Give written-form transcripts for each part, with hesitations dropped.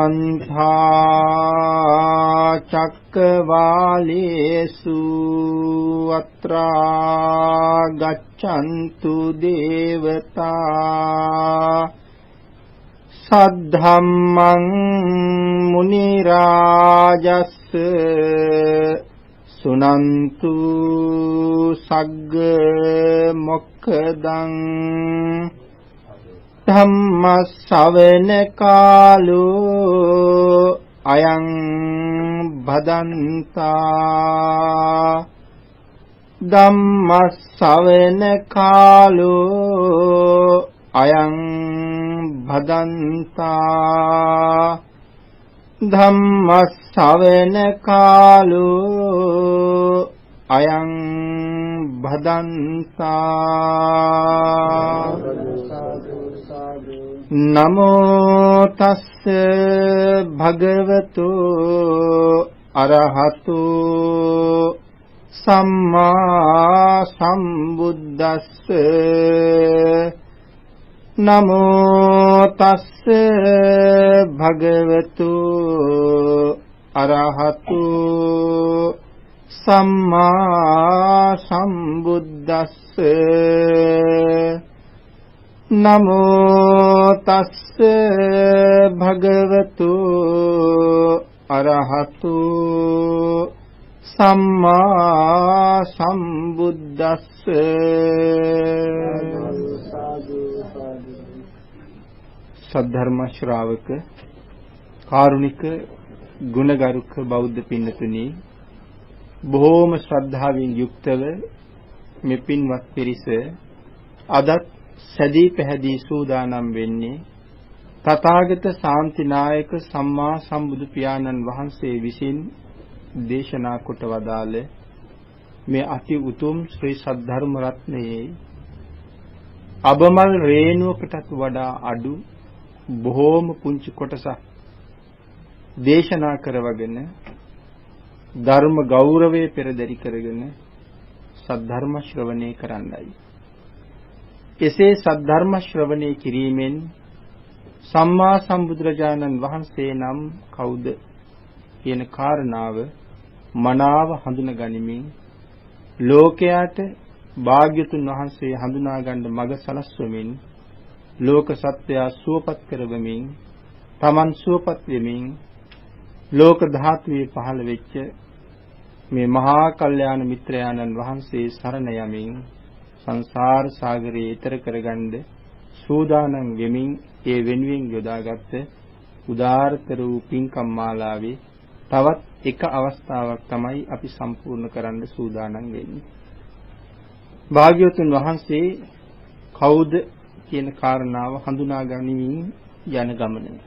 समन्ता चक्रवालेषु अत्रा गच्छन्तु देवता सद्धम्मं मुनिराजस्स सुनन्तु सग्ग मोक्खदं धम्म श्रवण कालो अयं भदन्ता धम्म श्रवण कालो अयं भदन्ता धम्म श्रवण कालो अयं भदन्ता नमो तस्स भगवतो अरहतो सम्मा सम्बुद्धस्स नमो तस्स भगवतो अरहतो सम्मा सम्बुद्धस्स नमो तस्स भगवतो अरहतो सम्मा सम्बुद्धस्स सद्धर्म श्रावक कारुणिक गुणगारुक बौद्ध පින්නතුනි බොහෝම ශ්‍රද්ධාවෙන් යුක්තව මේ පින්වත් පිරිස අදත් සැදී පැහැදී සූදානම් වෙන්නේ තථාගත ශාන්තිනායක සම්මා සම්බුදු පියාණන් වහන්සේ විසින් දේශනා කොට වදාළ මේ අති උතුම් ශ්‍රී සද්ධර්ම රත්නයේ අබමල් රේණුවකටත් වඩා අඩු බොහෝම පුංචි කොටසක් දේශනා කරවගෙන ධර්ම ගෞරවයේ පෙරදරි කරගෙන සද්ධර්ම ශ්‍රවණය කරන්නයි. එසේ සද්ධර්ම ශ්‍රවණය කිරීමෙන් සම්මා සම්බුදුරජාණන් වහන්සේ නම් කවුද කියන කාරණාව මනාව හඳුනා ගනිමින් ලෝකයට භාග්‍යතුන් වහන්සේ හඳුනා ගන්න මඟ සලස්වමින් ලෝක සත්‍යය සුවපත් කරවමින් තමන් සුවපත් වෙමින් ලෝක ධාතුවේ පහළ වෙච්ච මේ මහා කල්යාණ මිත්‍රයාණන් වහන්සේ සරණ යමින් සංසාර සාගරයේ ඈතර කරගන්න සූදානම් වෙමින් ඒ වෙනුවෙන් යොදාගත්ත උදාාරතර වූ පින්කම් මාලාවේ තවත් එක අවස්ථාවක් තමයි අපි සම්පූර්ණ කරන්න සූදානම් වෙන්නේ. භාග්‍යවතුන් වහන්සේ කවුද කියන කාරණාව හඳුනා ගනිමින් යන ගමන.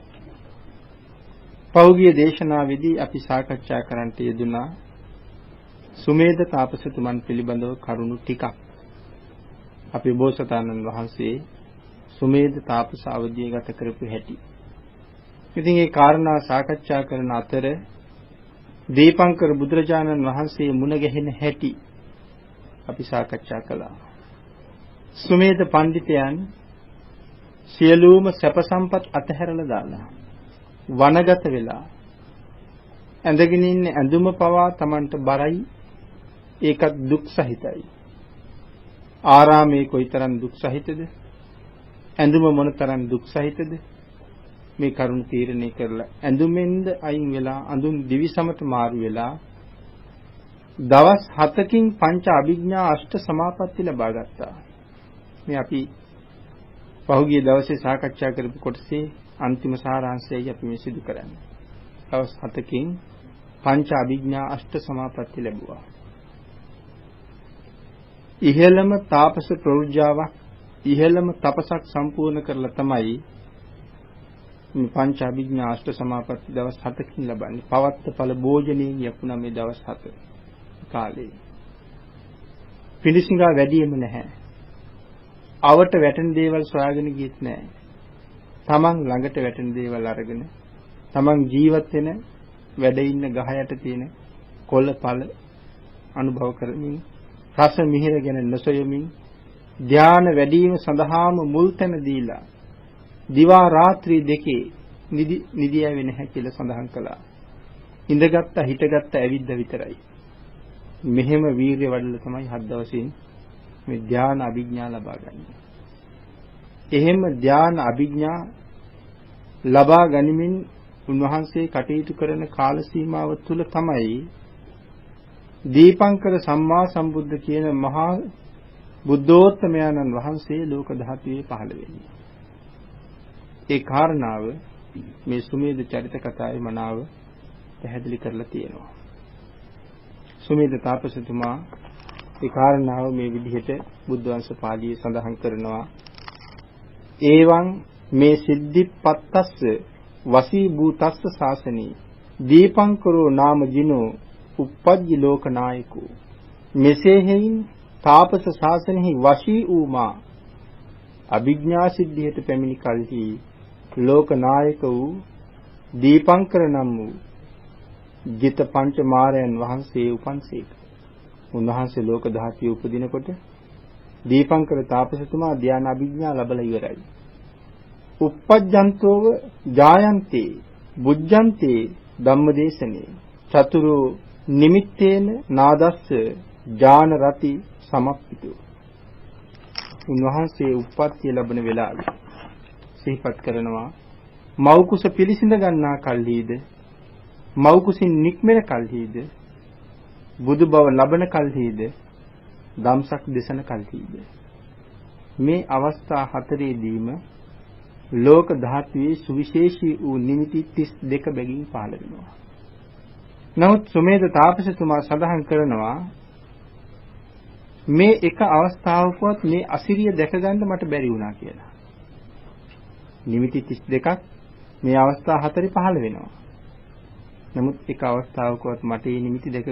පෞගිය දේශනාවේදී අපි සාකච්ඡා කරන්නට යෙදුනා සුමේද තාපසතුමන් පිළිබඳව කරුණු ටිකක්. අපේ බෝසතාණන් වහන්සේ සුමේද තාපස අවධිය ගත කරපු හැටි. ඉතින් මේ කාරණා සාකච්ඡා කරන අතර දීපංකර බුදුරජාණන් වහන්සේ මුණ ගැහෙන හැටි අපි සාකච්ඡා කළා. සුමේද පඬිතයන් සියලුම සැප සම්පත් අතහැරලා දාලා වනගත වෙලා ඇඳගෙන ඉන්න ඇඳුම පවා Tamanට බරයි, ඒකත් දුක් සහිතයි. ආරාමේ කොයිතරම් දුක් සහිතද, ඇඳුම මොනතරම් දුක් සහිතද, මේ කරුණ තීරණය කරලා ඇඳුමෙන්ද අයින් වෙලා අඳුන් දිවිසමට මාරු වෙලා දවස් 7කින් පංච අභිඥා අෂ්ට සමාපatti ලබා ගත්තා. මේ අපි පහුගිය දවසේ සාකච්ඡා කරපු කොටසේ අන්තිම සාරාංශයයි අපි මේ සිදු කරන්නේ. දවස් 7කින් පංච අභිඥා අෂ්ට සමාපatti ලැබුවා. ඉහළම තාපස ප්‍රවෘජ්ජාවක්, ඉහළම තපසක් සම්පූර්ණ කරලා තමයි මේ පංච අභිඥා අෂ්ට සමාපatti දවස් 7කින් ලබන්නේ. පවත්ත ඵල භෝජනයෙන් යපුණා මේ දවස් 7 කාලේ. පිළිසිඟා වැඩියෙම නැහැ. අවට වැටෙන දේවල් සොයාගෙන ගියෙත් නැහැ. තමන් ළඟට වැටෙන දේවල් අරගෙන තමන් ජීවත් වෙන වැඩ ඉන්න ගහ යට තියෙන කොළ පළ අනුභව කරමින් රස මිහිර ගැන නොසොයමින් ධානය වැඩි වීම සඳහාම මුල් තැන දීලා දිවා රාත්‍රී දෙකේ නිදියාවේ නැහැ කියලා සඳහන් කළා. ඉඳගත්ත හිටගත්ත ඇවිද්ද විතරයි. මෙහෙම වීරිය වඩලා තමයි 7 දවසින් මේ ධ්‍යාන අභිඥා ලබා ගන්න. එහෙම ධ්‍යාන අභිඥා ලබා ගනිමින් උන්වහන්සේ කටයුතු කරන කාල සීමාව තුළ තමයි දීපංකර සම්මා සම්බුද්ධ කියන මහා බුද්ධෝත්තමයන්න් වහන්සේ ලෝක ධාතුවේ පහළ වෙන්නේ. ඒ කාරණාව මේ සුමේද චරිත කතාවේ මනාව පැහැදිලි කරලා තියෙනවා. සුමේද තාපසතුමා ඒ කාරණාව මේ විදිහට බුද්ධ වංශ පාළියේ සඳහන් කරනවා. ඒවං මේ සිද්ධිපත්තස්ස වසී භූතස්ස ශාසනී දීපංකරෝ නාම ජිනෝ උප්පජ්ජි ලෝකනායකෝ. මෙසේ හේයින් තාපස ශාසනයෙහි වශී වූ මා අභිඥා සිද්ධියට පැමිණි කල්හි ලෝකනායක වූ දීපංකර නම් වූ ජිත පංච මාරයන් වහන්සේ උපන්සේක. උන්වහන්සේ ලෝක ධාතිය උපදිනකොට දීපංකර තාපසතුමා ධ්‍යාන අභිඥා ලැබලා ඉවරයි. uppajjantov jayante bujjante ධම්මදේශනේ චතුරු නිමිත්තේන නාදස්ස ඥාන රති සමප්පිතෝ. උන්වහන්සේ උප්පත්තිය ලැබෙන වෙලාවේ සිහිපත් කරනවා මව් කුස පිළිසිඳ ගන්නා කල්හිද මව් කුසින් නික්මෙන කල්හිද බුදු බව ලබන කල්හිද ධම්සක් දේශන කල්හිද මේ අවස්ථා හතරේදීම ලෝක ධාතුවේ සුවිශේෂී වූ නිමිති 32 බැගින් පහළ වෙනවා. නමුත් සුමේද තාපසතුමා සඳහන් කරනවා මේ එක අවස්ථාවකවත් මේ අසිරිය දැක ගන්න මට බැරි වුණා කියලා. නිමිති 32ක් මේ අවස්ථා හතරේ පහළ වෙනවා. නමුත් එක අවස්ථාවකවත් මට මේ නිමිති දැක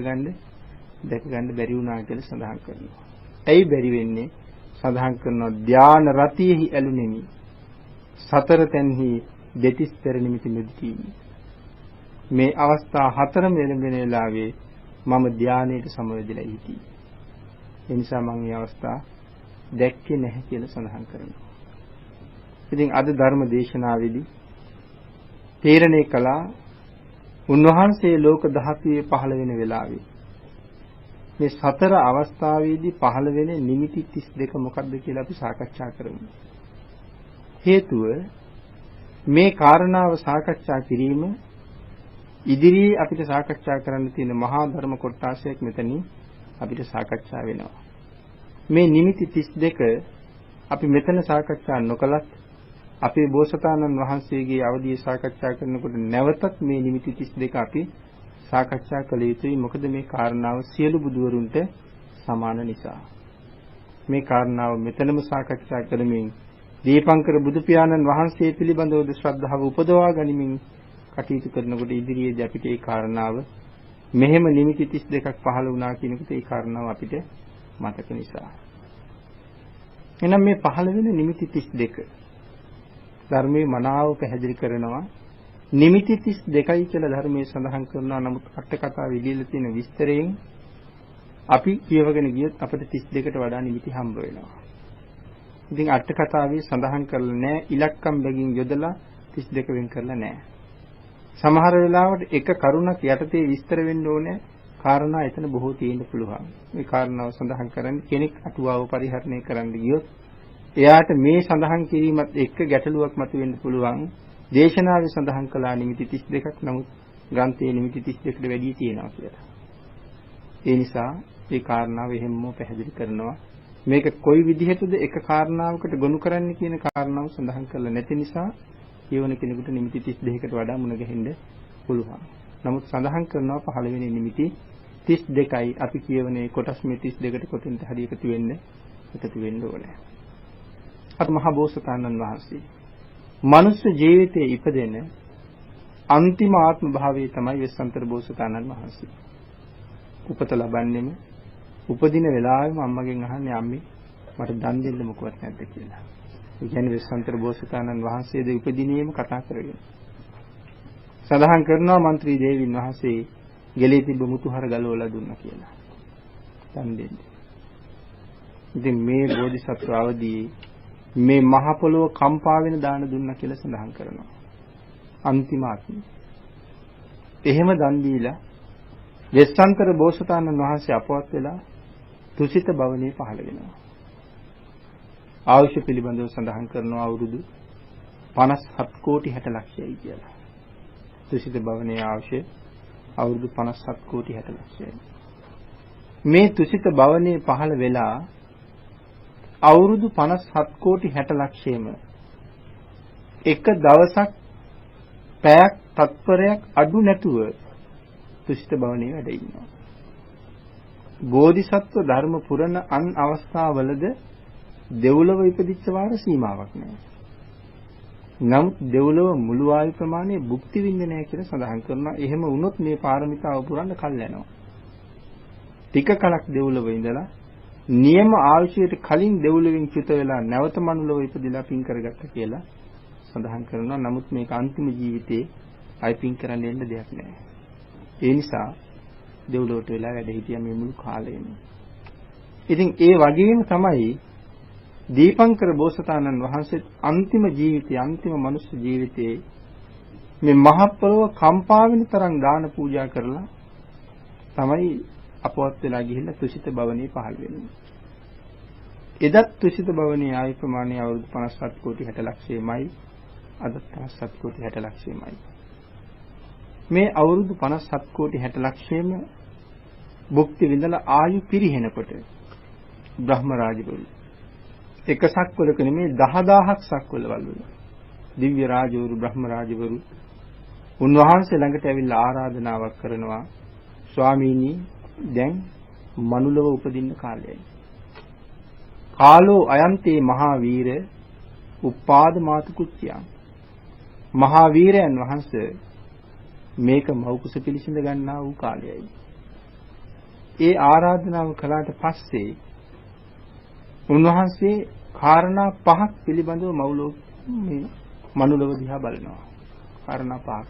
ගන්න බැරි වුණා කියලා සඳහන් කරනවා. ඇයි බැරි වෙන්නේ? සඳහන් කරනවා ධාන රතියෙහි ඇලුනෙමි. සතර තැන්හි දෙතිස් පෙර නිමිති මෙදිටීමි. මේ අවස්ථා හතරම එළඹෙන වෙලාවේ මම ධානයට සමවැදිලා හිටියේ. ඒ නිසා මම මේ අවස්ථා දැක්කේ නැහැ කියලා සඳහන් කරනවා. ඉතින් අද ධර්ම දේශනාවේදී තීරණය කළා උන්වහන්සේ ලෝක ධාතුවේ පහළ වෙන වෙලාවේ මේ සතර අවස්ථාවේදී පහළ වෙන නිමිති 32 මොකක්ද කියලා අපි සාකච්ඡා කරමු. හේතුව මේ කාරණාව සාකච්ඡා කිරීම ඉදිරියේ අපිට සාකච්ඡා කරන්න තියෙන මහා ධර්ම කොටසක් මෙතනින් අපිට සාකච්ඡා වෙනවා. මේ නිමිති 32 අපි මෙතන සාකච්ඡා නොකලත් අපේ බෝසතාණන් වහන්සේගේ අවධිය සාකච්ඡා කරනකොට නැවතත් මේ නිමිති 32 අපි සාකච්ඡා කළ යුතුයි. මොකද මේ කාරණාව සියලු බුදුවරුන්ට සමාන නිසා. මේ කාරණාව මෙතනම සාකච්ඡා කරමින් දීපංකර බුදු පියාණන් වහන්සේ පිළිබඳව ශ්‍රද්ධාව උපදවා ගනිමින් කටයුතු කරනකොට ඉදිරියේදී අපිට මේ කාරණාව මෙහෙම නිමිති 32ක් පහළ වුණා කියනකොට ඒ කාරණාව අපිට මතක නිසා. එහෙනම් මේ පහළ වෙන නිමිති 32 ධර්මයේ මනාව පැහැදිලි කරනවා. නිමිති 32යි කියලා ධර්මයේ සඳහන් කරනවා. නමුත් අට කතාවේ ඉදිරියට තියෙන විස්තරයෙන් අපි කියවගෙන ගියොත් අපිට 32කට වඩා නිමිති හම්බ වෙනවා. ඉතින් අට කතාවේ සඳහන් කරලා නැහැ ඉලක්කම් බැගින් යොදලා 32 වෙන් කරලා නැහැ. සමහර වෙලාවට එක කරුණක් යටතේ විස්තර වෙන්න ඕනේ කාරණා එතන බොහෝ තියෙන්න පුළුවන්. මේ කාරණාව සඳහන් කරන්නේ කෙනෙක් අටුවාව පරිහරණය කරන්න ගියොත් එයාට මේ සඳහන් කිරීමත් එක්ක ගැටලුවක් මතුවෙන්න පුළුවන්. දේශනාවේ සඳහන් කළා නිමිති 32ක් නමුත් ග්‍රන්ථයේ නිමිති 32කට වැඩි තියෙනවා කියලා. ඒ නිසා මේ කාරණාව එහෙමම පැහැදිලි කරනවා. මේක කොයි විදිහටද එක කාරණාවකට ගොනු කරන්න කියන කාරණාව සඳහන් කරලා නැති නිසා කියවන කෙනෙකුට නිමිති 32කට වඩා මුණ ගැහෙන්න පුළුවන්. නමුත් සඳහන් කරනවා පළවෙනි නිමිති 32යි අපි කියවනේ කොටස් මේ 32ට කොතෙන්ද හරි එකතු වෙන්න ඕනේ. අර මහ බෝසතාණන් වහන්සේ මනුෂ්‍ය ජීවිතයේ ඉපදෙන අන්තිම ආත්ම භාවයේ තමයි වෙස්සන්තර බෝසතාණන් වහන්සේ. උපත ලබන්නෙම උපදින වෙලාවෙම අම්මගෙන් අහන්නේ අම්මේ මට දන් දෙන්න මොකවත් නැද්ද කියලා. ඒ කියන්නේ වෙස්සන්තර බෝසතාණන් වහන්සේ ද උපදිනේම කතා කරගෙන. සඳහන් කරනවා മന്ത്രി දේවින් වහන්සේ ගෙලේ තිබ්බ මුතුහර ගලවලා දුන්නා කියලා. දන් දෙන්න. ඉතින් මේ බෝධිසත්ව අවදී මේ මහ පොළොව කම්පා වෙන දාන දුන්නා කියලා සඳහන් කරනවා. අන්තිම ආත්මය. එහෙම දන් දීලා වෙස්සන්තර බෝසතාණන් වහන්සේ අපවත් වෙලා තුසිත භවනේ පහළ වෙනවා. ආයුෂ පිළිබඳව සඳහන් කරනවා අවුරුදු 57 කෝටි 60 ලක්ෂයයි කියලා. තුසිත භවනේ ආයුෂ අවුරුදු 57 කෝටි 60 ලක්ෂයයි. මේ තුසිත භවනේ පහළ වෙලා අවුරුදු 57 කෝටි 60 ලක්ෂයම එක දවසක් පැයක් තත්පරයක් අඩු නැතුව තුසිත භවනේ වැඩ ඉන්නවා. බෝධිසත්ව ධර්ම පුරණ අන් අවස්ථාවලද දෙව්ලොව ඉපදිච්ච වාර සීමාවක් නැහැ. නමුත් දෙව්ලොව මුළු ආයු ප්‍රමාණය භුක්ති විඳින්නේ නැහැ කියලා සඳහන් කරනවා. එහෙම වුණොත් මේ පාරමිතාව පුරන්න කල් යනවා. ටික කලක් දෙව්ලොව ඉඳලා නියම ආයුෂයට කලින් දෙව්ලොවෙන් චුත වෙලා නැවත මනුලොව ඉපදිලා පින් කරගත්ත කියලා සඳහන් කරනවා. නමුත් මේක අන්තිම ජීවිතේ අයි පින් කරන්න දෙන්න දෙයක් නැහැ. ඒ නිසා දෙව්ලොවට වෙලා වැඩ හිටියා මේ මුළු කාලෙම. ඉතින් ඒ වගේම තමයි දීපංකර බෝසතාණන් වහන්සේ අන්තිම ජීවිතයේ අන්තිම මනුෂ්‍ය ජීවිතයේ මේ මහ පොළොව කම්පා වෙන තරම් දාන පූජා කරලා තමයි අපවත් වෙලා ගිහිල්ලා තුසිත භවනේ පහළ වෙන්නේ. එදත් තුසිත භවනේ ආයු ප්‍රමාණය අවුරුදු 57 කෝටි 60 ලක්ෂයමයි. අදත් 57 කෝටි 60 ලක්ෂයමයි. මේ අවුරුදු 57 කෝටි 60 ලක්ෂයම භුක්ති විඳලා ආයු පිරිහෙනකොට බ්‍රහ්ම රාජවරු එක සක්වලක නෙමේ 10000ක් සක්වලවල දිව්‍ය රාජවරු බ්‍රහ්ම රාජවරු උන්වහන්සේ ළඟට ඇවිල්ලා ආරාධනාවක් කරනවා ස්වාමීනි දැන් මනුලව උපදින්න කාලයයි. කාලෝ අයන්තේ මහා වීර උපාද මාතු කුච්චයන්. මහා වීරයන් වහන්සේ මේක මෞකුස පිළිසිඳ ගන්නා වූ කාලයයි. ඒ ආරාධනාව කළාට පස්සේ උන්වහන්සේ කාරණා පහක් පිළිබඳව මේ මනුලව දිහා බලනවා. කාරණා පහක්.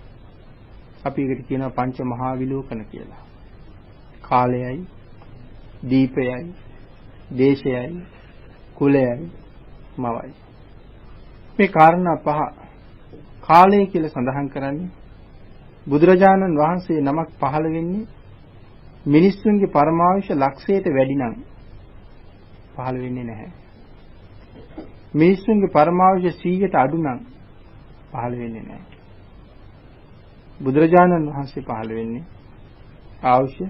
අපි ඒකට කියනවා පංච මහා විලෝකන කියලා. කාලයයි, දීපයයි, දේශයයි, කුලයයි, මවයි. මේ කාරණා පහ කාලය කියලා සඳහන් කරන්නේ බුදුරජාණන් වහන්සේ නමක් පහළ වෙන්නේ මිනිස්සුන්ගේ පරමාවශ්‍ය ලක්ෂයට වැඩි නම් පහළ වෙන්නේ නැහැ. මිනිස්සුන්ගේ පරමාවශ්‍ය 100ට අඩු නම් පහළ වෙන්නේ නැහැ. බුදුරජාණන් වහන්සේ පහළ වෙන්නේ අවශ්‍ය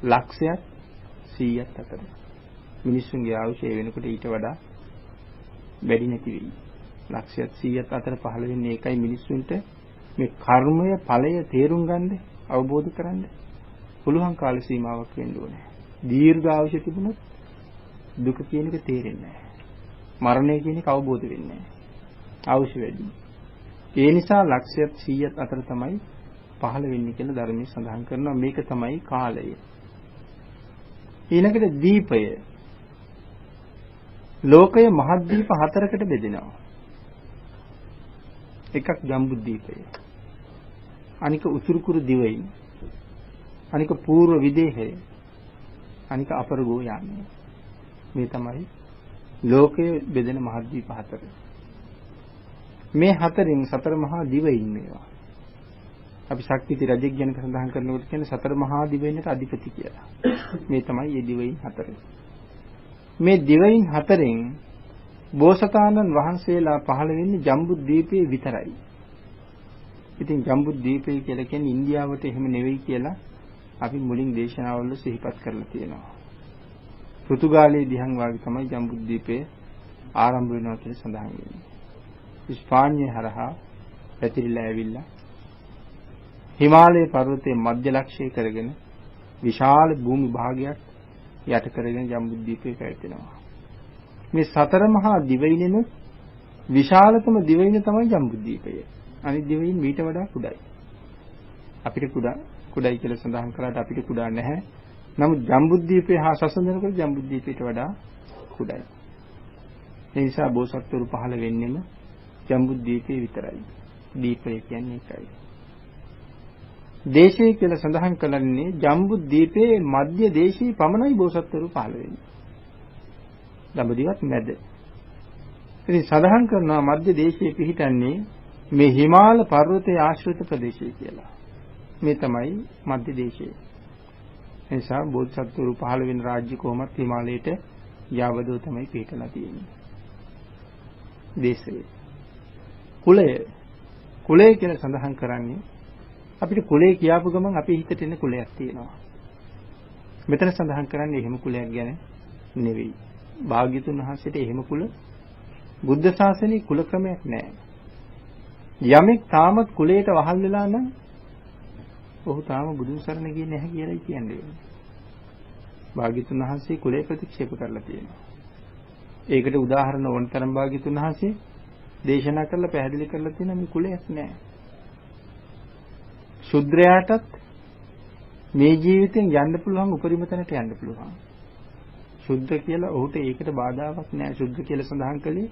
ලක්ෂයක් 100ක් අතර. මිනිස්සුන්ගේ අවශ්‍ය වෙනකොට ඊට වඩා වැඩි නැති වෙයි. ලක්ෂයක් 100ක් අතර පහළ වෙන්නේ ඒකයි මිනිස්සුන්ට මේ කර්මය ඵලය තේරුම් ගන්න අවබෝධ කරගන්න පුළුවන් කාල සීමාවක් වෙන්න ඕනේ. දීර්ඝ අවශ්‍ය තිබුණොත් දුක කියන එක තේරෙන්නේ නැහැ. මරණය කියන එක අවබෝධ වෙන්නේ නැහැ. අවශ්‍ය වැඩි. ඒ නිසා ලක්ෂයක් 100ක් අතර තමයි පහළ වෙන්නේ කියලා ධර්මයේ සඳහන් කරනවා. මේක තමයි කාලය. ඊළඟට දීපය. ලෝකය මහද්වීප 4කට බෙදෙනවා. එකක් ජම්බුද්වීපය. අනික උතුරුකුරු දිවයින. අනික పూర్ව විදේහය. අනික අපරගෝ යානය. මේ තමයි ලෝකයේ බෙදෙන මහද්වීප 4. මේ 4න් සතර මහා දිවයින් මේවා. අපි ශක්තිති රජෙක් ගැන සඳහන් කරනකොට කියන්නේ සතර මහා දිවයිනට අධිපති කියලා. මේ තමයි මේ දිවයින් 4. මේ දිවයින් 4න් බෝසතාණන් වහන්සේලා පහළ වෙන්නේ ජම්බුද්වීපයේ විතරයි. ඉතින් ජම්බුද්වීපය කියලා කියන්නේ ඉන්දියාවට එහෙම නෙවෙයි කියලා අපි මුලින් දේශනාවල සිහිපත් කරලා තියෙනවා. පෘතුගාලයේ දිහන් වාගේ තමයි ජම්බුද්වීපය ආරම්භ වෙනවා කියලා සඳහන් වෙන්නේ. ස්පාඤ්ඤය හරහා පැතිරිලා ඇවිල්ලා හිමාලය පර්වතයේ මධ්‍ය ලක්ෂ්‍ය කරගෙන විශාල භූමි භාගයක් යට කරගෙන ජම්බුද්වීපය පැවැතෙනවා. මේ සතර මහා දිවයිනෙන විශාලතම දිවයින තමයි ජම්බුද්වීපය. අනිත් දිවයින් මීට වඩා කුඩායි. අපිට කුඩායි කියලා සඳහන් කළාට අපිට කුඩා නැහැ. නමුත් ජම්බුද්වීපය හා සසඳනකොට ජම්බුද්වීපයට වඩා කුඩායි. ඒ නිසා බෝසත්වරු පහළ වෙන්නෙම ජම්බුද්වීපයේ විතරයි. දීපය කියන්නේ ඒකයි. දේශය කියලා සඳහන් කරන්නේ ජම්බුද්වීපයේ මධ්‍ය දේශයේ පමණයි බෝසත්වරු පහළ වෙන්නේ. දඹදිවත් මැද. ඉතින් සඳහන් කරනවා මධ්‍ය දේශයේ පිහිටන්නේ මේ හිමාල පර්වතයේ ආශ්‍රිත ප්‍රදේශය කියලා. මේ තමයි මධ්‍ය දේශය. එනිසා බෝධිසත්වරු පහළ වෙන රාජ්‍ය කොහොමත් හිමාලයට යාවදෝ තමයි පිටලා තියෙන්නේ. දේශය. කුලය කියලා සඳහන් කරන්නේ අපිට කුලය කියාපු ගමන් අපේ හිතට එන කුලයක් තියෙනවා. මෙතන සඳහන් කරන්නේ එහෙම කුලයක් ගැන නෙවෙයි. භාග්‍යතුන් වහන්සේට එහෙම කුල බුද්ධ ශාසනයේ කුල ක්‍රමයක් නැහැ. යමෙක් තාමත් කුලයට වහල් වෙලා නම් ඔහු තාම බුදුන් සරණ ගියේ නැහැ කියලායි කියන්නේ. භාග්‍යතුන් වහන්සේ කුලය ප්‍රතික්ෂේප කරලා තියෙනවා. ඒකට උදාහරණ වොන්තරම් භාග්‍යතුන් වහන්සේ දේශනා කරලා පැහැදිලි කරලා තියෙනවා මේ කුලයක් නැහැ. ශුද්‍රයාටත් මේ ජීවිතෙන් යන්න පුළුවන් උපරිම තැනට යන්න පුළුවන්. ශුද්ධ කියලා ඔහුට ඒකට බාධාවක් නැහැ. ශුද්ධ කියලා සඳහන් කළේ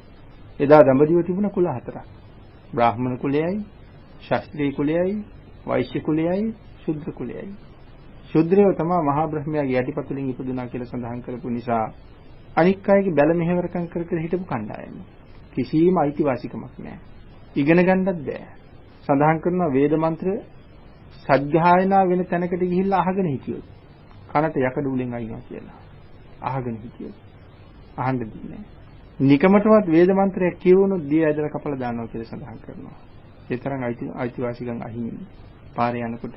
එදා දඹදිව තිබුණ කුල හතරක්. බ්‍රාහ්මණ කුලයයි, ශාස්ත්‍රීය කුලයයි, වෛශ්‍ය කුලයයි, ශුද්‍ර කුලයයි. ශුද්‍රයෝ තමයි මහා බ්‍රහ්මයාගේ යටිපතුලින් ඉපදුනා කියලා සඳහන් කරපු නිසා අනික් අයගේ බැල මෙහෙවරකම් කර කර හිටපු කණ්ඩායම. කිසිම අයිතිවාසිකමක් නැහැ. ඉගෙන ගන්නත් බෑ. සඳහන් කරනවා වේද මන්ත්‍ර සත්‍යයනා වෙන තැනකට ගිහිල්ලා අහගෙන හිටියොත් කනට යකඩ උලෙන් අයින්නවා කියලා. අහගෙන හිටියොත් අහන්න දෙන්නේ නැහැ. නිකමටවත් වේද මන්ත්‍රයක් කියවුනොත් දිය ඇදලා කපලා දානවා කියලා සඳහන් කරනවා. ඒ තරම් අයිතිවාසිකම් අහිමි. පාරේ යනකොට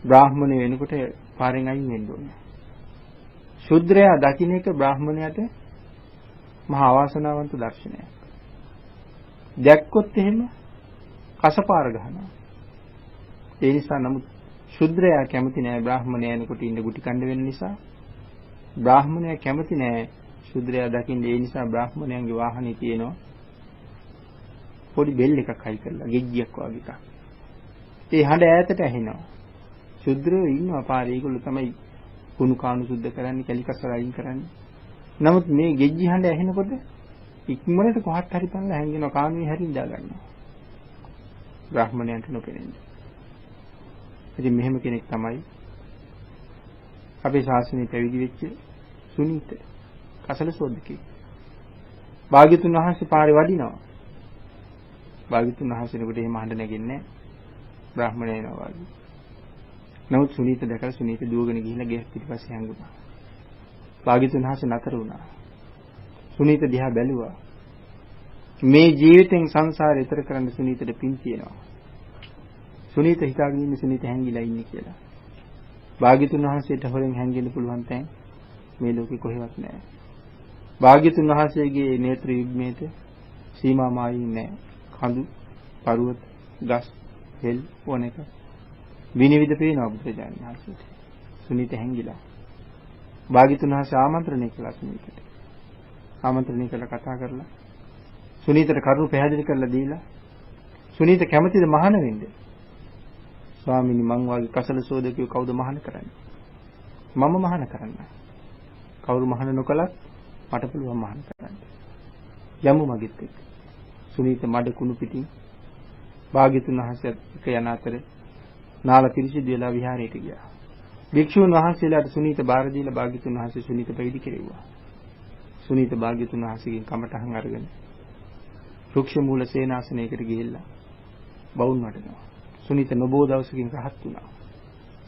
බ්‍රාහ්මණය වෙනකොට පාරෙන් අයින් වෙන්න ඕනේ. ශුද්‍රයා දකින්න එක බ්‍රාහ්මණයට මහා අවාසනාවන්ත දර්ශනයක්. දැක්කොත් එහෙම කසපාර ගහනවා. ඒ නිසා නමුත් ශුද්‍රයා කැමති නෑ බ්‍රාහ්මණය එනකොට ඉන්න ගුටි කණ්ඩ වෙන නිසා. බ්‍රාහ්මණයා කැමති නෑ ශුද්‍රයා දකින්න. ඒ නිසා බ්‍රාහ්මණයන්ගේ වාහනේ තියෙනවා පොඩි බෙල් එකක් හයි කරලා ගෙජ්ජියක් වගේ එකක්. ඒ හඬ ඈතට ඇහෙනවා. ශුද්‍රයෝ ඉන්නවා පාරේ. ඒගොල්ලෝ තමයි කුණු කාණු සුද්ධ කරන්නේ, කැලිකසර අයින් කරන්නේ. නමුත් මේ ගෙජ්ජි හඬ ඇහෙනකොට ඉක්මනට කොහත් හරි පන්ලා හැංගෙනවා. කාණුවේ හැරි ඉඳා ගන්නවා. බ්‍රාහ්මණයන්ට නොපෙනෙන්නේ. ඉතින් මෙහෙම කෙනෙක් තමයි අපේ ශාසනයේ පැවිදි වෙච්ච සුනීත කසල සෝද්දකේ. භාග්‍යතුන් වහන්සේ පාරේ වඩිනවා. භාග්‍යතුන් වහන්සේනකොට එහෙම හඬ නැගෙන්නේ නැහැ. බ්‍රාහ්මණය එනවා වගේ. නමුත් සුනීත දැකලා සුනීත දුවගෙන ගිහිල්ලා ගෙස් පිටිපස්සේ හැංගුණා. භාග්‍යතුන් වහන්සේ නතර වුණා. සුනීත දිහා බැලුවා. මේ ජීවිතෙන් සංසාරේ ඈතර කරන්න සුනීතට පින් තියෙනවා. සුනීත හිතාගෙන ඉන්නේ සුනීත හැංගිලා ඉන්නේ කියලා. භාග්‍යතුන් වහන්සේට හොරෙන් හැංගෙන්න පුළුවන් තැන් මේ ලෝකේ කොහෙවත් නැහැ. භාග්‍යතුන් වහන්සේගේ නේත්‍ර යුග්මේට සීමා මායින් නැහැ. කඳු, පර්වත, ගස්, හෙල් ඕනෙක විනිවිද පේනවා බුදුරජාණන් වහන්සේට. සුනීත හැංගිලා. භාග්‍යතුන් වහන්සේ ආමන්ත්‍රණය කළා සුනීතට. ආමන්ත්‍රණය කළා කතා කරලා සුනීතට කරුණු පැහැදිලි කරලා දීලා සුනීත කැමතිද මහාන වෙන්න? ස්වාමීනි මං වාගේ කසල සෝදකයෝ කවුද මහාන කරන්නේ? මම මහාන කරන්න. කවුරු මහාන නොකලත් මට පුළුවන් මහාන කරන්න. යමු මගෙත් එක්ක. සුනීත මඩ කුණු පිටින් භාග්‍යතුන් වහන්සේත් එක්ක යන අතර නාල පිරිසිදු වෙලා විහාරයට ගියා. භික්ෂුන් වහන්සේලාට සුනීත බාර දීලා භාග්‍යතුන් වහන්සේ සුනීත පැවිදි කෙරෙව්වා. සුනීත භාග්‍යතුන් වහන්සේගෙන් කමටහන් අරගෙන රුක්ෂ මූල සේනාසනයකට ගිහිල්ලා බවුන් වඩනවා. සුනීත නොබෝ දවසකින් රහත් වුණා.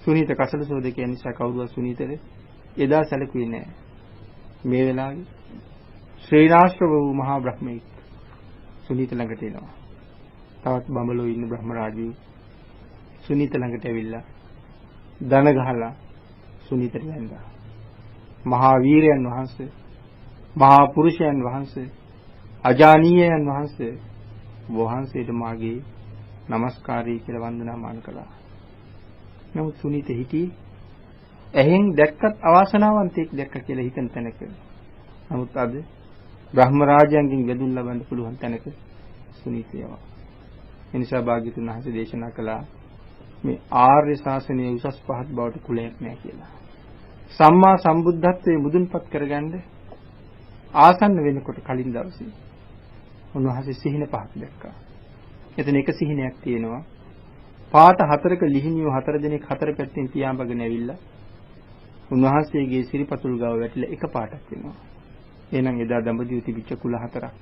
සුනීත කසල සෝදකයන් නිසා කවුරුවත් සුනීතට එදා සැලකුවේ නැහැ. මේ වෙලාවේ ශ්‍රේණාශ්‍රව වූ මහා බ්‍රහ්මෙක් සුනීත ළඟට එනවා. තවත් බඹලෝ ඉන්න බ්‍රහ්ම රාජියෝ සුනීත ළඟට ඇවිල්ලා දන ගහලා සුනීතට වැඳා. මහා වීරයන් වහන්සේ, මහා පුරුෂයන් වහන්සේ, අජානීයයන් වහන්සේ වහන්සේට මාගේ නමස්කාරය කියලා වන්දනාමාන කළා. නමුත් සුනීත හිටියේ එහෙන් දැක්කත් අවාසනාවන්තයෙක් දැක්ක කියලා හිතන තැනක. නමුත් අද බ්‍රහ්ම රාජයන්ගෙන් වැදුම් ලබන්න පුළුවන් තැනක සුනීතයව. එනිසා භාග්‍යතුන් වහන්සේ දේශනා කළා මේ ආර්ය ශාසනයේ උසස් පහත් බවට කුලයක් නැහැ කියලා. සම්මා සම්බුද්ධත්වයේ මුදුන්පත් කරගන්න ආසන්න වෙනකොට කලින් දවසේ උන්වහන්සේ සිහින පහක් දැක්කා. එතන එක සිහිනයක් තියෙනවා. පාට හතරක ලිහිණියෝ හතර දෙනෙක් හතර පැත්තෙන් පියාඹගෙන ඇවිල්ලා උන්වහන්සේගේ සිරිපතුල් ගාව වැටිලා එක පාටක් වෙනවා. එහෙනම් එදා දඹදිව තිබිච්ච කුල හතරක්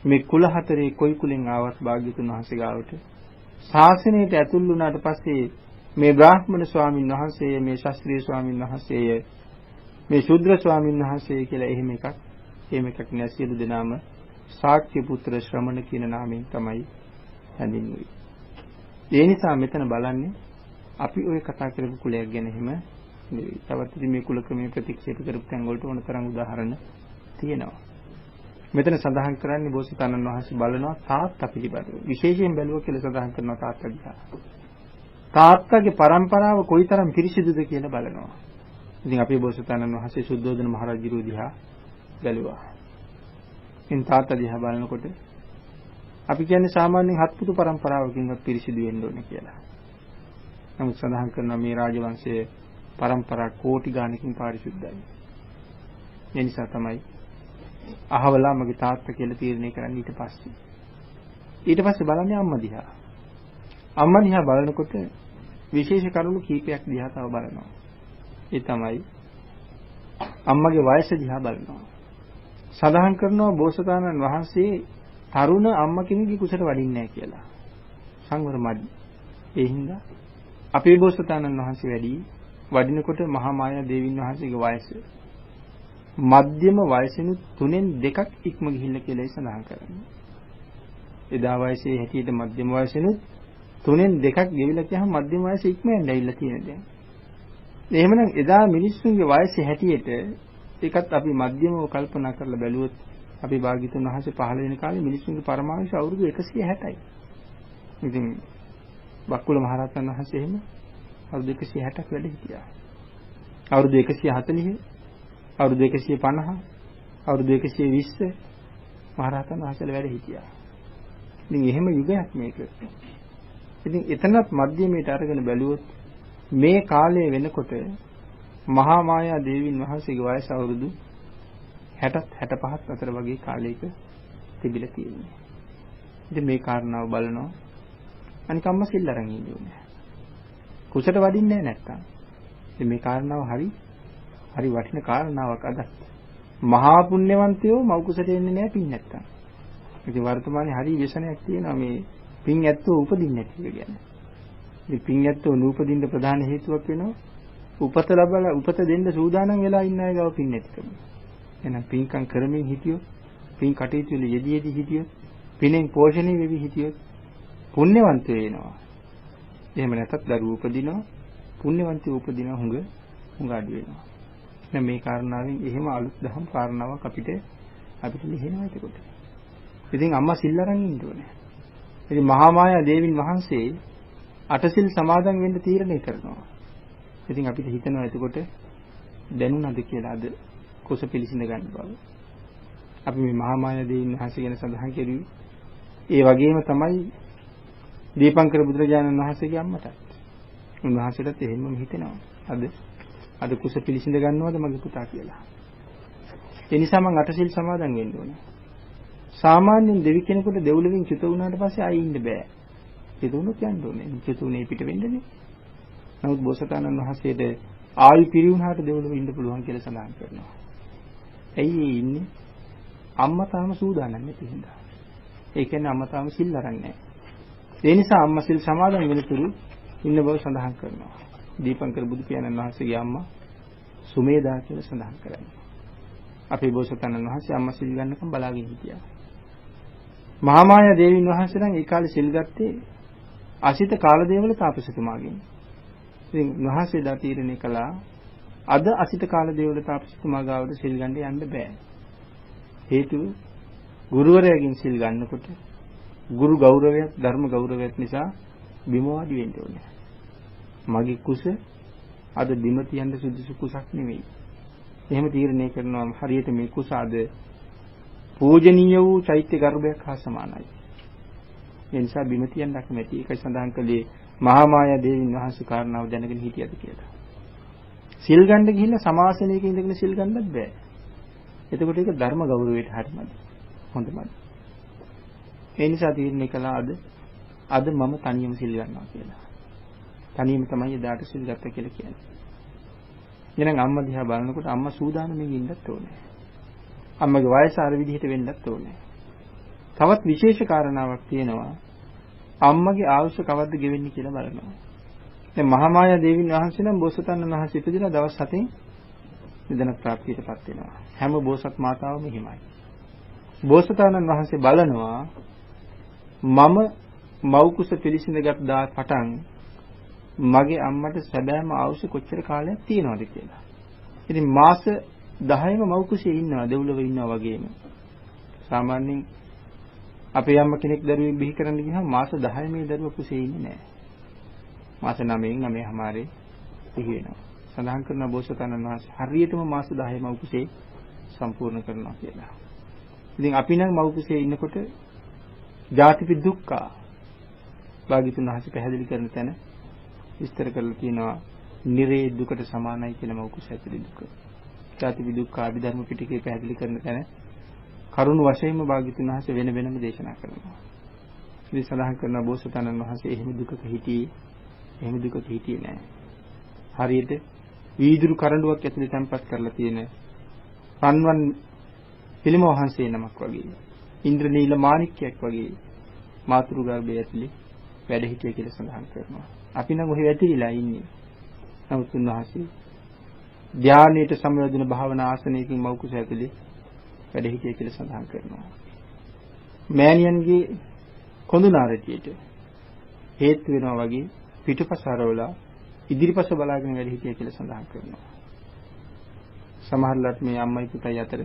මේ කුල හතරේ කොයි කුලෙන් ආවත් භාග්‍යතුන් වහන්සේ ගාවට ශාසනයට ඇතුල් වුණාට පස්සේ මේ බ්‍රාහ්මණ ස්වාමීන් වහන්සේ, මේ ශාස්ත්‍රීය ස්වාමීන් වහන්සේ, මේ ශුද්‍ර ස්වාමීන් වහන්සේ කියලා එහෙම එකක් නෑ. සියලු දෙනාම ශාක්‍ය පුත්‍ර ශ්‍රමණ කියන නාමයෙන් තමයි හැඳින්වෙන්නේ. ඒ නිසා මෙතන බලන්නේ අපි ඔය කතා කරපු කුලයක් ගැන එහෙම නෙවෙයි. තවත් ඉතින් මේ කුල ක්‍රමයේ ප්‍රතික්ෂේප කරපු තැන් වලට ඕන තරම් උදාහරණ තියෙනවා. මෙතන සඳහන් කරන්නේ බෝසතාණන් වහන්සේ බලනවා තාත්තා පිළිබඳව. විශේෂයෙන් බැලුවා කියලා සඳහන් කරනවා තාත්තා දිහා. තාත්තගේ પરම්පරාව කොයිතරම් පිරිසිදුද කියලා බලනවා. ඉතින් අපේ බෝසතාණන් වහන්සේ සුද්ධෝදන මහ රජු දිහා බැලුවා. ඉතින් තාත්තා දිහා බලනකොට අපි කියන්නේ සාමාන්‍යයෙන් හත්පුතු પરම්පරාවකින්වත් පිරිසිදු වෙන්න ඕනේ කියලා. නමුත් සඳහන් කරනවා මේ රාජවංශයේ પરම්පරා කෝටි ගාණකින් පාරිශුද්ධයි. ඒ නිසා තමයි අහවලා මගේ තාත්තා කියලා තීරණය කරන්නේ ඊට පස්සේ බලන්නේ අම්මා දිහා. අම්මා දිහා බලනකොට විශේෂ කරුණු කීපයක් දිහා තව බලනවා. ඒ තමයි අම්මගේ වයස දිහා බලනවා. සඳහන් කරනවා බෝසතාණන් වහන්සේ තරුණ අම්මා කෙනෙකුගේ කුසට වඩින්නේ නැහැ කියලා. සංවර මදි. ඒ හින්දා අපේ බෝසතාණන් වහන්සේ වඩිනකොට මහා මායා දේවීන් වහන්සේගේ වයස මධ්‍යම වයසිනුත් 3න් 2ක් ඉක්ම ගිහිල්ලා කියලා සඳහන් කරන්නේ. එදා වයසේ හැටියට මධ්‍යම වයසිනුත් 3න් 2ක් ගෙවිලා කියහම මධ්‍යම වයස ඉක්ම යන්න ඇවිල්ලා තියෙන දැන්. එහෙමනම් එදා මිනිස්සුන්ගේ වයසේ හැටියට ඒකත් අපි මධ්‍යමව කල්පනා කරලා බැලුවොත් අපි භාග්‍යතුන් වහන්සේ පහළ වෙන කාලේ මිනිස්සුන්ගේ පරමායුෂ අවුරුදු 160යි. ඉතින් බක්කුල මහරහතන් වහන්සේ එහෙම අවුරුදු 160ක් වැඩ හිටියා. අවුරුදු 140, අවුරුදු 150, අවුරුදු 120 මහරහතන් වහන්සේලා වැඩ හිටියා. ඉතින් එහෙම යුගයක් මේක. ඉතින් එතනත් මධ්‍යමයට අරගෙන බැලුවොත් මේ කාලය වෙනකොට මහා මායා දේවීන් වහන්සේගේ වයස අවුරුදු 60ත් 65ත් අතර වගේ කාලයක තිබිලා තියෙනවා. ඉතින් මේ කාරණාව බලනවා අනික අම්මා සිල් අරන් ඉන්නේ ඕනේ. කුසට වඩින්නේ නැත්තම්. ඉතින් මේ කාරණාව හරි වටින කාරණාවක් අද. මහා පුණ්‍යවන්තයෝ මව් කුසට එන්නේ නැහැ පින් නැත්තම්. ඉතින් වර්තමානයේ හරි ව්‍යසනයක් තියෙනවා මේ පින් ඇත්තෝ උපදින්නේ නැති එක ගැන. ඉතින් පින් ඇත්තෝ නූපදින්න ප්‍රධාන හේතුවක් වෙනවා උපත ලැබලා උපත දෙන්න සූදානම් වෙලා ඉන්න අය ගාව පින් නැතිකම. එහෙනම් පින්කම් කරමින් හිටියොත්, පින් කටයුතු වල යෙදී හිටියොත්, පිනෙන් පෝෂණය වෙවි හිටියොත් පුණ්‍යවන්තයෝ වෙනවා. එහෙම නැත්නම් දරුවෝ උපදිනවා, පුණ්‍යවන්තයෝ උපදිනවා හුඟ අඩු වෙනවා. දැන් මේ කාරණාවෙන් එහෙම අලුත් දහම් කාරණාවක් අපිට ලිහිනවා එතකොට. ඉතින් අම්මා සිල් අරන් ඉන්න ඕනේ. ඉතින් මහා මායා දේවීන් වහන්සේ අටසිල් සමාදන් වෙන්න තීරණය කරනවා. ඉතින් අපිට හිතනවා එතකොට දැනුණාද කියලා අද කුස පිළිසිඳ ගන්න බව. අපි මේ මහා මායා දේවීන් වහන්සේ ගැන සඳහන් කෙරුවේ ඒ වගේම තමයි දීපංකර බුදුරජාණන් වහන්සේගේ අම්මටත්. උන්වහන්සේටත් එහෙමම හිතෙනවා. අද කුස පිළිසිඳ ගන්නවද මගේ පුතා කියලා. ඒ නිසා මම අටසිල් සමාදන් වෙන්න ඕනේ. සාමාන්‍යයෙන් දෙවි කෙනෙකුට දෙව්ලොවින් චුත වුණාට පස්සේ ආයි ඉන්න බෑ. ඒක උනොත් යන්න ඕනේ. චුතුනේ පිට වෙන්නනේ. නමුත් බෝසතාණන් වහන්සේට ආයු පිරිවුණාට දෙව්ලොවේ ඉන්න පුළුවන් කියලා සඳහන් කරනවා. ඇයි ඉන්නේ? අම්මා තාම සූදානම් නැති හින්දා. ඒ කියන්නේ අම්මා තාම සිල් අරන් නැහැ. ඒ නිසා අම්මා සිල් සමාදන් වෙනතුරු ඉන්න බව සඳහන් කරනවා. දීපංකර බුදු පියාණන් වහන්සේගේ අම්මා සුමේදා කියලා සඳහන් කරන්නේ. අපේ බෝසතාණන් වහන්සේ අම්මා සිල් ගන්නකම් බලාගෙන හිටියා. මහා මායා දේවීන් වහන්සේ නම් ඒ කාලේ සිල් ගත්තේ අසිත කාලදේවල තාපසතුමාගෙන්. ඉතින් වහන්සේ දා තීරණය කළා අද අසිත කාලදේවල තාපසතුමා ගාවට සිල් ගන්න යන්න බෑ. හේතුව ගුරුවරයාගෙන් සිල් ගන්නකොට ගුරු ගෞරවයත් ධර්ම ගෞරවයත් නිසා බිම වාඩි වෙන්න ඕනේ. මගේ කුස අද බිම තියන්න සුදුසු කුසක් නෙවෙයි. එහෙම තීරණය කරනවා හරියට මේ කුස අද පූජනීය වූ චෛත්‍ය ගර්භයක් හා සමානයි. ඒ නිසා බිම තියන්න කැමැති. ඒකයි සඳහන් කළේ මහා මායා දේවීන් වහන්සේ කාරණාව දැනගෙන හිටියද කියලා. සිල් ගන්න ගිහිල්ලා සමාසනයක ඉඳගෙන සිල් ගන්නත් බෑ. එතකොට ඒක ධර්ම ගෞරවයට හරියමද? හොඳමද? ඒ නිසා තීරණය කළා අද මම තනියම සිල් ගන්නවා කියලා. තනියම තමයි එදාට සිල් ගත්ත කියලා කියන්නේ. එහෙනම් අම්මා දිහා බලනකොට අම්මා සූදානම්ෙන් ඉන්නත් ඕනේ. අම්මගේ වයස අර විදිහට වෙන්නත් ඕනේ. තවත් විශේෂ කාරණාවක් තියෙනවා. අම්මගේ ආයුෂ කවද්ද ගෙවෙන්නේ කියලා බලනවා. දැන් මහාමායා දේවීන් වහන්සේ නම් බෝසතාණන් වහන්සේ ඉපදිලා දවස් 7න් නිදන ප්‍රාප්තියටපත් වෙනවා. හැම බෝසත් මාතාවම එහෙමයි. බෝසතාණන් වහන්සේ බලනවා මම මව් කුස පිළිසිඳගත් දා පටන් මගේ අම්මට සැබෑම ආයුෂ කොච්චර කාලයක් තියෙනවද කියලා. ඉතින් මාස 10ම මව් කුසේ ඉන්නවා, දෙව්ලොව ඉන්නවා වගේම. සාමාන්‍යයෙන් අපේ අම්ම කෙනෙක් දරුවෙක් බිහි කරන්න ගියහම මාස 10 මේ දරුවා කුසේ ඉන්නේ නැහැ. මාස 9න් 9මාරේ බිහි වෙනවා. සඳහන් කරන බෝසතාණන් වහන්සේ හරියටම මාස 10 මව් කුසේ සම්පූර්ණ කරනවා කියලා. ඉතින් අපි නම් මව් කුසේ ඉන්නකොට ජාතිපි දුක්ඛ භාග්‍යතුන් වහන්සේ පැහැදිලි කරන තැන විස්තර කරලා තියෙනවා නිරේ දුකට සමානයි කියලා මව් කුස ඇතුලේ දුක. ජාතිපි දුක්ඛ අභිධර්ම පිටකේ පැහැදිලි කරන තැන කරුණ වශයෙන්ම භාග්‍යතුන් වහන්සේ වෙන වෙනම දේශනා කරනවා. ඉතින් සඳහන් කරන බෝසතාණන් වහන්සේ එහෙම දුකක හිටියේ, එහෙම දුකක හිටියේ නෑ. හරියට වීදුරු කරඬුවක් ඇතුලේ තැන්පත් කරලා තියෙන රන්වන් පිළිම වහන්සේ නමක් වගේ, ඉන්ද්‍රනීල මාණික්කයක් වගේ මාතෘ ගර්භය ඇතුලේ වැඩ හිටිය කියලා සඳහන් කරනවා. අපි නම් ඔහි වැටිලා ඉන්නේ. නමුත් උන්වහන්සේ ධානයට සමවැදුන භාවනා ආසනයකින් මව් කුස ඇතුලේ වැඩ හිටිය කියලා සඳහන් කරනවා. මෑණියන්ගේ කොඳුනාරටියට හේතු වෙනවා වගේ පිටුපස හරවලා ඉදිරිපස බලාගෙන වැඩ හිටිය කියලා සඳහන් කරනවා. සමහරවිට මේ අම්මයි පුතයි අතර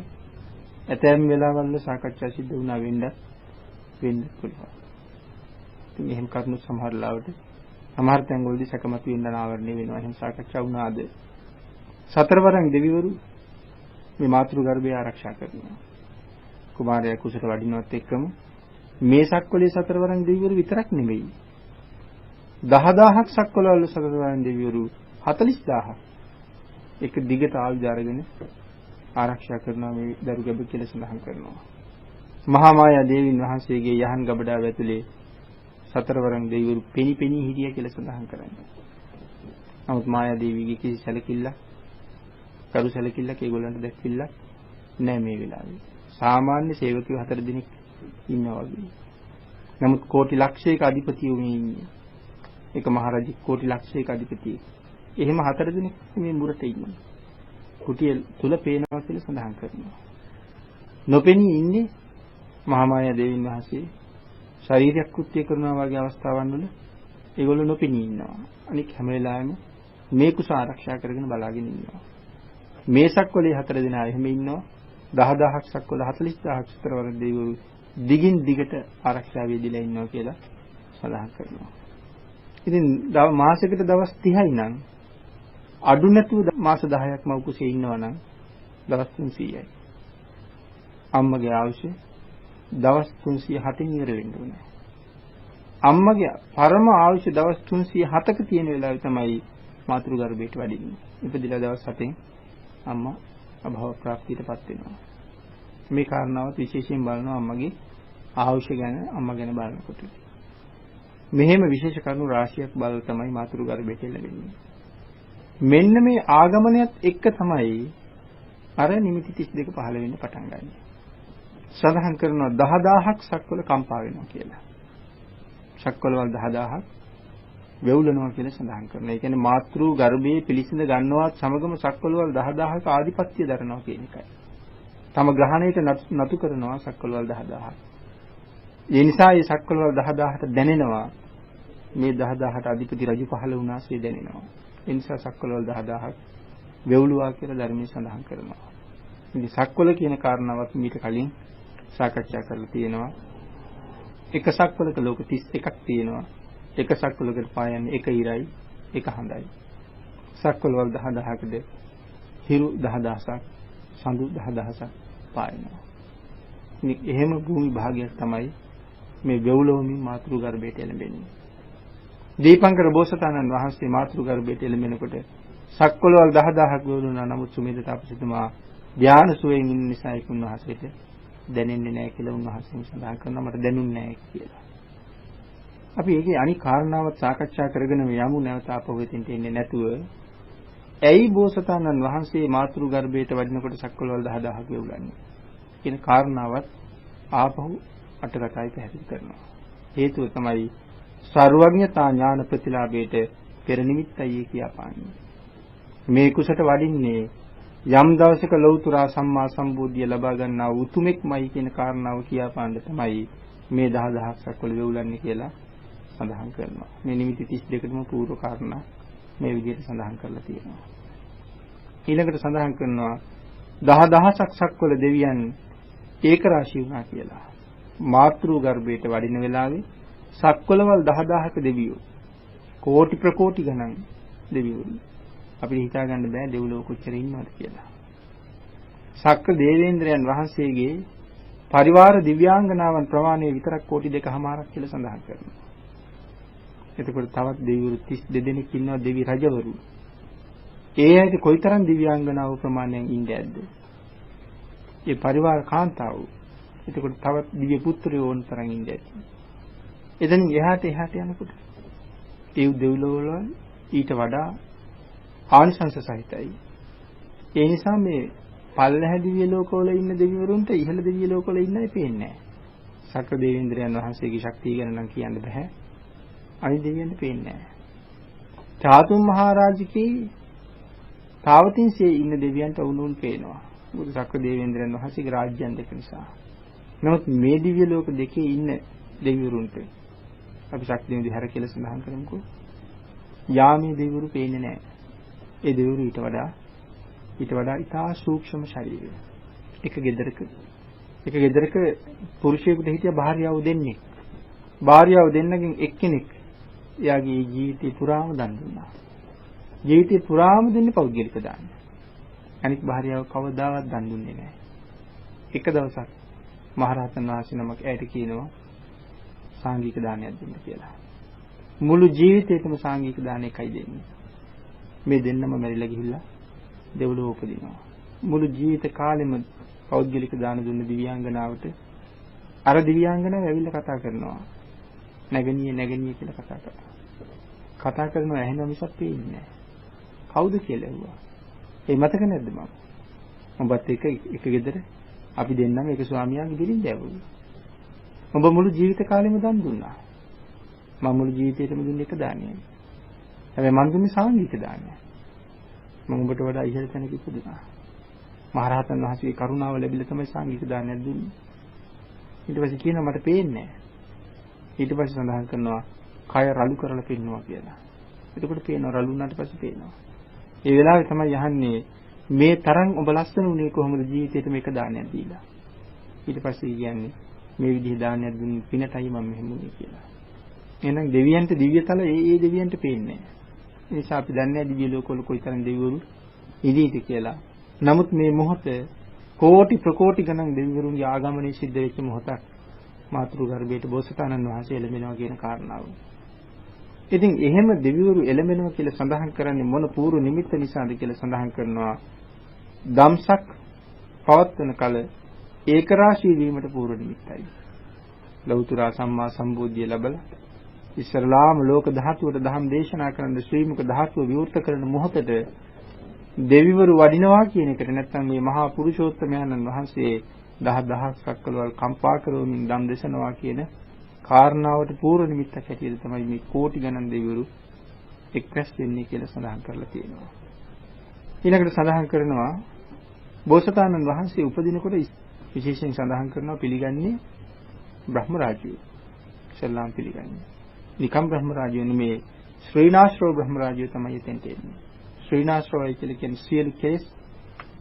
ඇතැම් වෙලාවල් සාකච්ඡා සිද්ධ වුණා වෙන්න පුළුවන්. ඉතින් එහෙම කරුණු සමහර ලාවට සමහර තැන්වලදී සකමතු වෙන්න ආවරණය වෙනවා. එහෙම සාකච්ඡා වුණාද? සතරවරන් දෙවිවරු මේ මාතෘ ගර්භය ආරක්ෂා කරනවා. කුමාරයා කුසට වඩිනවත් එක්කම මේ සක්වලේ සතරවරන් දෙවිවරු විතරක් නෙමෙයි. 10000ක් සක්වලවල සතරවරන් දෙවිවරු 40000ක් එක දිගට ආයුධ අරගෙන ආරක්ෂා කරනවා මේ දරු ගැබ කියලා සඳහන් කරනවා. මහා මායා දේවීන් වහන්සේගේ යහන් ගබඩාව ඇතුලේ සතරවරන් දෙවිවරු පෙනි හිටියා කියලා සඳහන් කරන්නේ. නමුත් මායා දේවීගේ කිසි සැලකිල්ලක්, කරු සැලකිල්ලක් ඒගොල්ලන්ට දැක්විලා නෑ මේ වෙලාවේ. සාමාන්‍ය සේවකයෝ 4 දෙනෙක් ඉන්නවා වගේ. නමුත් කෝටි ලක්ෂයක අධිපතියෝ මේ ඉන්නේ. එක මහරජෙක් කෝටි ලක්ෂයක අධිපතියෙක්. එහෙම 4 දෙනෙක් මේ මුරට ඉන්නවා. කුටිය තුල පේනවා කියලා සඳහන් කරනවා. නොපෙනී ඉන්නේ මහා මායා දේවීන් වහන්සේ ශරීරයක් කෘත්‍ය කරනවා වගේ අවස්ථාවන් වල ඒගොල්ලෝ නොපෙනී ඉන්නවා. අනික හැම වෙලාවෙම මේ කුස ආරක්ෂා කරගෙන බලාගෙන ඉන්නවා. මේ සක්වලේ 4 දෙනා එහෙම ඉන්නවා. 10000ක් සක්වල 40000ක් සතරවරන් දෙවිවරු දිගින් දිගට ආරක්ෂා වේදිලා ඉන්නවා කියලා සඳහන් කරනවා. ඉතින් මාසයකට දවස් 30යි නම් අඩු නැතුව මාස 10ක් මව් කුසේ ඉන්නවා නම් දවස් 300යි. අම්මගේ ආයුෂ දවස් 307න් ඉවර වෙන්න ඕනේ. අම්මගේ පරම ආයුෂ දවස් 307ක තියෙන වෙලාවේ තමයි මාතෘ ගර්භයට වඩින්නේ. ඉපදිලා දවස් 7න් අම්මා අභව ප්‍රාප්තියටපත් වෙනවා. මේ කාරණාවත් විශේෂයෙන් බලනවා අම්මගේ ආයුෂ ගැන, අම්මා ගැන බලනකොට. මෙහෙම විශේෂ කරුණු රාශියක් බලලා තමයි මාතෘ ගර්භයට ලැබෙන්නේ. මෙන්න මේ ආගමනයත් එක්ක තමයි අර නිමිති 32 පහළ වෙන්න පටන් ගන්නේ. සඳහන් කරනවා 10000ක් සක්වල කම්පා වෙනවා කියලා. සක්වලවල් 10000ක් වෙවුලනවා කියලා සඳහන් කරනවා. ඒ කියන්නේ මාතෘ ගර්භයේ පිළිසිඳ ගන්නවත් සමගම සක්වලවල් 10000ක ආධිපත්‍ය දරනවා කියන එකයි. තම ග්‍රහණයට නතු කරනවා සක්වලවල් 10000ක්. ඒ නිසා මේ සක්වලවල් 10000ට දැනෙනවා මේ 10000ට අධිපති රජු පහළ වුණාසේ දැනෙනවා. ඒ නිසා සක්වලවල් 10000ක් වෙවුලුවා කියලා ධර්මයේ සඳහන් කරනවා. ඉතින් සක්වල කියන කාරණාවත් මීට කලින් සාකච්ඡා කරලා තියෙනවා. එක සක්වලක ලෝක 31ක් තියෙනවා. එක සක්වලකට පායන්නේ එක ඉරයි, එක හඳයි. සක්වලවල් 10000කද හිරු 10000ක්, සඳු 10000ක් පායනවා. ඉතින් එහෙම භූමි භාගයක් තමයි මේ වෙවුලවමින් මාතෘ ගර්භයට එළඹෙන්නේ. දීපංකර බෝසතාණන් වහන්සේ මාතෘ ගර්භයට එළඹෙනකොට සක්වලවල් 10000ක් වෙවුලුණා. නමුත් සුමේද තාපසතුමා ධාන සුවයෙන් ඉන්න නිසා ඒක උන්වහන්සේට දැනෙන්නේ නැහැ කියලා උන්වහන්සේ සඳහන් කරනවා. මට දැනුන්නේ නැහැ කියලා. අපි ඒකේ අනික් කාරණාවත් සාකච්ඡා කරගෙන යමු. නැවත අපවෙතින්ට එන්නේ නැතුව ඇයි බෝසතාණන් වහන්සේ මාතෘ ගර්භයට වඩිනකොට සක්වලවල් 10000ක් වෙවුලන්නේ කියන කාරණාවත් ආපහු අටකටයි පැහැදිලි කරනවා. හේතුව තමයි සර්වඥතා ඥාන ප්‍රතිලාභයට පෙර නිමිත්තයි කියපාන්නේ. මේ කුසට වඩින්නේ යම් දවසක ලෞතර සම්මා සම්බුද්ධිය ලබා ගන්නා උතුමෙක්මයි කියන කාරණාව කියාපාන්න තමයි මේ 10000ක් වල වෙවුලන්නේ කියලා සඳහන් කරනවා. මේ නිමිති 32කටම පූර්ව කාරණා මේ විදිහට සඳහන් කරලා තියෙනවා. ඊළඟට සඳහන් කරනවා 10000ක් සක්වල දෙවියන් ඒක රාශී වුණා කියලා. මාතෘ ගර්භයට වඩින වෙලාවේ සක්වලවල් 10000ක දෙවියෝ කෝටි ප්‍රකෝටි ගණන් දෙවියෝ අපිට හිතා ගන්න බෑ දෙව්ලොව කොච්චර ඉන්නවද කියලා. සක්‍ර දේවේන්ද්‍රයන් වහන්සේගේ පරිවාර දිව්‍යාංගනාවන් ප්‍රමාණය විතරක් කෝටි 2කමාරක් කියලා සඳහන් කරනවා. එතකොට තවත් දෙවිවරු 32 දෙනෙක් ඉන්නවා දෙවි රජවරු. ඒ ඇයිද කොයිතරම් දිව්‍යාංගනාව ප්‍රමාණයෙන් ඉන්නේ ඇද්ද? ඒ පරිවාර කාන්තාව. එතකොට තවත් දිව්‍ය පුත්‍රයෝ ඕන තරම් ඉන්නේ ඇද්ද? එතනින් එහාට යනකොට ඒ දෙව්ලොව වල ඊට වඩා ආනිසංස සහිතයි. ඒ නිසා මේ පල්ලැහැ දිව්‍ය ලෝකවල ඉන්න දෙවිවරුන්ට ඉහළ දිව්‍ය ලෝකවල ඉන්නයි පේන්නේ නැහැ. සක්‍ර දේවේන්ද්‍රයන් වහන්සේගේ ශක්තිය ගැන නම් කියන්න බෑ. අනිත් දෙවියන්ට පේන්නේ නැහැ. චාතුම් මහරජකේ තාවතින්සේ ඉන්න දෙවියන්ට වුණුන් පේනවා. මොකද සක්‍ර දේවේන්ද්‍රයන් වහන්සේගේ රාජ්‍යයන් දෙක නිසා. නමුත් මේ දිව්‍ය ලෝක දෙකේ ඉන්න දෙවිවරුන්ට අපි ශක්තිය විදිහට කියලා සඳහන් කරමුකෝ. යාමේ දෙවිවරු පේන්නේ නැහැ. ඒ දෙවිවරු ඊට වඩා ඉතා සූක්ෂම ශරීරය. එක ගෙදරක පුරුෂයෙකුට හිටිය භාර්යාව දෙන්නේ. භාර්යාව දෙන්නගෙන් එක්කෙනෙක් එයාගේ ජීවිතේ පුරාම දන් දුන්නා. ජීවිතේ පුරාම දෙන්නේ පෞද්ගලික දාන. අනිත් භාර්යාව කවදාවත් දන් දුන්නේ නැහැ. එක දවසක් මහරහතන් වහන්සේ නමක් ඇයට කියනවා සාංගික දානයක් දෙන්න කියලා. මුළු ජීවිතේටම සාංගික දාන එකයි දෙන්නේ. මේ දෙන්නම මැරිලා ගිහිල්ලා දෙව්ලොව උපදිනවා. මුළු ජීවිත කාලෙම පෞද්ගලික දාන දුන්න දිව්‍යාංගනාවට අර දිව්‍යාංගනාව ඇවිල්ලා කතා කරනවා. නැගණිය කියලා කතා කරනවා ඇහෙනවා මිසක් පේන්නේ නැහැ. කවුද කියලා ඇහුවා. ඒ මතක නැද්ද මම? ඔබත් එක ගෙදර අපි දෙන්නම එක ස්වාමියාගේ බිරිඳ ඇවුවා. ඔබ මුළු ජීවිත කාලෙම දන් දුන්නා. මම මුළු ජීවිතේටම දුන්නේ එක දානයයි. හැබැයි මම දුන්නේ සාංගික දානයක්. මම ඔබට වඩා ඉහළ තැනක ඉපදුනා. මහරහතන් වහන්සේගේ කරුණාව ලැබිලා තමයි සාංගික දානයක් දුන්නේ. ඊට පස්සේ කියනවා මට පේන්නේ නැහැ. ඊට පස්සේ සඳහන් කරනවා කය රළු කරලා පෙන්නවා කියලා. එතකොට පේනවා රළු වුණාට පස්සේ පේනවා. ඒ වෙලාවේ තමයි යහන්නේ මේ තරම් ඔබ ලස්සන උනේ කොහොමද ජීවිතේට මේක දානයක් දීලා. ඊට පස්සේ කියන්නේ මේ විදිහ දානයක් දුන්න පිනටයි මම මෙහෙම උනේ කියලා. එහෙනම් දෙවියන්ට දිව්‍යතල ඒ දෙවියන්ට පේන්නේ නැහැ. ඒ නිසා අපි දන්නේ දිව්‍ය ලෝකවල කොයිතරම් දෙවිවරු ඉදීද කියලා. නමුත් මේ මොහොත කෝටි ප්‍රකෝටි ගණන් දෙවිවරුන්ගේ ආගමනයේ සිද්ධ වෙච්ච මොහොතක් මාතෘ ගර්භයට බෝසතාණන් වහන්සේ එළඹෙනවා කියන කාරණාව. ඉතින් එහෙම දෙවිවරු එළඹෙනවා කියලා සඳහන් කරන්නේ මොන පූර්ව නිමිත්ත නිසාද කියලා සඳහන් කරනවා. ධම්සක් පවත්වන කල ඒකරාශී වීමට පූර්ව නිමිත්තයි. ලෞතර සම්මා සම්බුද්ධිය ලැබලා ඉස්සරලාම ලෝක ධාතුවට ධම් දේශනා කරන ශ්‍රී මුක ධාතුව විවෘත කරන මොහොතට දෙවිවරු වඩිනවා කියන එකට නැත්නම් මේ මහා පුරුෂෝත්තමයන්න් වහන්සේ 10000ක් සක්වලවල් කම්පා කරමින් ධම් දේශනවා කියන කාරණාවට පූර්ව නිමිත්තක් හැටියට තමයි මේ කෝටි ගණන් දෙවිවරු එක්රැස් වෙන්නේ කියලා සඳහන් කරලා තියෙනවා. ඊළඟට සඳහන් කරනවා බෝසතාණන් වහන්සේ උපදිනකොට විශේෂයෙන් සඳහන් කරනවා පිළිගන්නේ බ්‍රහ්ම රාජ්‍යය. සල්ලාම් පිළිගන්නේ. නිකම් බ්‍රහ්ම රාජ්‍යය නෙමේ ශ්‍රීනාශ්‍රව බ්‍රහ්ම රාජ්‍යය තමයි එතෙන්ට එන්නේ. ශ්‍රීනාශ්‍රවයි කියලා කියන්නේ සියලු කෙලෙස්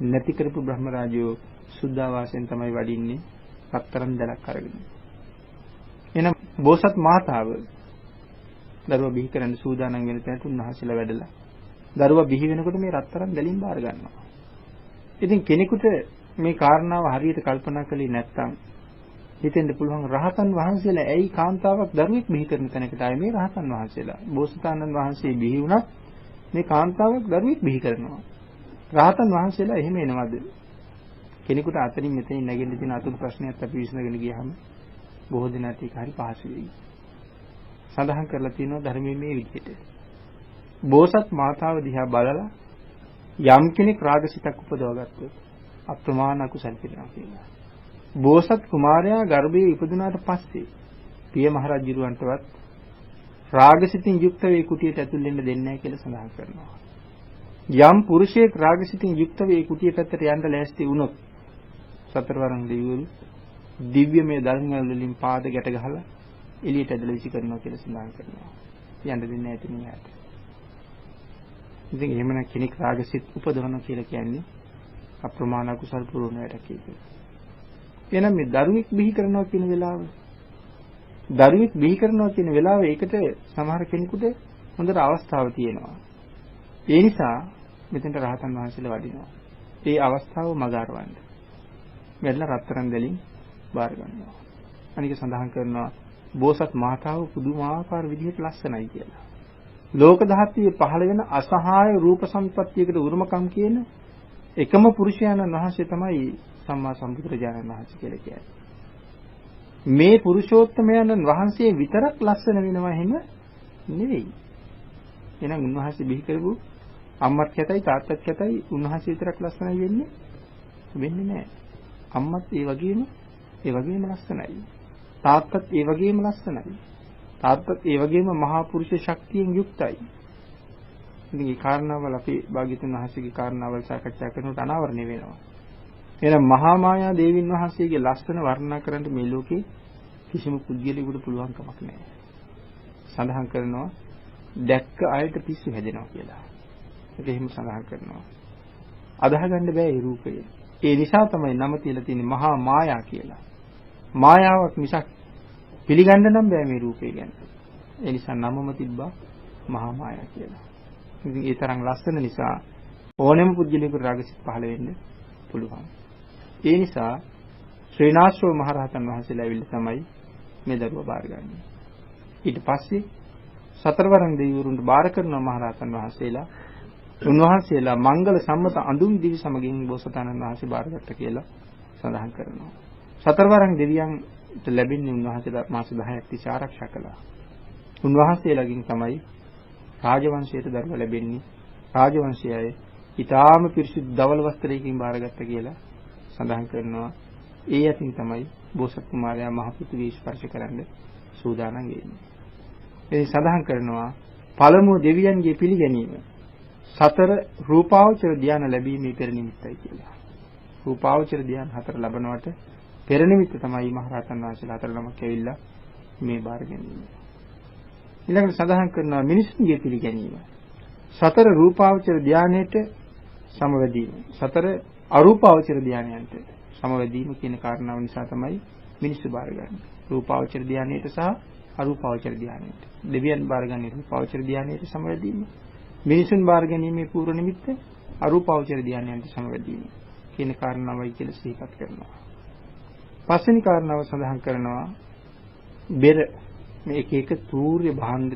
නැති කරපු බ්‍රහ්ම රාජ්‍යය සුද්ධාවාසයෙන් තමයි වඩින්නේ රත්තරන් දැලක් අරගෙන. එහෙනම් බෝසත් මාතාව දරුවා බිහි කරන්න සූදානම් වෙන තැනට උන්වහන්සේලා වැඩලා දරුවා බිහි වෙනකොට මේ රත්තරන් දැලින් බාර ගන්නවා. ඉතින් කෙනෙකුට මේ කාරණාව හරියට කල්පනා කළේ නැත්නම් හිතෙන්න පුළුවන් රහතන් වහන්සේලා ඇයි කාන්තාවක් දරුවෙක් බිහි කරන තැනකට ආයේ මේ රහතන් වහන්සේලා බෝසතාණන් වහන්සේ බිහි වුණත් මේ කාන්තාවක් දරුවෙක් බිහි කරනවා. රහතන් වහන්සේලා එහෙම එනවද? කෙනෙකුට අතරින් මෙතනින් නැගෙන්න තියෙන අතුරු ප්‍රශ්නයක් අපි විසඳගෙන ගියාම බොහෝ දෙනාට ඒක හරි පහසු වෙයි. සඳහන් කරලා තියෙනවා ධර්මයේ මේ විදිහට. බෝසත් මාතාව දිහා බලලා යම් කෙනෙක් රාගසිතක් උපදවා ගත්තොත් අප්‍රමාණ අකුසල් පිරෙනවා කියලා. බෝසත් කුමාරයා ගර්භයේ ඉපදුනාට පස්සේ පිය මහ රජුරවන්ටවත් රාගසිතින් යුක්ත වේ කුටියට ඇතුල් වෙන්න දෙන්නේ නැහැ කියලා සඳහන් කරනවා. යම් පුරුෂයෙක් රාගසිතින් යුක්ත වේ කුටිය පැත්තට යන්න ලෑස්ති වුණොත් සතරවරන් දෙවිවරු දිව්‍යමය ධර්මවල වලින් පාද ගැට ගහලා එළියට ඇදලා විසි කරනවා කියලා සඳහන් කරනවා. යන්න දෙන්නේ නැහැ ඉතින් එයාට. ඉතින් එහෙමනම් කෙනෙක් රාගසිත උපදවනවා කියලා කියන්නේ අප්‍රමාණ කුසල් පුරවන වැඩක් ඒක. එහෙනම් මේ දරුවෙක් බිහි කරනවා කියන වෙලාව ඒකට සමහර කෙනෙකුට හොඳට අවස්ථාව තියෙනවා. ඒ නිසා මෙතෙන්ට රහතන් වහන්සේලා වඩිනවා. ඒ අවස්ථාව මගහරවන්න. මෙන්න රත්තරන් දෙලින් බාර ගන්නවා. අනික සඳහන් කරනවා බෝසත් මාතාව පුදුමාකාර විදිහට ලස්සනයි කියලා. ලෝක ධාතුවේ පහළ වෙන අසහාය රූප සම්පත්තියකට උරුමකම් කියන එකම පුරුෂයාණන් වහන්සේ තමයි සම්මා සම්බුදුරජාණන් වහන්සේ කියලා කියන්නේ. මේ පුරුෂෝත්තමයන්න් වහන්සේ විතරක් ලස්සන වෙනවා එහෙම නෙවෙයි. එහෙනම් උන්වහන්සේ බිහි කරපු අම්මත් කැතයි තාත්තත් කැතයි උන්වහන්සේ විතරක් ලස්සනයි වෙන්නේ නැහැ. අම්මත් ඒ වගේම ලස්සනයි. තාත්තත් ඒ වගේම ලස්සනයි. තාත්තත් ඒ වගේම මහා පුරුෂ ශක්තියෙන් යුක්තයි. ඉතින් මේ කාරණාවල් අපි භාග්‍යතුන් වහන්සේගේ කාරණාවල් සාකච්ඡා කරනකොට අනාවරණය වෙනවා. එහෙනම් මහා මායා දේවින් වහන්සේගේ ලස්සන වර්ණනා කරන්න මේ ලෝකේ කිසිම පුද්ගලයෙකුට පුළුවන් කමක් නැහැ. සඳහන් කරනවා දැක්ක අයට පිස්සු හැදෙනවා කියලා. ඒක එහෙම සඳහන් කරනවා. අදාහ ගන්න බෑ ඒ රූපය. ඒ නිසා තමයි නම තියලා තියෙන්නේ මහා මායා කියලා. මායාවක් මිසක් පිළිගන්න නම් බෑ මේ රූපය ගැන. ඒ නිසා නමම තිබ්බා මහා මායා කියලා. ඉතින් ඒ තරම් ලස්සන නිසා ඕනෙම පුද්ගලයෙකුට රාගසිත පහළ වෙන්න පුළුවන්. ඒ නිසා ශ්‍රීනාශ්‍රව මහරහතන් වහන්සේලා ඇවිල්ලා තමයි මේ දරුවා බාරගන්නේ. ඊට පස්සේ සතරවරන් දෙවිවරුන්ට බාර කරන මහරහතන් වහන්සේලා උන්වහන්සේලා මංගල සම්මත අඳුම් දිවි සමගින් බෝසතාණන් වහන්සේ බාරගත්ත කියලා සඳහන් කරනවා. සතරවරන් දෙවියන්ට ලැබෙන්නේ උන්වහන්සේලා මාස 10ක් තිස්සේ ආරක්ෂා කළා. උන්වහන්සේලාගෙන් තමයි රාජවංශයට දරුවා ලැබෙන්නේ. රාජවංශයයි ඊටාම පිරිසිදු දවල් වස්ත්‍රයකින් බාරගත්ත කියලා සඳහන් කරනවා. ඒ අතින් තමයි බෝසත් කුමාරයා මහ පෘථිවිය ස්පර්ශ කරන්න සූදානම් වෙන්නේ. ඒ සඳහන් කරනවා පළමුව දෙවියන්ගේ පිළිගැනීම සතර රූපාවචර ධ්‍යාන ලැබීමේ පෙර නිමිත්තයි කියලා. රූපාවචර ධ්‍යාන හතර ලැබනවට පෙර නිමිත්ත තමයි මහරහතන් වහන්සේලා හතර නමක් ඇවිල්ලා මේ බාර ගැනීම. ඊළඟට සඳහන් කරනවා මිනිසුන්ගේ පිළිගැනීම සතර රූපාවචර ධ්‍යානයට සමවැදීම. සතර අරූපාවචර ධ්‍යානයන්ට සමවැදීම කියන කාරණාව නිසා තමයි මිනිස්සු බාරගන්නේ. රූපාවචර ධ්‍යානයට සහ අරූපාවචර ධ්‍යානයට. දෙවියන් බාරගන්නේ රූපාවචර ධ්‍යානයට සමවැදීම. මිනිසුන් බාරගැනීමේ පූර්ව නිමිත්ත අරූපාවචර ධ්‍යානයන්ට සමවැදීම කියන කාරණාවයි කියලා සිහිපත් කරනවා. පස්වෙනි කාරණාව සඳහන් කරනවා බෙර මේ එක තූර්ය භාණ්ඩ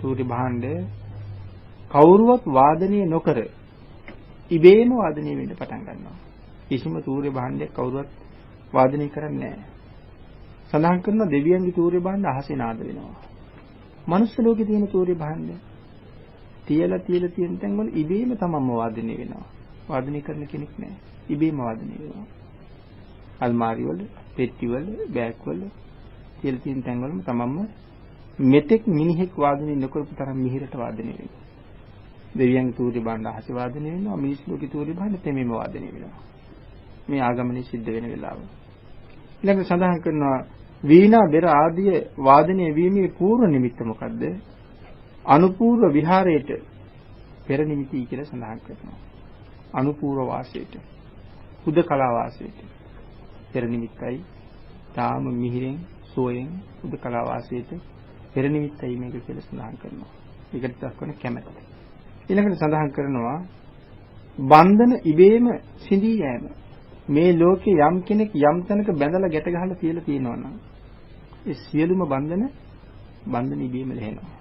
තූර්ය භාණ්ඩ කවුරුවත් වාදනය නොකර ඉබේම වාදනය වෙන්න පටන් ගන්නවා. කිසිම තූර්ය භාණ්ඩයක් කවුරුවත් වාදනය කරන්නේ නැහැ. සඳහන් කරනවා දෙවියන්ගේ තූර්ය භාණ්ඩ අහසේ නාද වෙනවා. මනුස්ස ලෝකේ තියෙන තූර්ය භාණ්ඩ තියලා තියෙන තැන් වල ඉබේම තමන්ම වාදනය වෙනවා. වාදනය කරන කෙනෙක් නැහැ. ඉබේම වාදනය වෙනවා. අල්මාරි වල, පෙට්ටි වල, බෑග් වල තියලා තියෙන තැන් වලම තමන්ම මෙතෙක් මිනිහෙක් වාදනය නොකරපු තරම් මිහිරට වාදනය වෙනවා. දෙවියන්ගේ තූර්ය භාණ්ඩ අහසේ වාදනය වෙනවා. මිනිස් ලෝකේ තූර්ය භාණ්ඩ තෙමෙම වාදනය වෙනවා. මේ ආගමනේ සිද්ධ වෙන වෙලාව. ඊළඟට සඳහන් කරනවා වීණා බෙර ආදී වාදනය වීමේ පූර්ව නිමිත්ත මොකද්ද? අනුපූර්ව විහාරයට පෙර නිමිති කියලා සඳහන් කරනවා. අනුපූර්ව වාසයට, හුදකලා වාසයට පෙර නිමිත්තයි. තාම මිහිරෙන් සෝයෙන් හුදකලා වාසයට පෙර නිමිත්තයි මේක කියලා සඳහන් කරනවා. ඒකට දක්වන කැමැත්ත. ඊළඟට සඳහන් කරනවා බන්ධන ඉබේම සිඳී යෑම. මේ ලෝකේ යම් කෙනෙක් යම් තැනක බැඳලා ගැට ගහලා තියලා තියෙනවා නම් ඒ සියලුම බන්ධන ඉබේම ලැහෙනවා.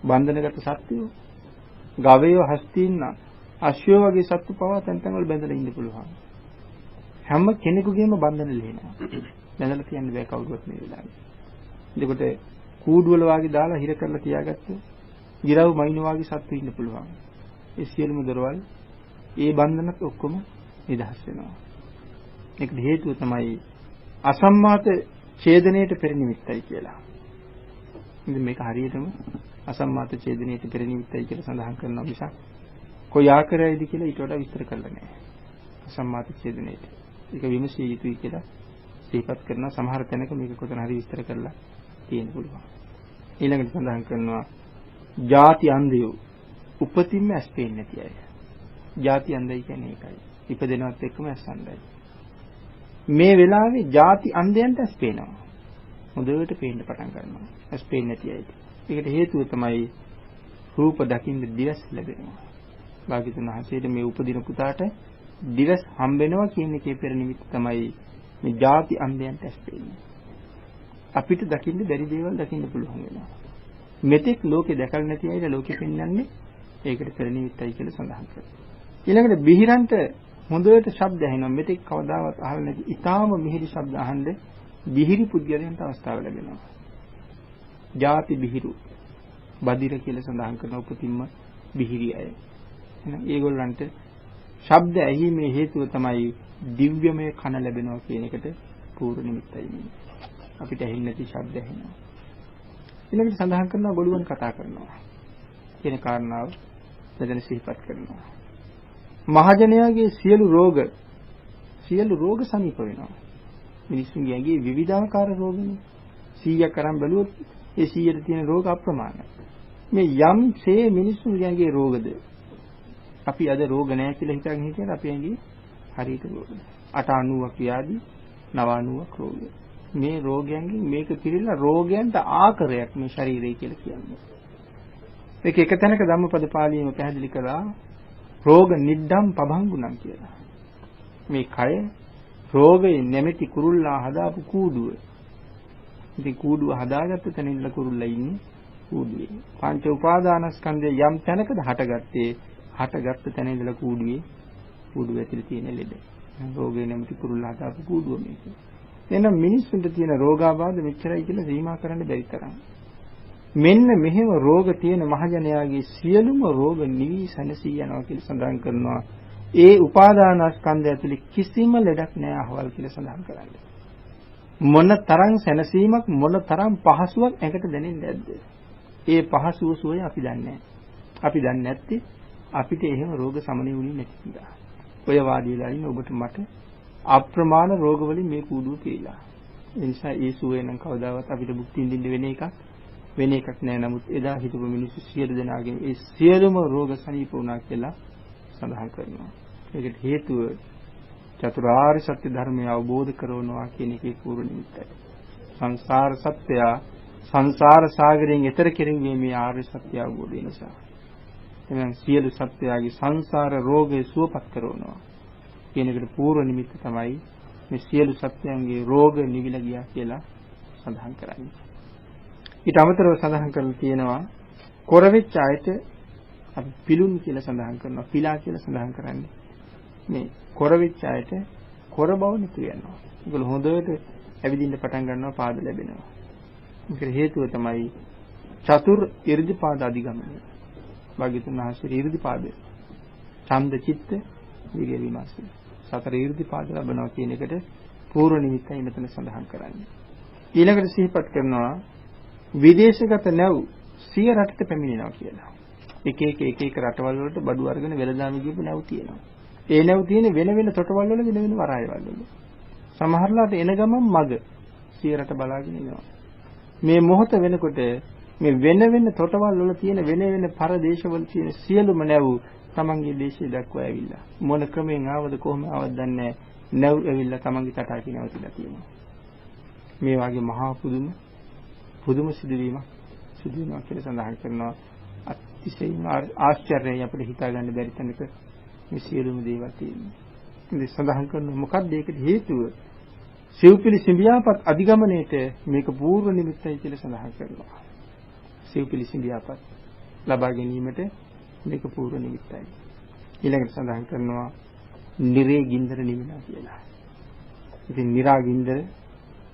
බන්ධනගත සත්‍යෝ ගවයෝ හස්තින්න අශ්වයෝ වගේ සත්තු පවා තැන් තැන් වල බැඳලා ඉන්න පුළුවන්. හැම කෙනෙකුගේම බන්ධන ලැහෙනවා. බැඳලා තියන්න බෑ කවුරුවත් මේ වෙලාවේ. එතකොට කූඩුවල වාගේ දාලා හිර කරලා තියාගත්ත ගිරව් මයින් වාගේ සත්තු ඉන්න පුළුවන්. ඒ සියලුම දොරවල් ඒ බන්ධනත් ඔක්කොම නිදහස් වෙනවා. ඒකට හේතුව තමයි අසම්මාත ඡේදනයේට පෙර නිමිත්තයි කියලා. ඉතින් මේක හරියටම අසම්මාත ඡේදනයේට පෙර නිමිත්තයි කියලා සඳහන් කරනවා මිසක් කොයි ආකාරයේද කියලා ඊට වඩා විස්තර කරලා නැහැ. අසම්මාත ඡේදනයේට. ඒක විමසිය යුතුයි කියලා සිහිපත් කරන සමහර තැනක මේක කොතන හරි විස්තර කරලා තියෙන්න පුළුවන්. ඊළඟට සඳහන් කරනවා ಜಾති අන්ධයෝ උපතින්ම ඇස් පේන්නේ නැති අය. ಜಾති අන්ධයි කියන්නේ ඒකයි. ඉපදෙනවත් එක්කම ඇස් අන්ධයි. මේ වෙලාවේ ಜಾති අන්ධයන්ට ඇස් පේනවා. හොඳට පේන්න පටන් ගන්නවා. ඇස් පේන්නේ නැති අයට. ඒකට හේතුව තමයි රූප දකින්න දිවස් ලැබෙනවා. භාග්‍යතුන් වහන්සේට මේ උපදින පුතාට දිවස් හම්බ වෙනවා කියන එකේ පෙර නිමිත්ත තමයි මේ ಜಾති අන්ධයන්ට ඇස් පේන්නේ. අපිට දකින්න බැරි දේවල් දකින්න පුළුවන් වෙනවා. මෙතෙක් ලෝකේ දැකලා නැති අයද ලෝකෙ පෙන්වන්නේ ඒකට පෙර නිමිත්තයි කියලා සඳහන් කරනවා. ඊළඟට බිහිරන්ට හොඳට ශබ්ද ඇහෙනවා. මෙතෙක් කවදාවත් අහලා නැති ඊටාම මිහිරි ශබ්ද අහන්න බිහිරි පුද්ගලයන්ට අවස්ථාව ලැබෙනවා. ಜಾති බිහිරු බදිර කියලා සඳහන් කරන උපතින්ම බිහිරි අය. එහෙනම් ඒගොල්ලන්ට ශබ්ද ඇහිීමේ හේතුව තමයි දිව්‍යමය කන ලැබෙනවා කියන එකට පූර්ව නිමිත්තයි මේ. අපිට ඇහෙන්නේ නැති ශබ්ද ඇහෙනවා. ඊළඟට සඳහන් කරනවා ගොළුවන් කතා කරනවා කියන කාරණාව මෙතන සිහිපත් කරනවා. මහජනයාගේ සියලු රෝග සනීප වෙනවා. මිනිස්සුන්ගේ ඇඟේ විවිධාකාර රෝගනේ 100ක් අරන් බැලුවොත් ඒ 100ට තියෙන රෝග අප්‍රමාණයි. මේ යම්සේ මිනිස්සුන්ගේ ඇඟේ රෝගද අපි අද රෝග නැහැ කියලා හිතාගෙන හිටියද අපි ඇඟේ හරියට රෝග. 890ක් ව්‍යාධි 990ක් රෝග. මේ රෝගයන්ගෙන් මේක පිළිලා රෝගයන්ට ආකාරයක් මේ ශරීරය කියලා කියන්නේ. මේක එක තැනක ධම්මපද පාළියේම පැහැදිලි කළා රෝග නිද්දම් පබංගුණම් කියලා. මේ කය රෝගයේ නැමැති කුරුල්ලා හදාපු කූඩුව. ඉතින් කූඩුව හදාගත්ත තැන ඉඳලා කුරුල්ලා ඉන්නේ කූඩුවේ. පංච උපාදානස්කන්ධය යම් තැනකද හටගත්ත තැන ඉඳලා කූඩුව ඇතුලේ තියෙන ලෙඩ. රෝගේ නැමැති කුරුල්ලා හදාපු කූඩුව මේක. එහෙනම් මිනිස්සුන්ට තියෙන රෝගාබාධ මෙච්චරයි කියලා සීමා කරන්න බැරි තරම්. මෙන්න මෙහෙම රෝග තියෙන මහජනයාගේ සියලුම රෝග නිවි සැනසී යනවා කියලා සඳහන් කරනවා. ඒ උපාදානස්කන්ධය ඇතුලේ කිසිම ලෙඩක් නැහැ අහවල් කියලා සඳහන් කරන්නේ. මොන තරම් සැනසීමක් මොන තරම් පහසුවක් ඇඟට දැනෙන්නේ නැද්ද? ඒ පහසුව සුවය අපි දන්නේ නැහැ. අපි දන්නේ නැත්තේ අපිට එහෙම රෝග සමනය වුණේ නැති නිසා. ඔය වාඩිලා ඉන්න ඔබට මට අප්‍රමාණ රෝග වලින් මේ කූඩුව පිළිලා. ඒ නිසා ඒ සුවය නම් කවදාවත් අපිට භුක්ති විඳින්න වෙන එකක් නෑ. නමුත් එදා හිටපු මිනිස්සු සියලු දෙනාගේ ඒ සියලුම රෝග සනීප වුණා කියලා සඳහන් කරනවා. ඒකට හේතුව චතුරාර්ය සත්‍ය ධර්මය අවබෝධ කරවනවා කියන එකේ පූර්ව නිමිත්තයි. සංසාර සත්‍යය සංසාර සාගරයෙන් එතර කෙරෙන්නේ මේ ආර්ය සත්‍ය අවබෝධය නිසා. එහෙනම් සියලු සත්‍යයගේ සංසාර රෝගේ සුවපත් කරනවා කියන එකට පූර්ව නිමිත්ත තමයි මේ සියලු සත්‍යයන්ගේ රෝග නිවිලා ගියා කියලා සඳහන් කරන්නේ. ඊට අමතරව සඳහන් කරලා තියෙනවා කොරවෙච්ච අයට අපි පිලුන් කියලා සඳහන් කරනවා. පිලා කියලා සඳහන් කරන්නේ. මේ කොරවෙච්ච අයට කොර බව නිතු වෙනවා. ඒගොල්ලෝ හොඳට ඇවිදින්න පටන් ගන්නවා පාද ලැබෙනවා. ඒකට හේතුව තමයි චතුර් 이르දිපාද අධිගමනය. භාග්‍යතුන් වහන්සේ 이르දිපාද ඡන්ද චිත්ත විරිය විමර්ශන සතර 이르දිපාද ලැබනවා කියන එකට පූර්ව නිමිත්තයි මෙතන සඳහන් කරන්නේ. ඊළඟට සිහිපත් කරනවා විදේශගත නැව් සිය රටට පැමිණෙනවා කියලා. එක රටවල් වලට බඩු අරගෙන වෙළඳාම ගිහපු නැව් තියෙනවා. ඒ නැව් තියෙන වෙන තොටවල් වල වෙන වරායවල් වල. සමහරලාට එන ගමන් මග සිය රට බලාගෙන ඉනවා. මේ මොහොත වෙනකොට මේ වෙන තොටවල් වල තියෙන වෙන පරදේශවල තියෙන සියලුම නැව් තමන්ගේ දේශය දක්වා ඇවිල්ලා. මොන ක්‍රමෙන් ආවද කොහොම ආවද දන්නේ නැහැ. නැව් ඇවිල්ලා තමන්ගේ තටාකේ නැවතිලා තියෙනවා. මේ වගේ මහා පුදුම සිදුවීමක් සිදුවෙනවා කියලා සඳහන් කරනවා. අතිශයින් ආශ්චර්යයි අපිට හිතා ගන්න බැරි තැනක මේ සියලුම දේවල් තියෙනවා. ඉතින් සඳහන් කරනවා මොකක්ද ඒකට හේතුව? සිව්පිලි සිඹියාපත් අධිගමනයේට මේක පූර්ව නිමිත්තයි කියලා සඳහන් කරනවා. සිව්පිලි සිඹියාපත් ලබා ගැනීමට මේක පූර්ව නිමිත්තයි. ඊළඟට සඳහන් කරනවා නිරේ ගින්දර නිවිලා කියලා. ඉතින් නිරා ගින්දර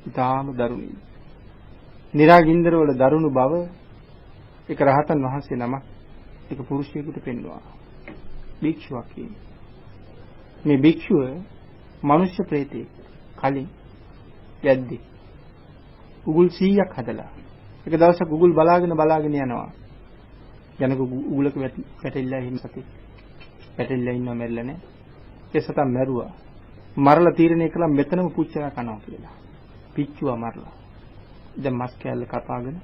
ඊටාම දරුණුයි. නිරා ගින්දර වල දරුණු බව එක රහතන් වහන්සේ නමක් එක පුරුෂයෙකුට පෙන්වුවා. භික්ෂුවක් කියන්නේ. මේ භික්ෂුව මනුෂ්‍ය ප්‍රේතේ කලින් යද්දි උගුල් 100ක් හදලා එක දවසක් උගුල් බලාගෙන යනවා. යනක උගුලක වැටෙilla හිම සතේ. වැටෙilla ඉන්නව මැරිලා නැහැ. ඒ සතා මැරුවා. මරලා තීරණය කළා මෙතනම පුච්චලා කනවා කියලා. පිච්චුවා මරලා. දැන් මස් කෑල්ල කපාගෙන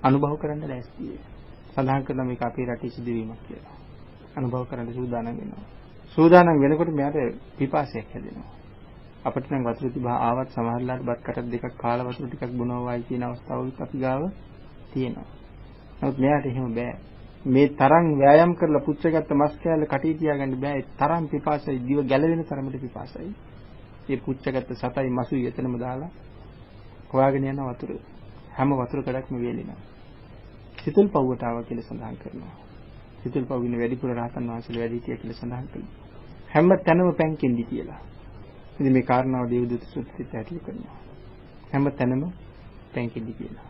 අනුභව කරන්න ලෑස්තියි. සඳහන් කරන මේක අපේ රටේ සිදුවීමක් කියලා. අනුභව කරන්න සූදානම් වෙනවා. සූදානම් වෙනකොට මෙයාට පිපාසයක් හැදෙනවා. අපිට නම් වතුර තිබා ආවත් සමහරලාට බත් කටක් දෙකක් කාලා වතුර ටිකක් බොනවා වයි කියන අවස්ථාවලුත් අපි ගාව තියෙනවා. නමුත් මෙයාට එහෙම බෑ. මේ තරම් ව්‍යායාම් කරලා පුච්චගත්ත මස් කෑල්ල කටේ තියාගන්න බෑ. ඒ තරම් පිපාසයි දිව ගැලවෙන තරමට පිපාසයි. මේ පුච්චගත්ත සතයි මසුයි එතනම දාලා හොයාගෙන යන වතුර හැම වතුර කඩක්ම වේලෙනවා. සිතුල් පව්වට ආවා කියලා සඳහන් කරනවා. සිතුල් පව්වින වැඩිපුර රහතන් වහන්සේලා වැඩි හිටියා කියලා සඳහන් කළා. හැම තැනම පැන්කෙන්දි කියලා. ඉතින් මේ කාරණාව දේවදූත සූත්‍රයට ඇතුළු කරනවා. හැම තැනම පැන්කෙන්දි කියලා.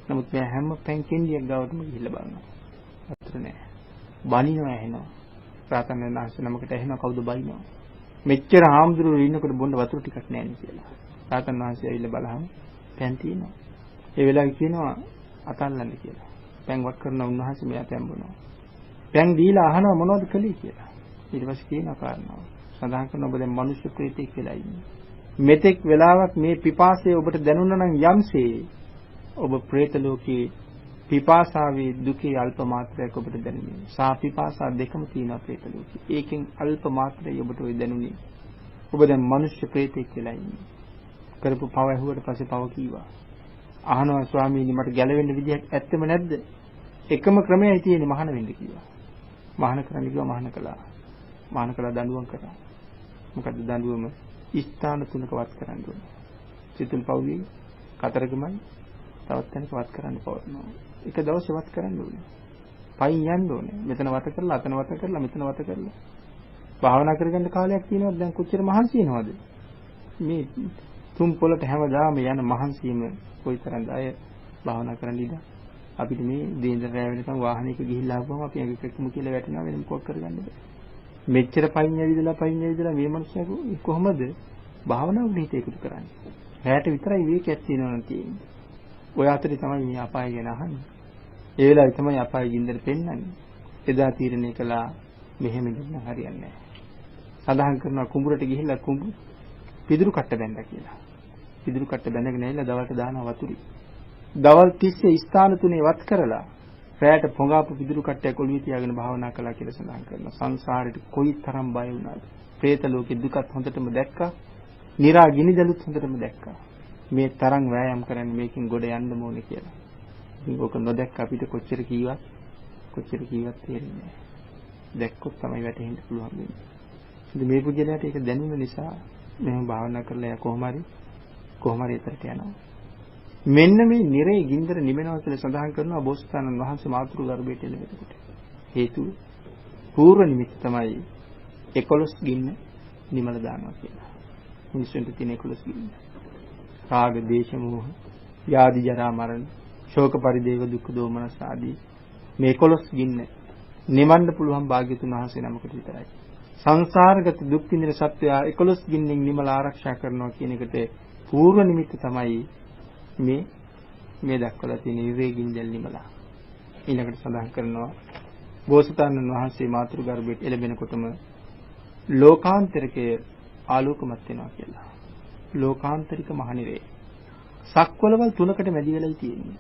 නමුත් මෙයා හැම පැන්කෙන්දියක් ගාවටම ගිහිල්ලා බලනවා. වතුර නැහැ. බනිනවා ඇහෙනවා. රහතන් වහන්සේ නමකට ඇහෙනවා කවුද බනිනවා. මෙච්චර හාමුදුරුවෝ ඉන්නකොට බොන්න වතුර ටිකක් නැහැ නේ කියලා. රහතන් වහන්සේ ඇවිල්ලා බලහම පැන් තියෙනවා. ඒ වෙලාවේ කියනවා අතල්ලන්න කියලා. පැන් වක් කරන උන්වහන්සේ මෙයා පැන් බොනවා. පැන් දීලා අහනවා මොනවද කළේ කියලා. ඊට පස්සේ කියන කාරණාව සඳහන් කරන ඔබ දැන් මනුෂ්‍ය ප්‍රේතෙක් වෙලා ඉන්නේ. මෙතෙක් වෙලාවක් මේ පිපාසය ඔබට දැනුණා නම් යම්සේ ඔබ ප්‍රේත ලෝකේ පිපාසාවේ දුකේ අල්ප මාත්‍රයක් ඔබට දැනුනේ. සා පිපාසා දෙකම තියෙනවා ප්‍රේත ලෝකේ. ඒකෙන් අල්ප මාත්‍රය ඔබට ඔය දැනුනේ. ඔබ දැන් මනුෂ්‍ය ප්‍රේතෙක් වෙලා ඉන්නේ. කරපු පව ඇහුවට පස්සේ පව කීවා. අහනවා ස්වාමීනි මට ගැලවෙන්න විදියක් ඇත්තෙම නැද්ද? එකම ක්‍රමයයි තියෙන්නේ මහාන වෙන්න කිව්වා. මහාන කරන්න කිව්වා මහාන කළා. මහාන කළා දඬුවම් කරා. මොකද දඬුවම ස්ථාන තුනක වත් කරන්න ඕනේ. සිතුල් පව්වේ කතරගමයි තවත් තැනක වත් කරන්න පවරනවා. එක දවසේ වත් කරන්න ඕනේ. පයින් යන්න ඕනේ. මෙතන වත් කරලා අතන වත් කරලා මෙතන වත් කරලා. භාවනා කරගන්න කාලයක් තියෙනවද දැන් කොච්චර මහන්සි වෙනවද? මේ තුම් පොළට හැමදාම යන මහන්සියම කොයිතරම්ද අය භාවනා කරන්න ඉඳ අපිට මේ දේන්දර රැ වෙනකන් වාහනයක ගිහිල්ලා ආවම අපි ඇඟ කෙක්කමු කියලා වැටෙනවා වෙන මොකක් කරගන්න බෑ. මෙච්චර පයින් ඇවිදලා මේ මනුස්සයා කොහොමද භාවනාවට හිත එකතු කරන්නේ? රැයට විතරයි විවේකයක් තියෙනවා තියෙන්නේ. ඔය අතරේ තමයි මේ අපාය ගැන අහන්නේ. ඒ වෙලාවේ තමයි අපාය ගින්දර පෙන්වන්නේ. එදා තීරණය කළා මෙහෙම ඉන්න හරියන්නේ නැහැ. සඳහන් කරනවා කුඹුරට ගිහිල්ලා පිදුරු කට්ට බැඳලා කියලා. පිදුරු කට්ට බැඳගෙන ඇවිල්ලා දවල්ට දානවා වතුරි. දවල් 30 ස්ථාන තුනේ වත් කරලා රැයට පොඟාපු පිදුරු කට්ටයක් ඔළුවේ තියාගෙන භාවනා කළා කියලා සඳහන් කරනවා. සංසාරෙට කොයිතරම් බය වුණාද? പ്രേත ලෝකෙ දුකත් හොඳටම දැක්කා. නිරා ගිනිදලුත් හොඳටම දැක්කා. මේ තරම් වෑයම් කරන්නේ මේකෙන් ගොඩ යන්න ඕනේ කියලා. ඉතින් ඕක නොදැක්ක අපිට කොච්චර කීවත් තේරෙන්නේ නැහැ. දැක්කොත් තමයි වැටහෙන්න පුළුවන් වෙන්නේ. ඉතින් මේ පුජලයට ඒක දැනුන නිසා මෙහෙම භාවනා කරලා කොහොම හරි එතරට යනවා. මෙන්න මේ නිරේ ගින්දර නිවෙනවා කියලා සඳහන් කරනවා බෝසතාණන් වහන්සේ මාතෘ ගර්භයට එළවෙනකොට. හේතුව පූර්ව නිමිත්ත තමයි 11 ගින්න නිමල දානවා කියලා. මිනිස්සුන්ට තියෙන 11 ගින්න. රාග, දේශ, මෝහ, ව්‍යාධි, ජරා, මරණ, ශෝක, පරිදේව, දුක්ඛ, දෝමනස් ආදී මේ 11 ගින්න නිවන්න පුළුවන් භාග්‍යතුන් වහන්සේ නමකට විතරයි. සංසාරගත දුක් විඳින සත්වයා 11 ගින්නෙන් නිමල ආරක්ෂා කරනවා කියන එකට පූර්ව නිමිත්ත තමයි මේ දක්වලා තියෙන විවේකින්ජල් නිමලා. ඊළඟට සඳහන් කරනවා බෝසතාණන් වහන්සේ මාතෘ ගර්භයට එළඹෙනකොටම ලෝකාන්තරිකයේ ආලෝකමත් වෙනවා කියලා. ලෝකාන්තරික මහනිරේ. සක්වලවල් තුනකට මැදි වෙලයි තියෙන්නේ.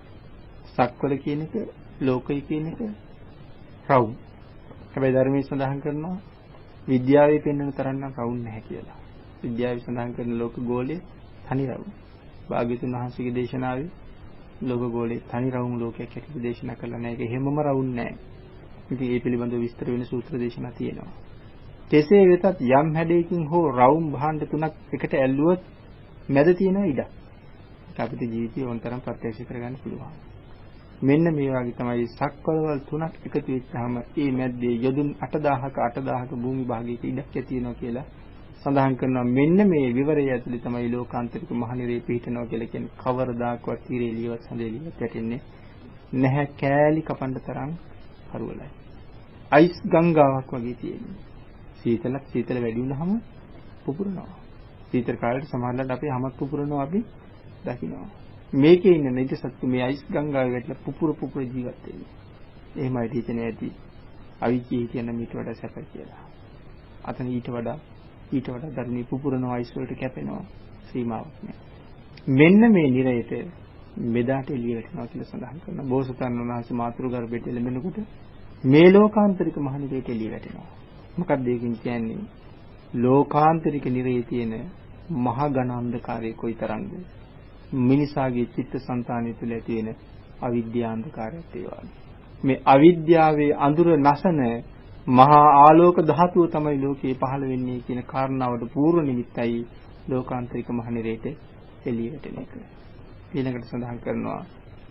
සක්වල කියන එක ලෝකය කියන එක රවුම්. හැබැයි ධර්මයේ සඳහන් කරනවා විද්‍යාවේ පෙන්වන තරම් නම් රවුම් නැහැ කියලා. විද්‍යාවේ සඳහන් කරන ලෝක ගෝලයේ තනි රවුම්. භාග්‍යතුන් වහන්සේගේ දේශනාවේ ලෝක ගෝලයේ තනි රවුම් ලෝකයක් හැටියට දේශනා කළා නෑ. ඒක හැමම රවුම් නෑ. ඉතින් ඒ පිළිබඳව විස්තර වෙන සූත්‍ර දේශනා තියෙනවා. කෙසේ වෙතත් යම් හැඩයකින් හෝ රවුම් භාණ්ඩ තුනක් එකට ඇල්ලුවොත් මැද තියෙන ඉඩක්. ඒක අපිට ජීවිතේ වොන්තරම් ප්‍රත්‍යක්ෂ කරගන්න පුළුවන්. මෙන්න මේ වගේ තමයි සක්වලවල් තුනක් එකතු වෙච්චාම ඒ මැද්දේ යොදුන් 8000ක භූමි භාගයක ඉඩක් ඇති වෙනවා කියලා සඳහන් කරනවා. මෙන්න මේ විවරය ඇතුළේ තමයි ලෝකාන්තරික මහනිරේ පිහිටනවා කියලා කියන්නේ. කවරදාකවත් තීරේ ලියවත් සඳේ ලියවත් වැටෙන්නේ නැහැ. කෑලි කපන්න තරම් හරුවලයි. අයිස් ගංගාවක් වගේ තියෙන්නේ. සීතල වැඩි වුණාම පුපුරනවා. සීතල කාලේට සමහරවිට අපි හැමත් පුපුරනවා අපි දකින්නවා. මේකේ ඉන්න නිත සත්තු මේ අයිස් ගංගාවේ වැටලා පුපුර ජීවත් වෙන්නේ. එහෙමයි හිතන්නේ ඇති. අවිචී කියන මීට වඩා සැපයි කියලා. අතන ඊට වඩා ධර්මී පුපුරන අයිස් වලට කැපෙනවා සීමාවක් නෑ. මෙන්න මේ නිරයට මෙදාට එළිය වැටෙනවා කියලා සඳහන් කරනවා. බෝසතාණන් වහන්සේ මාතෘ ගර්භයට එළඹෙනකොට මේ ලෝකාන්තරික මහනිරයට එළිය වැටෙනවා. මොකක්ද ඒකින් කියන්නේ? ලෝකාන්තරික නිරයේ තියෙන මහ ඝන අන්ධකාරය කොයිතරම්ද? මිනිසාගේ චිත්තසංතානය තුළ ඇති වෙන අවිද්‍යාන්ධකාරයත් ඒ වගේ. මේ අවිද්‍යාවේ අඳුර නැසන මහා ආලෝක ධාතුව තමයි ලෝකේ පහළ වෙන්නේ කියන කාරණාවට පූර්ව නිමිත්තයි ලෝකාන්තරික මහනිරයට එළිය වැටෙන එක. ඊළඟට සඳහන් කරනවා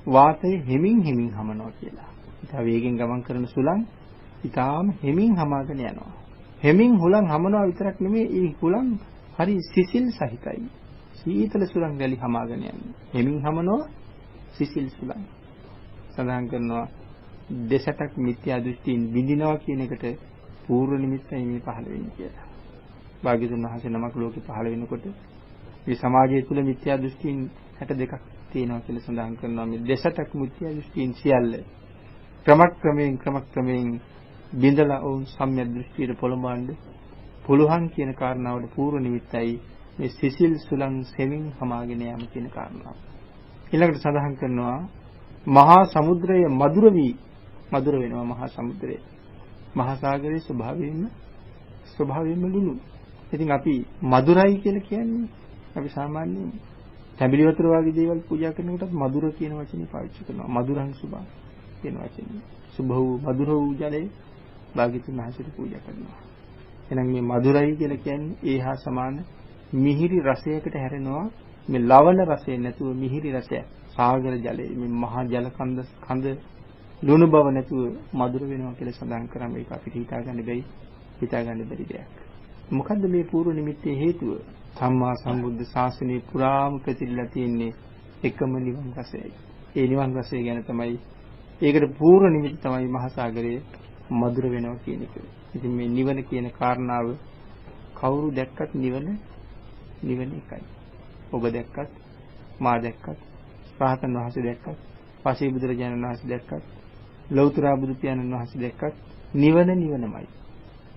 වාතය හෙමින් හමනවා කියලා. ඉතා වේගෙන් ගමන් කරන සුළං ඉතාම හෙමින් හමාගෙන යනවා. හෙමින් හුලං හමනවා විතරක් නෙමෙයි, ඒ හුලං හරි සිසිල් සහිතයි. සීතල සුළං රැලි හමාගෙන යන්නේ. හෙමින් හමනවා සිසිල් සුළං. සඳහන් කරනවා දෙසටක් මිත්‍යා දෘෂ්ටියින් බිඳිනවා කියන එකට පූර්ව නිමිත්තයි මේ පහළ වෙන්නේ කියලා. භාග්‍යවතුන් වහන්සේ නමක් ලෝකෙ පහළ වෙනකොට මේ සමාජය තුළ මිත්‍යා දෘෂ්ටියින් 62ක් තියෙනවා කියලා සඳහන් කරනවා. මේ දෙසටක් මිත්‍යා දෘෂ්ටියින් සියල්ල ක්‍රමක්‍රමයෙන් බිඳලා වුන් සම්‍යක් දෘෂ්ටියට පොළඹවන්න පුළුවන් කියන කාරණාවට පූර්ව නිමිත්තයි මේ සිසිල් සුළං සෙමින් හමාගෙන යාම කියන කාරණාව. ඊළඟට සඳහන් කරනවා මහා සමුද්‍රය මధుර වෙනවා. මහා සමුද්‍රය මහා සාගරයේ ස්වභාවයෙන්ම ලුණු. ඉතින් අපි මధుරයි කියලා කියන්නේ අපි සාමාන්‍යයෙන් තැඹිලි වතුර වගේ දේවල් පූජා කරනකොටත් මధుර කියන වචනේ පාවිච්චි කරනවා. මధుරං සුභා කියන වචනේ. සුභ වූ මధుර වූ ජලය භාග්‍යවතුන් වහන්සේට පූජා කරනවා. එහෙනම් මේ මధుරයි කියලා කියන්නේ ඒහා සමාන මිහිරි රසයකට හැරෙනවා. මේ ලවණ රසය නැතුව මිහිරි රසය. සාගර ජලයේ මේ මහා ජල කඳ ලුණු බව නැතුව මధుර වෙනවා කියලා සඳහන් කරාම ඒක අපිට හිතා ගන්න බැරි දෙයක්. මොකද්ද මේ පූර්ව නිමිත්තේ හේතුව? සම්මා සම්බුද්ධ ශාසනයේ පුරාම පැතිරලා තියෙන්නේ එකම නිවන් රසයයි. ඒ නිවන් රසය ගැන තමයි ඒකට පූර්ව නිමිති තමයි මහා සාගරයේ මధుර වෙනවා කියන එක. ඉතින් මේ නිවන කියන කාරණාව කවුරු දැක්කත් නිවන එකයි. ඔබ දැක්කත්, මා දැක්කත්, රහතන් වහන්සේ දැක්කත්, පසේ බුදුරජාණන් වහන්සේ දැක්කත්, ලෞතර බුදු පියාණන් වහන්සේ දැක්කත් නිවන නිවනමයි.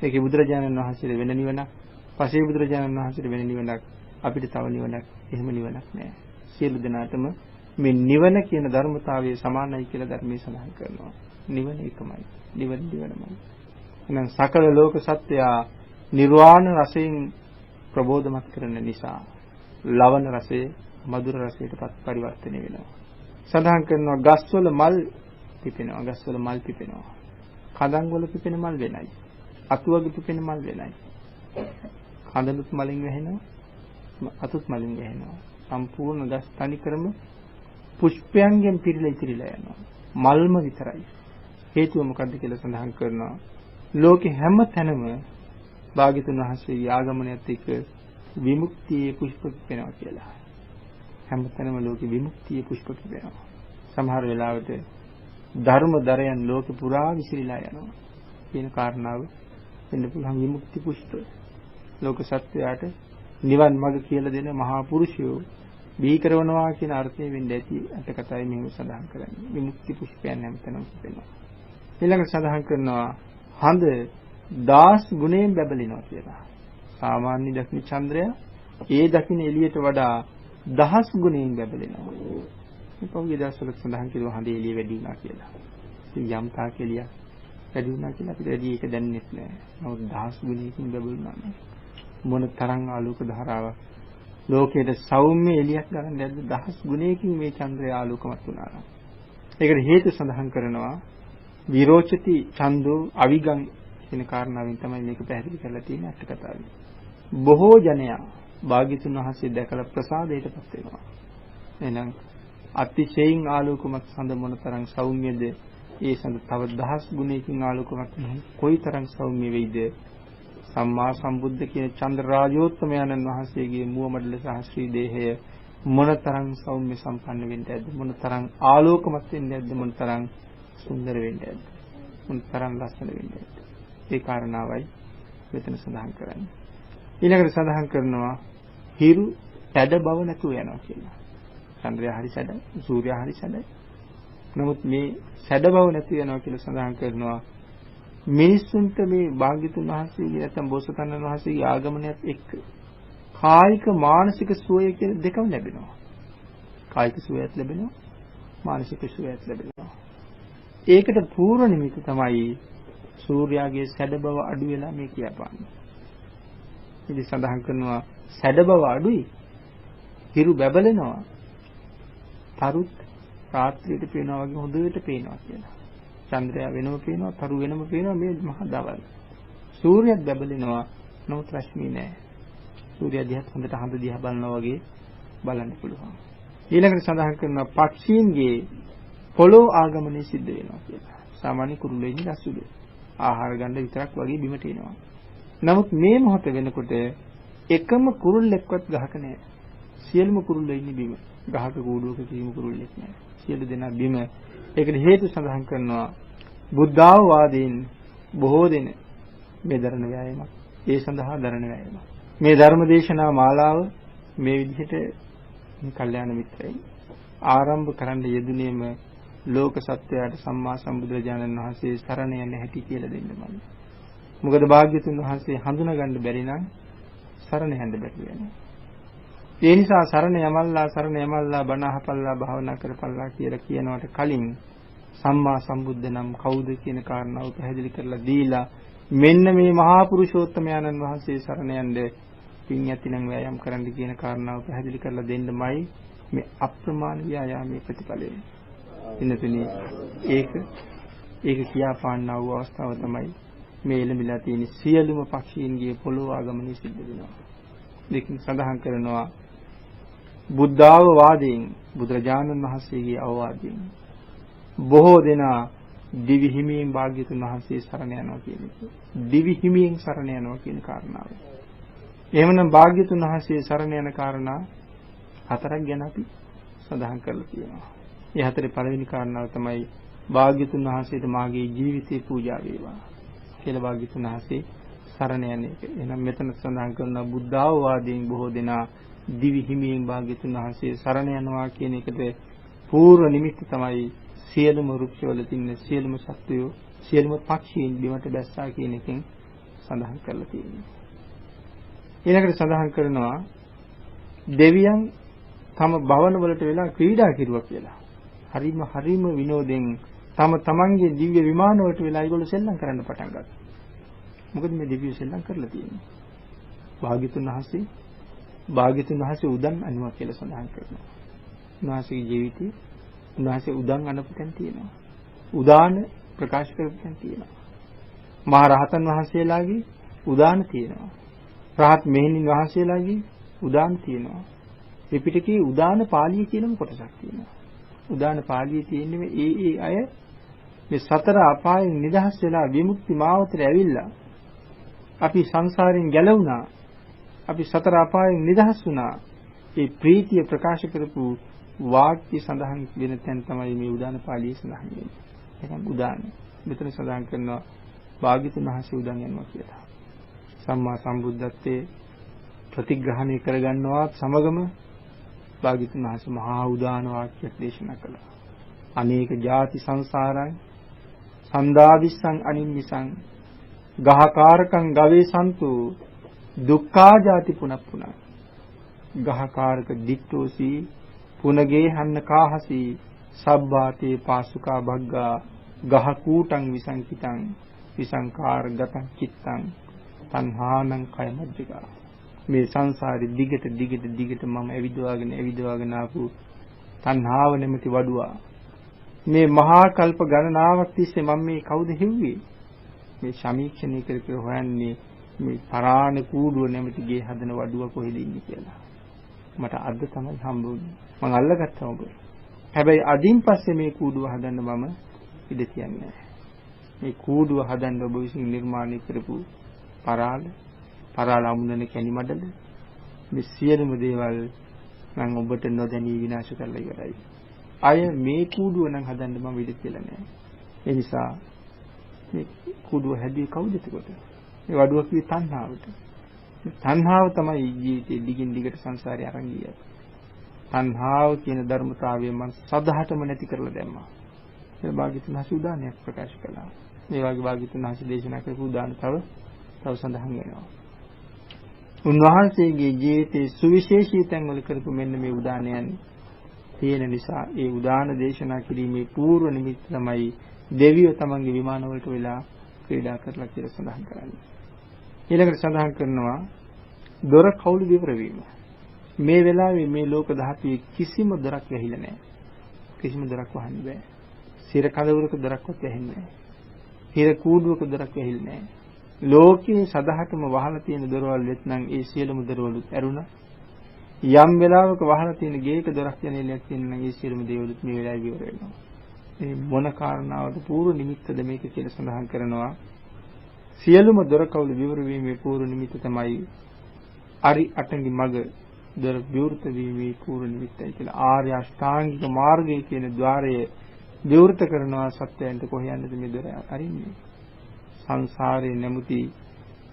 ඒකේ බුදුරජාණන් වහන්සේට වෙන නිවනක්, පසේ බුදුරජාණන් වහන්සේට වෙන නිවනක්, අපිට තව නිවනක්, එහෙම නිවනක් නෑ. සියලු දෙනාටම මේ නිවන කියන ධර්මතාවය සමානයි කියලා ධර්මයේ සඳහන් කරනවා. නිවන එකමයි. නිවන නිවනමයි. එහෙනම් සකල ලෝක සත්‍යය නිර්වාණ රසයෙන් ප්‍රබෝධමත් කරන නිසා ලවණ රසය මధుර රසයට පරිවර්තනය වෙනවා. සඳහන් කරනවා ගස්වල මල් පිපෙනවා. කඳන් වල පිපෙන මල් වෙනයි. අතුවගේ පිපෙන මල් වෙනයි. කඳනුත් මලින් වැහෙනවා, අතුත් මලින් වැහෙනවා. සම්පූර්ණ ගස් තනි කරම පුෂ්පයන්ගෙන් පිරීලා යනවා. මල්ම විතරයි. හේතුව මොකද්ද කියලා සඳහන් කරනවා. ලෝකේ හැම තැනම භාග්‍යතුන් වහන්සේගේ ආගමනයත් එක්ක විමුක්තියේ පුෂ්ප පිපෙනවා කියලා. හැම තැනම ලෝකේ විමුක්තියේ පුෂ්ප පිපෙනවා. සමහර වෙලාවට ධර්ම දරයන් ලෝක පුරා විසිරීලා යනවා. කියන කාරණාව වෙන්න පුළුවන් විමුක්ති පුෂ්ප. ලෝක සත්‍යයට නිවන් මඟ කියලා දෙන මහා පුරුෂයෝ බිහි කරනවා කියන අර්ථය වෙන්න ඇති අටකතාවේ මෙහෙම සඳහන් කරන්නේ. විමුක්ති පුෂ්පයන් හැමතැනම පිපෙනවා. ඊළඟට සඳහන් කරනවා හඳ 10 ගුණයෙන් බැබලෙනවා කියලා. සාමාන්‍ය දක්ෂිණ චන්ද්‍රය ඒ දකින්න එළියට වඩා 10 ගුණයෙන් බැබලෙනවා. මේ පොගේ දවස්වල සඳහන් කළා හඳේ එළිය වැඩි වුණා කියලා. ඉතින් යම් තාක් එළිය වැඩි වුණා කියලා අපිට වැඩි ඒක දැනෙන්නේ නැහැ. නමුත් 10 ගුණයකින් බැබලුණා නේ. මොන තරම් ආලෝක ධාරාවක් ලෝකයේ සෞම්‍ය එළියක් ගන්න දැද්ද 10 ගුණයකින් මේ චන්ද්‍රය ආලෝකමත් වුණා. ඒකට හේතු සඳහන් කරනවා විරෝචති ඡන්தோ අවිගං කියන කාරණාවෙන් තමයි මේක පැහැදිලි කරලා තියෙන්නේ අට කතාවේ. බොහෝ ජනයා භාග්‍යතුන් වහන්සේ දැකලා ප්‍රසාදයටපත් වෙනවා. එහෙනම් අතිශයින් ආලෝකමත් සඳ මොනතරම් සෞම්‍යද? ඒ සඳ තව 10 ගුණයකින් ආලෝකමත් කොයිතරම් සෞම්‍ය වෙයිද? සම්මා සම්බුද්ධ කියන චන්ද්‍ර රාජෝත්තමයන්න් වහන්සේගේ මුව මඩල සහ ශ්‍රී දේහය මොනතරම් සෞම්‍ය සම්පන්න වෙන්නේ නැද්ද? මොනතරම් ආලෝකමත් වෙන්නේ නැද්ද? මොනතරම් සුන්දර වෙන්නේ නැද්ද? මොනතරම් ලස්සන වෙන්නේ නැද්ද? ඒ කාරණාවයි මෙතන සඳහන් කරන්නේ. ඊළඟට සඳහන් කරනවා හිරු සැඩ බව නැතුව යනවා කියලා. චන්ද්‍රයා හරි සැඩ, සූර්යයා හරි සැඩයි. නමුත් මේ සැඩ බව නැතුව යනවා කියලා සඳහන් කරනවා. මිනිස්සුන්ට මේ භාග්‍යතුන් වහන්සේගේ නැත්නම් බෝසතාණන් වහන්සේගේ ආගමනයත් එක්ක කායික මානසික සුවය කියන දෙකම ලැබෙනවා. කායික සුවයත් ලැබෙනවා, මානසික සුවයත් ලැබෙනවා. ඒකට පූර්ව නිමිති තමයි සූර්යාගේ සැඩ බව අඩු වෙලා මේ කියපාන්නේ. ඉතින් සඳහන් කරනවා සැඩ බව අඩුයි. හිරු බැබලෙනවා. තරුත් රාත්‍රියට පේනවා වගේ හොඳට පේනවා කියලා. චන්ද්‍රයා වෙනම පේනවා, තරු වෙනම පේනවා මේ මහ දවල්. සූර්යයත් බැබලෙනවා. නමුත් රශ්මිය නැහැ. සූර්යයා දිහා හොඳට හඳ දිහා බලනවා වගේ බලන්න පුළුවන්. ඊළඟට සඳහන් කරනවා පක්ෂීන්ගේ පොළොව ආගමනය සිද්ධ වෙනවා කියලා. සාමාන්‍ය කුරුල්ලෙනි රසුලු. ආහාර ගන්න විතරක් වගේ බිමට එනවා. නමුත් මේ මොහොත වෙනකොට එකම කුරුල්ලෙක්වත් ගහක නැහැ. සියලුම කුරුල්ලෝ ඉන්නේ බිම. ගහක කූඩුවක කිසිම කුරුල්ලෙක් නැහැ. සියලු දෙනා බිම. ඒකට හේතු සඳහන් කරනවා බුද්ධාවවාදීන් බොහෝ දෙන මේ දරණ වෑයමක්. ඒ සඳහා දරණ වෑයමක්. මේ ධර්ම දේශනා මාලාව මේ විදිහට මේ කල්යාණ මිත්‍රයි ආරම්භ කරන්න යෙදුනේම ලෝක සත්වයාට සම්මා සම්බුදුරජාණන් වහන්සේ සරණ යන්න හැටි කියලා දෙන්න මම. මොකද භාග්‍යතුන් වහන්සේ හඳුනා ගන්න බැරි නම් සරණ යන්න බැරි වෙනවා. ඒ නිසා සරණ යමල්ලා බණ අහපල්ලා භාවනා කරපල්ලා කියලා කියනවට කලින් සම්මා සම්බුද්ධ නම් කවුද කියන කාරණාව පැහැදිලි කරලා දීලා මෙන්න මේ මහා පුරුෂෝත්තමයන්න් වහන්සේ සරණ යන්න පින් ඇතිනම් වෑයම් කරන්න කියන කාරණාව පැහැදිලි කරලා දෙන්නමයි මේ අප්‍රමාණ ව්‍යායාමයේ ප්‍රතිඵලය. ඉන්නතුනි ඒක කියාපාන්නා වූ අවස්ථාව තමයි මේ එළඹිලා තියෙන සියලුම පක්ෂීන්ගේ පොළොව ආගමනය සිද්ධ වෙනවා. දෙකින් සඳහන් කරනවා බුද්ධාවවාදයෙන් බුදුරජාණන් වහන්සේගේ අවවාදයෙන් බොහෝ දෙනා දිවි හිමියෙන් භාග්‍යතුන් වහන්සේ සරණ යනවා කියන එක. දිවි හිමියෙන් සරණ යනවා කියන කාරණාව. එහෙමනම් භාග්‍යතුන් වහන්සේ සරණ යන කාරණා හතරක් ගැන අපි සඳහන් කරලා තියෙනවා. ඒ හතරේ පළවෙනි කාරණාව තමයි භාග්‍යතුන් වහන්සේට මාගේ ජීවිතේ පූජා වේවා කියලා භාග්‍යතුන් වහන්සේ සරණ යන එක. එහෙනම් මෙතන සඳහන් කරන බුද්ධාවවාදයෙන් බොහෝ දෙනා දිවි හිමියෙන් භාග්‍යතුන් වහන්සේ සරණ යනවා කියන එකට පූර්ව නිමිති තමයි සියලුම වෘක්ෂවල තින්න සියලුම සත්වයෝ සියලුම පක්ෂීන් බිමට බැස්සා කියන එකෙන් සඳහන් කරලා තියෙනවා. ඊළඟට සඳහන් කරනවා දෙවියන් තම භවන වලට වෙලා ක්‍රීඩා කිරුවා කියලා. හරිම විනෝදෙන් තමන්ගේ දිව්‍ය විමාන වලට වෙලා ඒගොල්ලෝ සෙල්ලම් කරන්න පටන් ගත්තා. මොකද මේ දෙවියෝ සෙල්ලම් කරලා තියෙන්නේ. භාග්‍යතුන් වහන්සේ උදන් අනුවා කියලා සඳහන් කරනවා. උන්වහන්සේගේ ජීවිතේ උන්වහන්සේ උදන් අනපු තැන් තියෙනවා. උදාන ප්‍රකාශ කරපු තැන් තියෙනවා. මහා රහතන් වහන්සේලාගේ උදාන තියෙනවා. රහත් මෙහෙණින් වහන්සේලාගේ උදාන තියෙනවා. ත්‍රිපිටකයේ උදාන පාළිය කියනම කොටසක් තියෙනවා. උදාන පාළියේ තියෙන්නේ ඒ අය මේ සතර අපායෙන් නිදහස් වෙලා විමුක්ති මාවතට ඇවිල්ලා අපි සංසාරයෙන් ගැලවුණා. අපි සතර අපායෙන් නිදහස් වුණා. ඒ ප්‍රීතිය ප්‍රකාශ කරපු වාක්‍ය සඳහන් වෙන තැන තමයි මේ උදාන පාළියේ සඳහන් වෙන්නේ. එහෙනම් උදාන මෙතන සඳහන් කරනවා භාග්‍යතුන් වහන්සේ උදන් යනවා කියලා. සම්මා සම්බුද්ධත්වයේ ප්‍රතිග්‍රහණය කරගන්නවත් සමගම භාග්‍යතුන් වහන්සේ මහා උදාන වාක්‍යයක් දේශනා කළා. අනේක ಜಾති සංසාරං සන්දාදිස්සං අනින්නිසං ගහකාරකං ගවේසන්තු දුක්ඛා ಜಾති පුනප්පුන ගහකාරක දිට්ඨෝසි පුනගේ හන්න කාහසි සබ්බාතේ පාසුකා භග්ගා ගහ කූටං විසංකිතං විසංකාර ගතං චිත්තං තණ්හානං කය මජ්ජිකා. මේ සංසාරේ දිගට මම ඇවිදවාගෙන ආපු තණ්හාව නැමැති වඩුවා. මේ මහා කල්ප ගණනාවක් තිස්සේ මම මේ කවුද හෙව්වේ? මේ සමීක්ෂණය කර හොයන්නේ මේ පරාණ කූඩුව නැමැති ගේ හදන වඩුව කොහෙද ඉන්නේ කියලා. මට අද තමයි හම්බුනේ. මම අල්ලගත්තා ඔබ. හැබැයි අදින් පස්සේ මේ කූඩුව හදන්න මම ඉඩ තියන්නේ නැහැ. මේ කූඩුව හදන්න ඔබ විසින් නිර්මාණය කරපු පරාල අමුණන කැණි මඩල මේ සියලුම දේවල් මම ඔබට නොදැනී විනාශ කරලා ඉවරයි. අය මේ කූඩුව නම් හදන්න මම ඉඩ කියලා නැහැ. ඒ නිසා මේ කූඩුව හැදුවේ කවුද එතකොට? මේ වඩුව කිව්වේ තණ්හාවට. තණ්හාව තමයි ජීවිතේ දිගින් දිගට සංසාරේ අරන් ගියේ. තණ්හාව කියන ධර්මතාවය මම සදහටම නැති කරලා දැම්මා. ඒ භාග්‍යතුන් හසු උදානයක් ප්‍රකාශ කළා. මේ වගේ භාග්‍යතුන් හසු දේශනා කරපු උදාන තව සඳහන් වෙනවා. උන්වහන්සේගේ ජීවිතයේ සුවිශේෂී තැන්වල කරපු මෙන්න මේ උදානයන් තියෙන නිසා ඒ උදාන දේශනා කිරීමේ పూర్ව නිමිත්ත තමයි දෙවියෝ තමන්ගේ විමාන වලට වෙලා ක්‍රීඩා කරලා කියලා සඳහන් කරන්නේ. ඊළඟට සඳහන් කරනවා දොර කවුළු විවර වීම. මේ වෙලාවේ මේ ලෝක ධාතුවේ කිසිම දොරක් වැහිලා නැහැ. කිසිම දොරක් වහන්න බෑ. සිර කඳවුරක දොරක්වත් වැහෙන්නේ නැහැ. හිර කූඩුවක දොරක් වැහිලා නැහැ. ලෝකයේ සදහටම වහලා තියෙන දොරවල් වෙත්නම් ඒ සියලුම දොරවලුත් ඇරුණා. යම් වෙලාවක වහලා තියෙන ගේක දොරක් යන්නේලක් තියෙනවා නම් ඒ සියලුම දේවලුත් මේ වෙලාවේ විවර වෙනවා. මේ මොන කාරණාවද పూర్ව නිමිත්තද මේක කියලා සඳහන් කරනවා. සියලුම දොර කවුළු විවර වීමේ పూర్ව නිමිත්ත තමයි අරි අටඟි මග දොර විවෘත වීමේ పూర్ව නිමිත්තයි කියලා. ආර්ය අෂ්ටාංගික මාර්ගය කියන ద్వාරය විවෘත කරනවා සත්‍යයන්ට කොහොයන්නද මේ දොර අරින්නේ? සංසාරේ නැමුති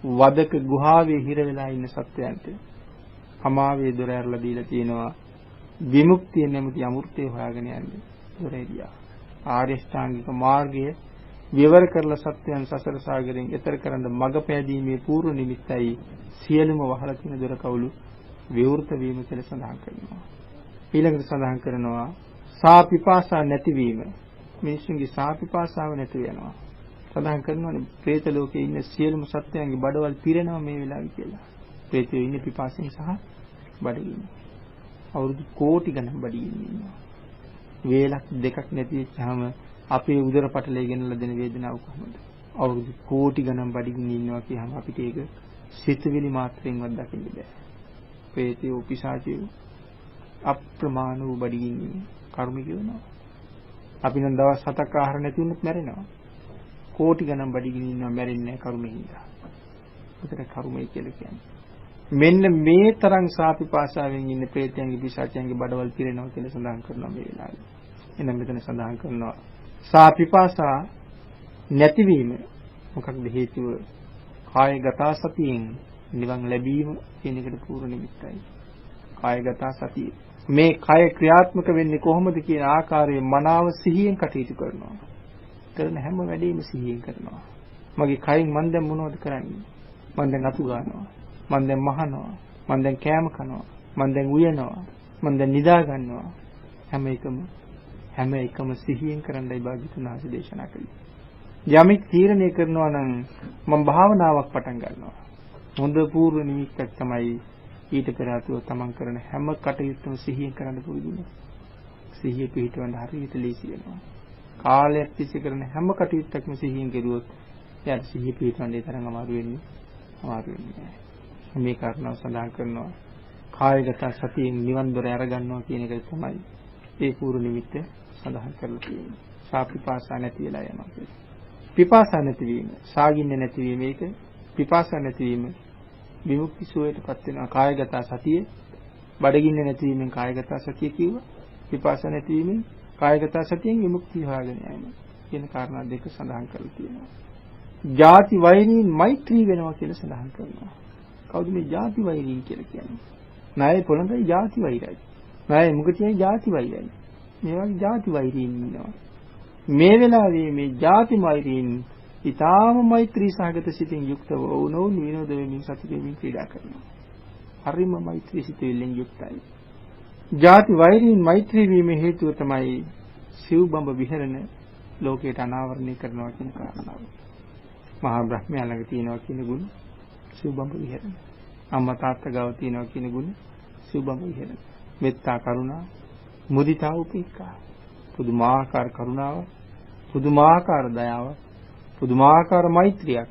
වදක ගුහාවේ හිර වෙලා ඉන්න සත්‍යයන්ට අමාවේ දොර ඇරලා දීලා තියෙනවා. විමුක්තිය නැමුති අමෘතය හොයාගෙන යන්නේ දොර එළියා. ආර්ය ශ්‍රාංගික මාර්ගය විවර කරලා සත්‍යයන් සසර සාගරයෙන් එතර කරන්න මඟ පෑදීමේ పూర్ව නිමිත්තයි සියලුම වහලා තියෙන දොර කවුළු විවෘත වීම කියලා සඳහන් කරනවා. ඊළඟට සඳහන් කරනවා සා පිපාසා නැතිවීම. මිනිසුන්ගේ සා පිපාසාව නැති වෙනවා. සඳහන් කරනවානේ പ്രേත ලෝකේ ඉන්න සියලුම සත්‍යයන්ගේ බඩවල් පිරෙනවා මේ වෙලාවේ කියලා. പ്രേතයෝ ඉන්නේ පිපාසයෙන් සහ බඩගින්න. අවුරුදු කෝටි ගණන් බඩගින්න ඉන්නවා. වේලක් දෙකක් නැති වෙච්චාම අපේ උදර පටලේ ගෙනලා දෙන වේදනාව කොහොමද? අවුරුදු කෝටි ගණන් බඩගින්න ඉන්නවා කියහම අපිට ඒක සිතුවිලි මාත්‍රෙන්වත් දකින්න බෑ. പ്രേතයෝ පිසාචයෝ අප්‍රමාණ වූ බඩගින්න කර්මික වෙනවා. අපි නම් දවස් 7ක් ආහාර නැති වුණොත් මැරෙනවා. කෝටි ගණන් බඩගින්න ඉන්නවා මැරෙන්නේ කර්මෙහිඳා. ඒකට කර්මය කියලා කියන්නේ. මෙන්න මේ තරම් සාපිපාසාවෙන් ඉන්න ප්‍රේතයන්ගේ පිසාචයන්ගේ බඩවල් පිරෙනවා කියලා සඳහන් කරනවා මේ වෙලාවේ. එහෙනම් මෙතන සඳහන් කරනවා සාපිපාසා නැතිවීම මොකක්ද හේතුව? කායගත සතියෙන් නිවන් ලැබීම කියන එකට පූර්ව නිමිත්තයි. කායගත සතිය. මේ කය ක්‍රියාත්මක වෙන්නේ කොහොමද කියන ආකාරයේ මනාව සිහියෙන් කටයුතු කරනවා. කරන හැම වැඩේම සිහියෙන් කරනවා. මගේ කයින් මම දැන් මොනවද කරන්නේ? මම දැන් අතු ගන්නවා. මම දැන් මහනවා. මම දැන් කෑම කනවා. මම දැන් උයනවා. මම දැන් නිදා ගන්නවා. හැම එකම සිහියෙන් කරන්නයි භාග්‍යතුන් වහන්සේ දේශනා කළේ. යමෙක් තීරණය කරනවා නම් මම භාවනාවක් පටන් ගන්නවා. හොඳ පූර්ව නිමිත්තක් තමයි ඊට පෙර ආතුව තමන් කරන හැම කටයුත්තම සිහියෙන් කරන්න පුරුදු වෙනවා. සිහිය පිහිටවන්න හරියට ලීසි වෙනවා. කාලයක් තිස්සේ කරන හැම කටයුත්තක්ම සිහියෙන් කෙරුවොත් එයාට සිහිය පිහිටවන්නේ තරම් අමාරු වෙන්නේ නැහැ. මේ කාරණාව සඳහන් කරනවා කායගත සතියෙන් නිවන් දොර අරගන්නවා කියන එක තමයි ඒ පූර්ව නිමිත්ත සඳහන් කරලා තියෙන්නේ. සාපිපාසා නැති වෙලා යනවා කියන්නේ. පිපාසා නැතිවීම, සාගින්නේ නැතිවීම ඒක පිපාසා නැතිවීම විමුක්ති සුවයටපත් වෙනවා. කායගත සතිය බඩගින්න නැතිවීමෙන් කායගත සතිය කිව්වා. පිපාසා නැතිවීමෙන් කායගත සතියෙන් විමුක්තිය හොයාගෙන යනවා කියන කාරණා දෙක සඳහන් කරලා තියෙනවා. ජාති වෛරීන් මෛත්‍රී වෙනවා කියලා සඳහන් කරනවා. කවුද මේ ජාති වෛරීන් කියලා කියන්නේ? ණය පොළඟයි ජාති වෛරයි. ණය මුගතියයි ජාති වෛරයි. මේ වගේ ජාති වෛරීන් ඉන්නවා. මේ වෙලාවේ මේ ජාති වෛරීන් ඊටාම මෛත්‍රී සහගත සිතින් යුක්තව වුණොත් විනෝද වෙමින් සතුටින් ක්‍රීඩා කරනවා. හරිම මෛත්‍රී සිතෙල්ලෙන් යුක්තයි. ජාති වෛරීන් මෛත්‍රී වීමේ හේතුව තමයි සිව්බඹ විහරණ ලෝකයට අනාවරණය කරනවා කියන කාරණාව. මහා බ්‍රහ්මයා ළඟ තියෙනවා කියන ගුණ සිව්බඹ විහරණ. අම්මා තාත්තා ගාව තියෙනවා කියන ගුණ සිව්බඹ විහරණ. මෙත්තා කරුණා, මුදිතා උපේක්ඛා. පුදුමාකාර කරුණාව, පුදුමාකාර දයාව, පුදුමාකාර මෛත්‍රියක්.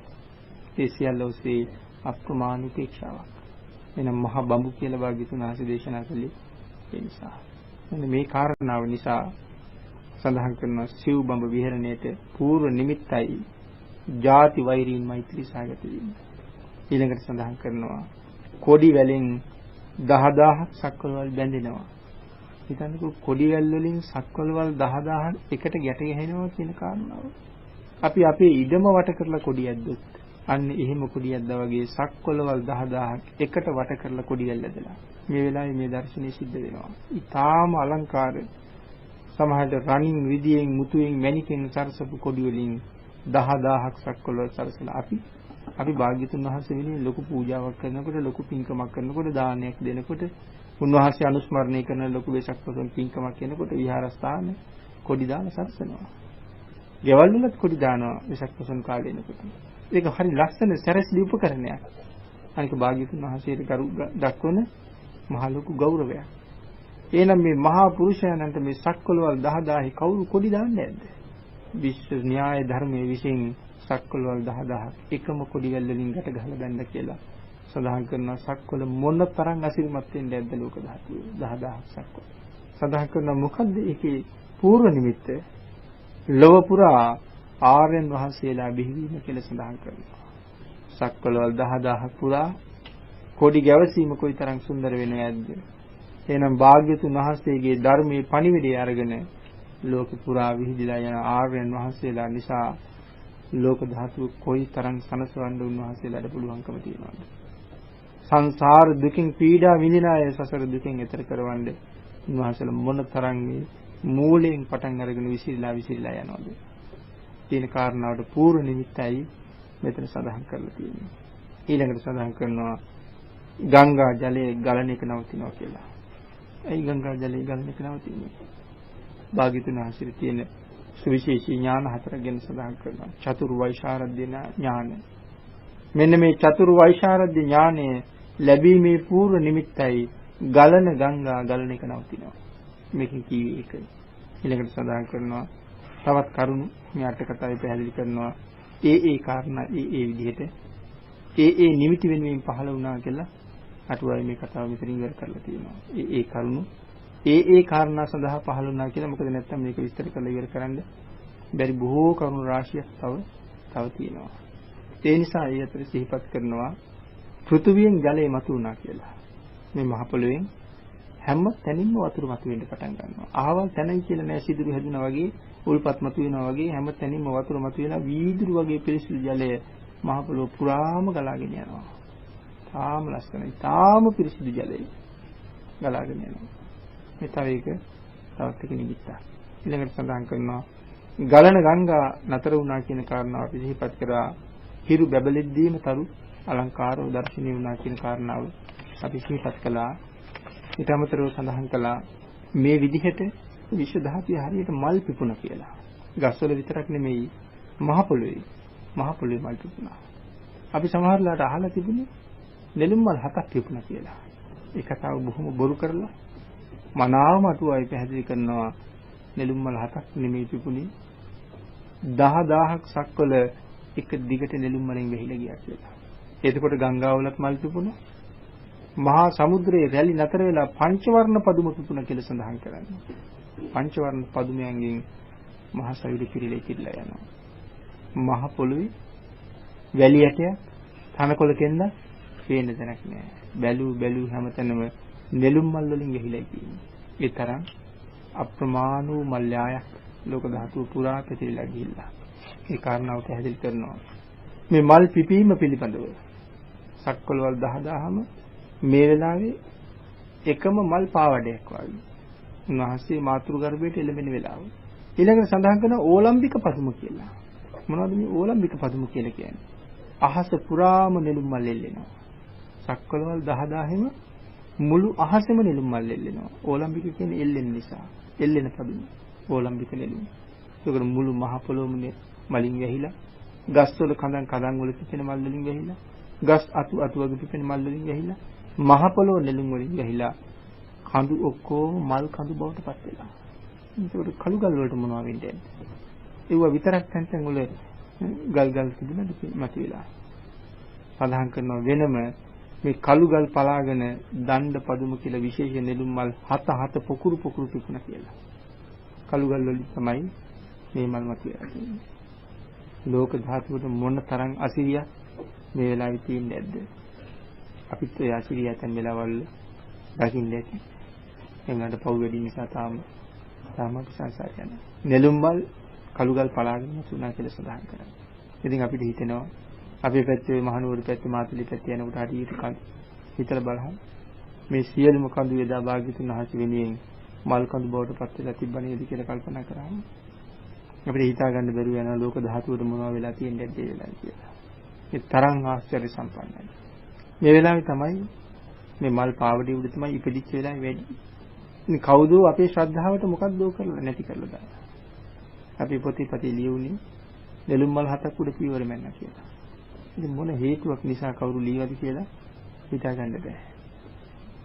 ඒ සියල්ල ඔස්සේ අප්‍රමාණ උපේක්ෂාවක්. එනම් මහා බඹු කියලා භාග්‍යතුන් වහන්සේ දේශනා කළේ ඒ නිසා. මෙන්න මේ කාරණාව නිසා සඳහන් කරනවා සිව් බඹ විහරණයට පූර්ව නිමිත්තයි ජාති වෛරීන් මෛත්‍රී සාගත වීම. ඊළඟට සඳහන් කරනවා කොඩි වැලෙන් 10000ක් සක්වලවල් බැඳෙනවා. හිතන්නකෝ කොඩි වැල් වලින් සක්වලවල් 10000ක් එකට ගැට ගැහෙනවා කියන කාරණාව. අපි අපේ ඉඩම වට කරලා කොඩි ඇද්දොත් අන්න එහෙම කොඩියක්දා වගේ සක්වලවල් 10000ක් එකට වට කරලා කොඩියක් ඇදලා මේ වෙලාවේ මේ දර්ශනය සිද්ධ වෙනවා. ඊටාම අලංකාර සමහරට රණින් විදියෙන් මුතුයෙන් මණිකෙන් සරසපු කොඩි වලින් 10000ක් සක්වලවල් සරසලා අපි භාග්‍යතුන් වහන්සේ වෙනුවෙන් ලොකු පූජාවක් කරනකොට ලොකු පින්කමක් කරනකොට දානයක් දෙනකොට උන්වහන්සේ අනුස්මරණය කරන ලොකු වෙසක් පොසොන් පින්කමක් කරනකොට විහාරස්ථාන කොඩි දාන සරසනවා. ගෙවල් වලත් කොඩි දානවා වෙසක් පොසොන් කාලේ එනකොට. ඒක හරි ලස්සන සැරසිලි උපකරණයක්. අනික භාග්‍යතුන් වහන්සේට කරු දක්වන මහ ලොකු ගෞරවයක්. එහෙනම් මේ මහා පුරුෂයන්න්ට මේ සක්වලවල් 10000 කවුරු කොඩි දාන්නේ නැද්ද? විශ්ව න්‍යාය ධර්මයේ විසින් සක්වලවල් 10000ක් එකම කොඩි වලින් ගැට ගහලා ගන්න කියලා සඳහන් කරනවා. සක්වල මොන තරම් අසිරිමත් වෙන්නේ නැද්ද ලෝක ධාතුවේ 10000ක් සක්වල. සඳහන් කරනවා මොකද්ද ඒකේ පූර්ව නිමිත්ත? ලොව පුරා ආර්යයන් වහන්සේලා බිහිවීම කියලා සඳහන් කරනවා. සක්වලවල් 10000ක් පුරා කොඩි ගැවසීම කොයිතරම් සුන්දර වෙනවද? එහෙනම් භාග්‍යතුන් වහන්සේගේ ධර්මයේ පණිවිඩය අරගෙන ලෝක පුරා විහිදලා යන ආර්යයන් වහන්සේලා නිසා ලෝක ධාතුව කොයිතරම් සනසවන්න උන්වහන්සේලාට පුළුවන්කම තියෙනවද? සංසාර දුකින් පීඩා විඳින අය සසර දුකින් එතර කරවන්න උන්වහන්සේලා මොනතරම් මේ මූලයෙන් පටන් අරගෙන විසිරීලා යනවද? තියෙන කාරණාවට පූර්ව නිමිත්තයි මෙතන සඳහන් කරලා තියෙන්නේ. ඊළඟට සඳහන් කරනවා ගංගා ජලයේ ගලන එක නවතිනවා කියලා. ඒ ගංගා ජලයේ ගලන එක නවතින්නේ. භාග්‍යතුන් වහන්සේ තියෙන සුවිශේෂී ඥාන හතර ගැන සඳහන් කරනවා. චතුරු වෛශාරද්‍ය ඥාන. මෙන්න මේ චතුරු වෛශාරද්‍ය ඥානය ලැබීමේ පූර්ව නිමිත්තයි ගලන ගංගා ගලන එක නවතිනවා. මේකෙන් කිව්වේ ඒකයි. ඊළඟට සඳහන් කරනවා තවත් කරුණු මේ අට කතාවේ පැහැදිලි කරනවා. ඒ කාරණා ඒ විදිහට ඒ නිමිති වෙනුවෙන් පහළ වුණා කියලා අටුවාවේ මේ කතාව මෙතනින් ඉවර කරලා තියෙනවා. ඒ කරුණු ඒ කාරණා සඳහා පහළ වුණා කියලා. මොකද නැත්තම් මේක විස්තර කරලා ඉවර කරන්න බැරි බොහෝ කරුණු රාශියක් තව තියෙනවා. ඒ නිසා ඒ අතර සිහිපත් කරනවා පෘථුවියෙන් ජලය මතුවුණා කියලා. මේ මහ පොළොවෙන් හැම තැනින්ම වතුර මතුවෙන්න පටන් ගන්නවා. ආවල් තැනයි කියලා නෑ, සිදුරු හැදුනා වගේ උල්පත් මතුවෙනවා වගේ හැම තැනින්ම වතුර මතුවෙලා වීදුරු වගේ පිරිසිදු ජලය මහ පොළොව පුරාම ගලාගෙන යනවා. තාම ලස්සනයි. තාම පිරිසිදු ජලය ගලාගෙන යනවා. මේ තවත් එක නිමිත්තක්. ඊළඟට සඳහන් කරනවා ගලන ගංගා නතර වුණා කියන කාරණාව අපි සිහිපත් කරා. හිරු බැබලෙද්දීම තරු අලංකාරව දර්ශනීය වුණා කියන කාරණාව අපි සිහිපත් කළා. ඊට අමතරව සඳහන් කළා මේ විදිහට විශ්ව ධාතුවේ හරියට මල් පිපුණා කියලා. ගස්වල විතරක් නෙමෙයි මහ පොළොවේ මල් පිපුණා. අපි සමහරලාට අහලා තිබුණේ නෙළුම් මල් 7ක් පිපුණා කියලා. ඒ කතාව බොහොම බොරු කරලා මනාවම අටුවාවේ පැහැදිලි කරනවා නෙළුම් මල් 7ක් නෙමෙයි පිපුණේ 10000ක් සක්වල එක දිගට නෙළුම් මලෙන් වෙහිලා ගියා කියලා. එතකොට ගංගාවලත් මල් පිපුණා. මහා සමුද්‍රයේ රැලි නතර වෙලා පංචවර්ණ පදුම පිපුණා කියලා සඳහන් කරන්නේ. පංචවර්ණ පදුමයන්ගෙන් මහා සයුර පිරීලා යනවා. මහ පොළොවේ වැලි ඇටයක් තනකොළ කෙන්ද පේන්න තැනක් නෑ. බැලු හැමතැනම නෙළුම් මල් වලින් ගහිලා තියෙනවා. ඒ තරම් අප්‍රමාණ වූ මල්යායක් ලෝක ධාතුව පුරා පැතිරිලා ගිහිල්ලා. ඒ කාරණාව පැහැදිලි කරනවා. මේ මල් පිපීම පිළිබඳව සක්වලවල් 10000ම මේ වෙලාවේ එකම මල් පාවඩයක් වගේ. උන්වහන්සේ මාතෘ ගර්භයට එළඹෙන වෙලාව. ඊළඟට සඳහන් කරන ඕලම්බික පදුම කියලා. මොනවද මේ ඕලම්බික පදුම කියලා කියන්නේ? අහස පුරාම නෙළුම් මල් එල්ලෙනවා. සක්වලවල් 10000ෙම මුළු අහසෙම නෙළුම් මල් එල්ලෙනවා. ඕලම්බික කියන්නේ එල්ලෙන නිසා. එල්ලෙන පදුම. ඕලම්බික නෙළුම්. ඒකට මුළු මහ පොළොවම මලින් වැහිලා, ගස්වල කඳන් වල පිපෙන මල් වලින් වැහිලා, ගස් අතු වගේ පිපෙන මල් වලින් වැහිලා, මහ පොළොව නෙළුම් වලින් වැහිලා, කඳු ඔක්කොම මල් කඳු බවට පත් වෙලා. ඒකට කළු ගල් වලට මොනවා වෙන්නේ? ඒවා විතරක් තැන් වල ගල් තිබුණාද මත වෙලා. සඳහන් කරනවා වෙනම මේ කළු ගල් පලාගෙන දණ්ඩ පදුම කියලා විශේෂ නෙළුම් මල් 7 පොකුරු පිපුණා කියලා. කළු ගල් වලින් තමයි මේ මල් මත වෙලා තියෙන්නේ. ලෝක ධාතුවට මොන තරම් අසිරියක් මේ වෙලාවේ තියෙන්නේ නැද්ද? අපිත් ඒ අසිරිය ඇතන් වෙලාවල් දකින්න ඇති. එන්නට පව් වැඩි නිසා තාම අපි සංසාරේ යනවා. නෙළුම් මල් කළුගල් පලාගෙන තුනා කියලා සඳහන් කරනවා. ඉතින් අපිට හිතෙනවා අපේ පැත්තේ මහනුවර පැත්තේ මාතලි පැත්තේ යනකොට හරියට කඳු හිතලා බලහන් මේ සියලුම කඳු එදා භාග්‍යතුන් වහන්සේ වෙනුවෙන් මල් කඳු බවට පත් වෙලා තිබ්බ නේද කියලා කල්පනා කරාම අපිට හිතා ගන්න බැරුව යන ලෝක ධාතුවට මොනවා වෙලා තියෙන්නේ නැද්ද කියලා කියලා. ඒ තරම් ආශ්චර්ය සම්පන්නයි. මේ වෙලාවේ තමයි මේ මල් පාවඩි උඩ තමයි ඉපදිච්ච වෙලාවේ වැඩි. ඉතින් කවුද අපේ ශ්‍රද්ධාවට මොකක්ද කරලා නැති කරලා දාන්නේ. අපි පොතේ ලියුනේ නෙළුම් මල් 7ක් උඩ පීවර මැන්න කියලා. ඉතින් මොන හේතුවක් නිසා කවුරු ලියවද කියලා හිතා ගන්න බෑ.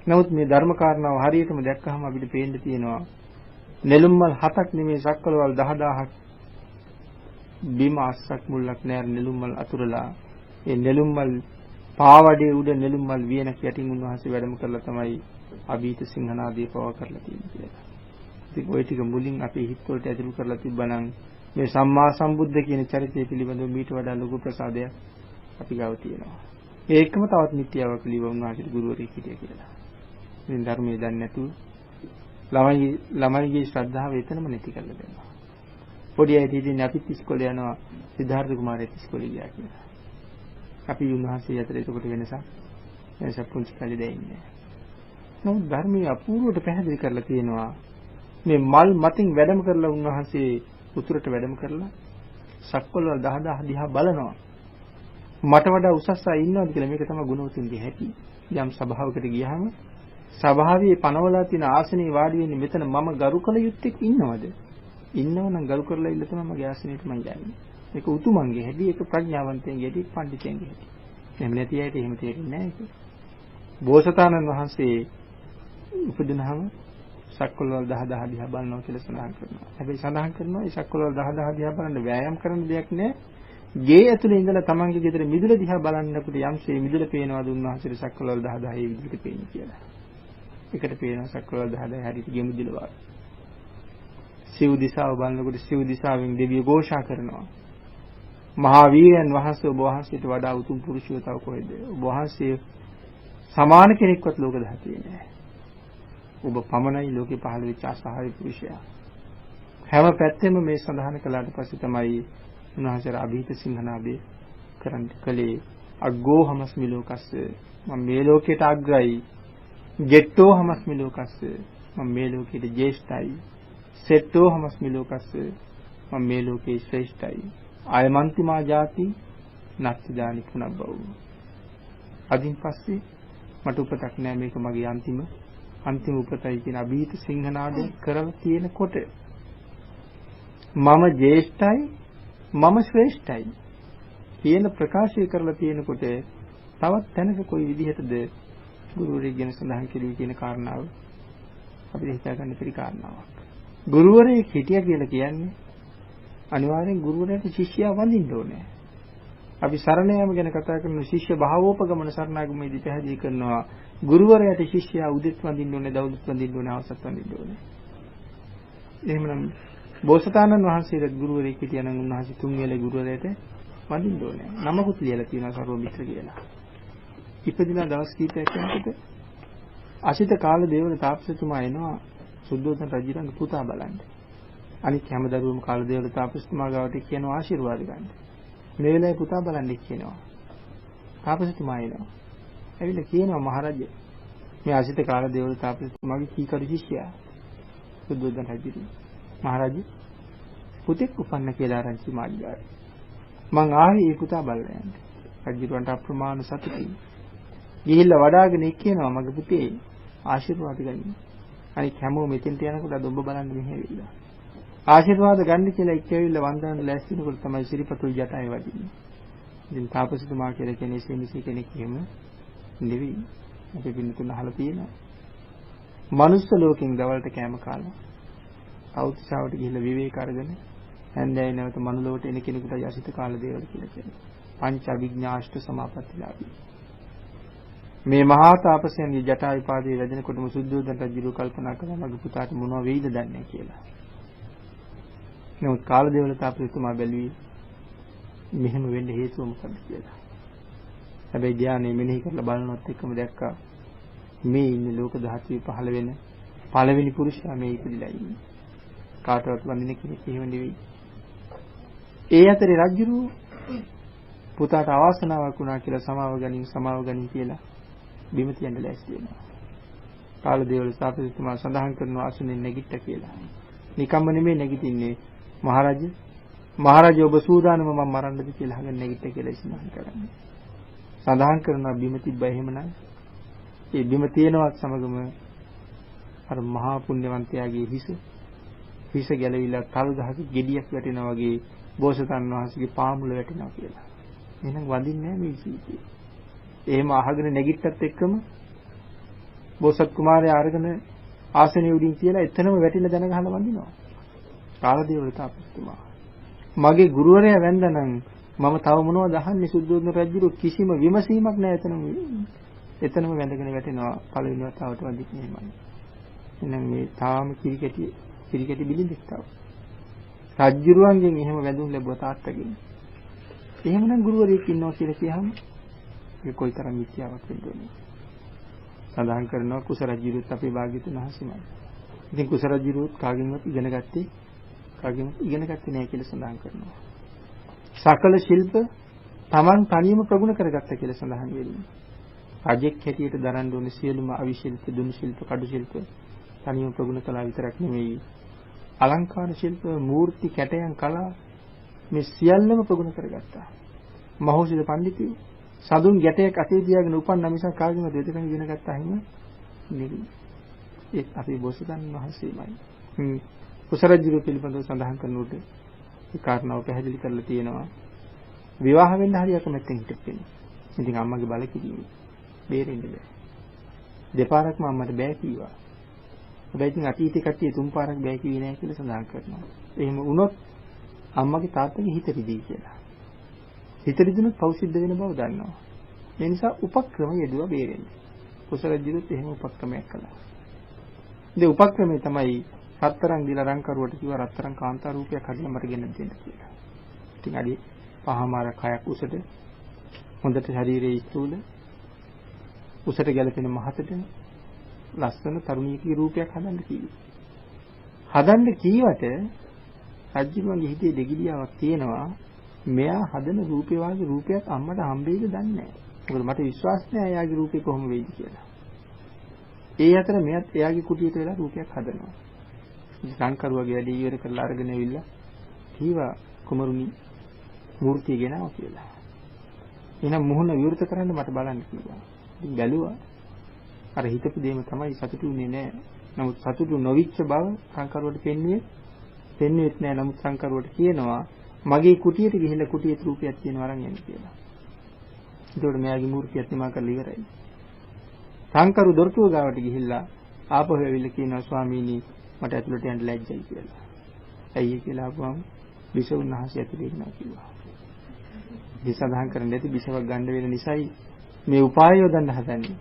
නමුත් මේ ධර්ම කාරණාව හරියටම දැක්කහම අපිට පේන්න තියෙනවා නෙළුම් මල් 7ක් නෙමෙයි සක්වලවල් 10000ක් බිම අස්සක් මුල්ලක් නෑර නෙළුම් මල් අතුරලා ඒ නෙළුම් මල් පාවඩේ උඩ නෙළුම් මල් වියනක් යටින් උන්වහන්සේ වැඩම කරලා තමයි අභීත සිංහනාදී පව කරලා තියෙන්නේ කියලා. ඉතින් ওই ටික මුලින් අපේ හිත වලට ඇතුළු කරලා තිබ්බනම් මේ සම්මා සම්බුද්ධ කියන චරිතය පිළිබඳව මීට වඩා ලොකු ප්‍රසාදයක් අපි ගාව තියෙනවා. ඒකම තවත් නිත්‍යාවක් ලියව උන්වහන්සේට ගුරුවරයෙක් හිටියා කියලා. ඉතින් ධර්මයේ දන්නේ නැතුව ළමයිගේ ශ්‍රද්ධාව එතනම නැති කරලා දෙනවා. පොඩි අය ඉතින් අපිත් ඉස්කෝලේ යනවා සිද්ධාර්ථ කුමාරයාත් ඉස්කෝලේ ගියා කියලා. අපි උන්වහන්සේ අතර ඒකට වෙනසක් පුංචි කාලේ දෙන්නේ. නමුත් ධර්මයේ අපූර්වට පැහැදිලි කරලා තියෙනවා මේ මල් මතින් වැඩම කරලා උන්වහන්සේ උතුරට වැඩම කරලා සක්වලවල් 10000 දිහා බලනවා. මට වඩා උසස් අය ඉන්නවද කියලා මේක තමයි ගුණවතුන්ගේ හැටි. යම් සභාවකට ගියාම සභාවේ පනවලා තියෙන ආසනේ වාඩි වෙන්නේ මෙතන මම ගරු කළ යුත්තේ ඉන්නවද? ඉන්නවනම් ගරු කරලා ඉල්ල තමයි මගේ ආසනෙට මම යන්නේ. ඒක උතුමන්ගේ හැටි, ඒක ප්‍රඥාවන්තයන්ගේ හැටි, පඬිතුන්ගේ හැටි. එහෙම නැති අයට එහෙම තේරෙන්නේ නැහැ ඒක. බෝසතාණන් වහන්සේ උපදිනහම සක්වලවල් 10000 දිහා බලනවා කියලා සඳහන් කරනවා. හැබැයි සඳහන් කරනවා මේ සක්වලවල් 10000 දිහා බලන්න වෑයම් කරන්න දෙයක් නැහැ. ගේ ඇතුලේ ඉඳලා තමන්ගේ ගෙදර මිදුල දිහා බලන්නකොට යම්සේ මිදුල පේනවාද උන්වහන්සේට සක්වලවල් 10000 ඒ විදිහට පේන්නේ කියලා. එකට පේනවා සක්වලවල් 10000 හරියට ගේ මිදුල වගේ. සිව් දිසාව බලනකොට සිව් දිසාවෙන් දෙවියෝ ഘോഷා කරනවා. මහා වීරයන් වහන්සේ ඔබ වහන්සේට වඩා උතුම් පුරුෂයෝ තව කොහෙද? ඔබ වහන්සේ සමාන කෙනෙක්වත් ලෝක ධාතුවේ නැහැ. ඔබ පමණයි ලෝකේ පහළ වෙච්ච අසහාය පුරුෂයා. හැම පැත්තෙම මේ සඳහන් කළාට පස්සේ තමයි උන්වහන්සේ අභීත සිංහනාදේ කරන්න කලේ අග්ගෝ හමස්මි ලෝකස්ස මම මේ ලෝකයට අග්‍රයි. ජෙට්ටෝ හමස්මි ලෝකස්ස මම මේ ලෝකයට ජේෂ්ඨයි. සෙට්ටෝ හමස්මි ලෝකස්ස මම මේ ලෝකේ ශ්‍රේෂ්ඨයි. ආයමන්තිමා ජාති නත්ති දානි පුනබ්බව. අදින් පස්සේ මට උපතක් නෑ මේක මගේ අන්තිම උපතයි කියන අභීත සිංහනාදේ කරලා තියෙනකොට මම ජේෂ්ඨයි මම ශ්‍රේෂ්ඨයි කියන ප්‍රකාශය කරලා තියෙනකොට තවත් තැනක කොයි විදිහටද ගුරුවරයෙක් ගැන සඳහන් කෙරුවේ කියන කාරණාව අපිට හිතා ගන්න පිළි කාරණාවක්. ගුරුවරයෙක් හිටියා කියලා කියන්නේ අනිවාර්යෙන් ගුරුවරයාට ශිෂ්‍යයා වඳින්න ඕනේ. අපි සරණ යාම ගැන කතා කරන ශිෂ්‍ය භාවෝපගමන සරණාගමේදී පැහැදිලි කරනවා ගුරුවරයාට ශිෂ්‍යයා උදෙත් වඳින්න ඕනේ, දවල්ත් වඳින්න ඕනේ, අවසත් වඳින්න ඕනේ. එහෙමනම් බෝසතාණන් වහන්සේට ගුරුවරයෙක් හිටියා නම් උන්වහන්සේ තුන්වෙලේ ගුරුවරයාට වඳින්න ඕනේ. නමකුත් ලියලා තියෙනවා සර්වමිත්‍ර කියලා. ඉපදිනා දවස් කීපයක් යනකොට අසිත කාල දේවල තාපසතුමා එනවා සුද්ධෝදන රජුගේ පුතා බලන්න. අනිත් හැම දරුවම කාල දේවල තාපසතුමා ගාවට කියනවා ආශිර්වාද ගන්න. මේ වෙලාවේ පුතා බලන්න කියනවා. තාපසතුමා එනවා. ඇවිල්ලා කියනවා මහරජා මේ අසිත කාල දේවල තාපසතුමාගේ කීකරු ශිෂ්‍යයා සුද්ධෝදන රජු. මහරජා පුතෙක් උපන්න කියලා ආරංචි මාර්ගය. මං ආවේ ඒ පුතා බලලා යන්න. රජුන්ට අප්‍රමාණ සතුටුයි. ගිහිල්ලා වඩාගෙන කියනවා මගේ පුතේ ආශිර්වාද ගන්න. අනිත් හැමෝම මෙතෙන්ට යනකොට අද ඔබ බලන්න මෙහෙ ඇවිල්ලා. ආශිර්වාද ගන්න කියලා එක්කෙවිල්ලා වන්දනට ලෑස්තිනකොට තමයි සිරිපතුල් ජටාය වදින්නේ. ඉතින් තාපසතුමා කියලා කෙනෙක් ඉස්ලිමිසි කෙනෙක් එහෙම නෙවෙයි. අපි පින්නතුන් අහලා තියෙනවා. මනුස්ස ලෝකෙන් දවල්ට කෑම කාලා අවුත්සාවට ගිහිල්ලා විවේක අරගෙන හැන්දෑවේ නැවත මනුලොවට එන කෙනෙකුට යසිත කාල දේවල් කියලා කියනවා. පංච අභිඥාෂ්ට සමාපත්තිලාභී. මේ මහා තාපසයන්ගේ ජටා විපාදයේ වැදෙනකොටම සුද්ධෝදන රජු කල්පනා කළා මගේ පුතාට මොනව වෙයිද දන්නේ කියලා. නමුත් කාල දේවල තාපසතුමා බැලුවේ මෙහෙම වෙන්න හේතුව මොකක්ද කියලා. හැබැයි ධානයේ මෙනෙහි කරලා බලනවත් එක්කම දැක්කා මේ ඉන්නේ ලෝක ධාතුවේ පහළ වෙන පළවෙනි පුරුෂයා මේ ඉපදිලා ඉන්නේ. කාටවත් වඳින කෙනෙක් එහෙම නෙවෙයි. ඒ අතරේ රජුරු පුතාට අවාසනාවක් වුණා කියලා සමාව ගනින් කියලා බිම තියන්න ලෑස්ති වෙනවා. කාලදේවල ස්ථාපතිතුමා සඳහන් කරනවා අසුනේ නැගිට්ට කියලා. නිකම්ම නෙමෙයි නැගිටින්නේ මහරජා ඔබ සූදානම මම මරන්නද කියලා අහගෙන නැගිට්ට කියලා ඉස්මහන් කරන්නේ. සඳහන් කරනවා බිම තිබ්බා එහෙමනම් ඒ බිම තියෙනවත් සමගම අර මහා පුණ්‍යවන්තයාගේ හිස ගැලවිලා තල් ගහක ගෙඩියක් වැටෙනා වගේ බෝසතාණන් වහන්සේගේ පාමුල වැටෙනවා කියලා. එහෙනම් වඳින්නේ නැහැ මේ ජීවිතේ. එහෙම අහගෙන නැගිට්ටත් එක්කම බෝසත් කුමාරයා අරගෙන ආසනෙ උඩින් කියලා එතනම වැටිලා දැන ගහලා වඳිනවා. කාලදේව තාපසතුමා. මගේ ගුරුවරයා වැන්දනම් මම තව මොනවද අහන්නේ සුද්ධෝදන රජුගේ කිසිම විමසීමක් නැහැ එතනම වැඳගෙන වැටෙනවා පළවෙනි වතාවට වදින්නේ එහෙමයි. එහෙනම් මේ තාම කිරිකැටි බිලින්දක් තාව. රජුරුවන්ගෙන් එහෙම වැඳුම් ලැබුවා තාත්තගෙන්. එහෙමනම් ගුරුවරයෙක් ඉන්නවා කියලා කියහම ඒක කොයිතරම් මිත්‍යාවක් වෙන්නේ. සඳහන් කරනවා කුස රජුරුත් අපේ භාග්‍යතුන් වහන්සේමයි. ඉතින් කුස රජුරුත් කාගෙන්වත් ඉගෙන ගත්තේ නැහැ කියලා සඳහන් කරනවා. සකල ශිල්ප Taman තනියම ප්‍රගුණ කරගත්තා කියලා සඳහන් වෙන්නේ. රජෙක් හැටියට දරන්න ඕනේ සියලුම අවිශිල්ප, දුනු ශිල්ප, කඩු ශිල්ප තනියම ප්‍රගුණ කළා විතරක් නෙමෙයි. අලංකාර ශිල්ප, මූර්ති, කැටයන් කලා මේ සියල්ලම ප්‍රගුණ කරගත්තා. මහෞෂධ පඬිතුයෝ සඳුන් ගැටයක් අතේ තියාගෙන උපන්න මිසක් කාගෙන්වත් දෙදකම ඉගෙන ගත්තා හිම නෙවෙයි. ඒ අපේ බෝසතාණන් වහන්සේමයි. කුසරජ්ජුරු පිළිබඳව සඳහන් කරනකොට ඒ කාරණාව පැහැදිලි කරලා තියෙනවා. විවාහ වෙන්න හරිය අකමැත්තෙන් හිටපෙන්නේ. ඉතින් අම්මගේ බල කිරීම බේරෙන්න බෑ. දෙපාරක්ම අම්මට බෑ කිව්වා. හැබැයි ඉතින් අතීතේ කට්ටිය තුන් පාරක් බෑ කිව්වේ නෑ කියලා සඳහන් කරනවා. එහෙම වුණොත් අම්මගේ තාත්තගේ හිත රිදී කියලා. හිත රිදුනොත් පව් සිද්ධ වෙන බව දන්නවා. ඒ නිසා උපක්‍රම යෙදුවා බේරෙන්න. කුසරජ්ජුරුත් එහෙම උපක්‍රමයක් කළා. ඉතින් උපක්‍රමය තමයි රත්තරන් දීලා රංකරුවට කිව්වා රත්තරන් කාන්තා රූපයක් හදලා මට ගෙනත් දෙන්න කියලා. ඉතින් අඩි 5මාරක් 6ක් උසට හොඳට ශරීරයේ ස්ථූල උසට ගැලපෙන මහතට ලස්සන තරුණියකගේ රූපයක් හදන්න කිව්වා. හදන්න කීවට රජුගේ හිතේ දෙගිඩියාවක් තියෙනවා. මෙයා හදන රූපේ වාගේ රූපයක් අම්මට හම්බෙයිද දන්නේ නැහැ. මොකද මට විශ්වාස නැහැ එයාගේ රූපේ කොහොම වෙයිද කියලා. ඒ අතර මෙයත් එයාගේ කුටියට වෙලා රූපයක් හදනවා. සංකරුවගේ වැඩි ඉවර කරලා අරගෙන ඇවිල්ලා කීවා කුමරුනි මූර්තිය ගෙනාවා කියලා. එහෙනම් මුහුණ විවෘත කරන්න මට බලන්න කිව්වා. ඉතින් බැලුවා. අර හිතපු දෙයම තමයි සතුටුුනේ නැහැ. නමුත් සතුටු නොවිච්ච බව සංකරුවට පෙන්වෙත් නැහැ. නමුත් සංකරුවට කියනවා මගේ කුටියට ගිහිල්ලා කුටියේ රූපයක් තියෙනවා අරන් යන්න කියලා. ඒතකොට මෙයාගේ මූර්තියත් නිමා කරලා ඉවරයි. සංකරු දොරටුව ගාවට ගිහිල්ලා ආපහු ඇවිල්ලා කියනවා ස්වාමීනි මට ඇතුළට යන්න ලැජ්ජයි කියලා. ඇයි කියලා අහපුවම බිසවුන් වහන්සේ ඇතුළේ ඉන්නවා කිව්වා. මේ සඳහන් කරන්නේ නැති බිසවක් ගන්න වෙන නිසායි මේ උපාය යොදන්න හදන්නේ.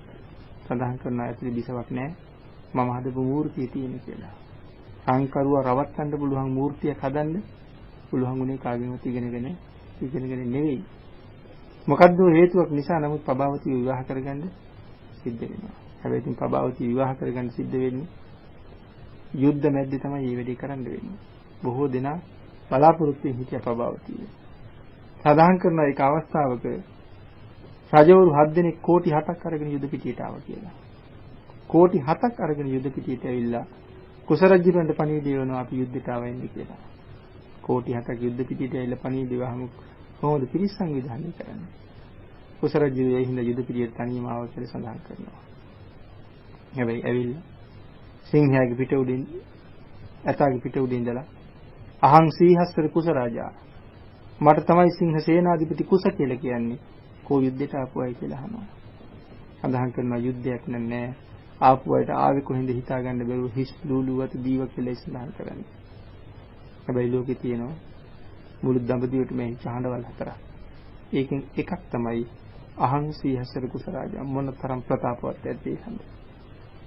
සඳහන් කරනවා ඇතුළේ බිසවක් නැහැ. මම හදපු මූර්තිය තියෙන කියලා. සංකරුව රවට්ටන්න පුළුවන් මූර්තියක් හදන්න පුළුවන් උනේ කාගෙන්වත් ඉගෙනගෙන නෙවෙයි. මොකද්ද හේතුවක් නිසා නමුත් පබාවතිය විවාහ කරගන්න සිද්ධ වෙනවා. හැබැයි ඉතින් පබාවතිය විවාහ කරගන්න සිද්ධ වෙන්නේ යුද්ධ මැද්දේ තමයි මේ වැඩේ කරන්න වෙන්නේ. බොහෝ දෙනා බලාපොරොත්තු වෙ හිටිය පබාවතිය. සඳහන් කරන එක අවස්ථාවක රජවරු 7 දෙනෙක් කෝටි 7ක් අරගෙන යුද පිටියට ආවා කියලා. කෝටි 7ක් අරගෙන යුද පිටියට ඇවිල්ලා කුසරජ්ජුරන්ට පණිවිඩය වෙනවා අපි යුද්ධයට ආවෙන්නේ කියලා. කෝටි 7ක් යුද්ධ පිටියට ඇවිල්ලා පණිවිඩය වහමු කොහොමද පිරිසං විධානය කරන්නේ? කුසරජ්ජුරේ හිඳ යුද පිටියට තනියම ආව කියලා සඳහන් කරනවා. හැබැයි ඇවිල්ලා සිංහයාගේ පිට උඩින් ඇතාගේ පිට උඩින් ඉඳලා අහං සීහස්තර කුස රාජා මට තමයි සිංහ සේනාධිපති කුස කියලා කියන්නේ කෝ යුද්ධයට ආපුවයි කියලා අහනවා. සඳහන් කරනවා යුද්ධයක් නෑ ආපුවයිට ආවේ කොහෙන්ද හිතා ගන්න බැරුව හිස් ලූලුවත දීව කියලා සඳහන් කරන්නේ. හැබැයි ලෝකේ තියෙනවා මුළු දඹදිවට මේ චහඬවල් හතරක්. ඒකෙන් එකක් තමයි අහං සීහස්තර කුස රාජා මොනතරම් ප්‍රතාපවත් ඇත්තේ හඳ.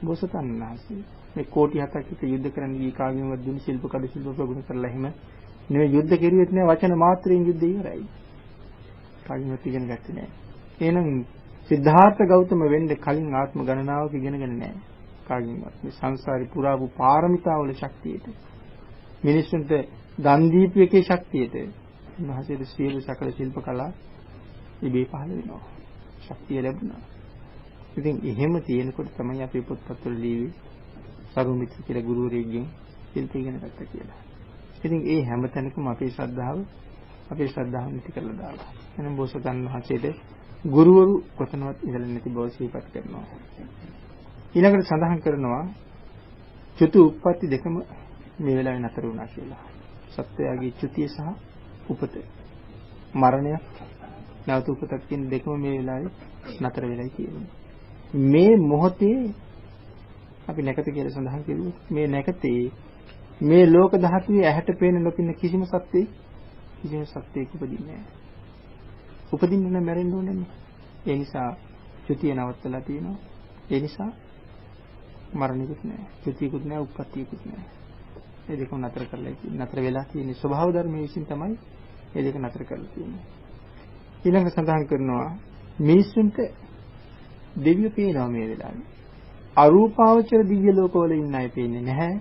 බෝසතාණන් වහන්සේ මේ කෝටි 7ක් එක යුද්ධ කරන්න ගිය කාගෙන්වත් දුනු ශිල්ප කඩ ශිල්ප ප්‍රගුණ කරලා එහෙම නෙවෙයි යුද්ධ කෙරුවෙත් නෑ වචන මාත්‍රයෙන් යුද්ධය ඉවරයි. කාගෙන්වත් ඉගෙන ගත්තේ නෑ. එහෙනම් සිද්ධාර්ථ ගෞතම වෙන්න කලින් ආත්ම ගණනාවක ඉගෙනගෙන නෑ. කාගෙන්වත් මේ සංසාරේ පුරාපු පාරමිතාවල ශක්තියට මිනිස්සුන්ට දන් දීපු එකේ ශක්තියට උන්වහන්සේට සියලු සකල ශිල්ප කලා ඉබේ පහළ වෙනවා. ශක්තිය ලැබුණා. ඉතින් එහෙම තියෙනකොට තමයි අපි පොත්පත්වල ලියවි සරුමිත්‍ර කියලා ගුරුවරයෙක්ගෙන් සිල්ප ඉගෙන ගත්තා කියලා. ඉතින් ඒ හැම තැනකම අපේ ශ්‍රද්ධාව නැති කරලා දාලා. එහෙනම් බෝසතාණන් වහන්සේට ගුරුවරු කොතනවත් ඉඳලා නැති බව සිහිපත් කරනවා. ඊළඟට සඳහන් කරනවා චුති උප්පත්ති දෙකම මේ වෙලාවේ නතර වුණා කියලා. සත්‍යයගේ චුතිය සහ උපත. මරණය නැවත උපතක් කියන දෙකම මේ වෙලාවේ නතර වෙලයි කියන්නේ. මේ මොහොතේ අපි නැකත කියලා සඳහන් කළේ මේ නැකතේ මේ ලෝක ධාතුවේ ඇහැට පේන නොපින්න කිසිම සත්‍යයක උපදින්නේ නැහැ. උපදින්න නම් මැරෙන්න ඕනේ නේ. ඒ නිසා චුතිය නවත්තලා තියෙනවා. ඒ නිසා මරණිකුත් නැහැ. චුතියකුත් නැහැ, උප්පත්තියකුත් නැහැ. මේ දෙකම නතර වෙලා තියෙන්නේ ස්වභාව ධර්මයේ විසින් තමයි මේ දෙක නතර කරලා තියෙන්නේ. ඊළඟ සඳහන් කරනවා මිනිස්සුන්ට දෙවියෝ පේනවා මේ වෙලාවේ. අරූපාවචර දිව්‍ය ලෝකවල ඉන්න අය පේන්නේ නැහැ.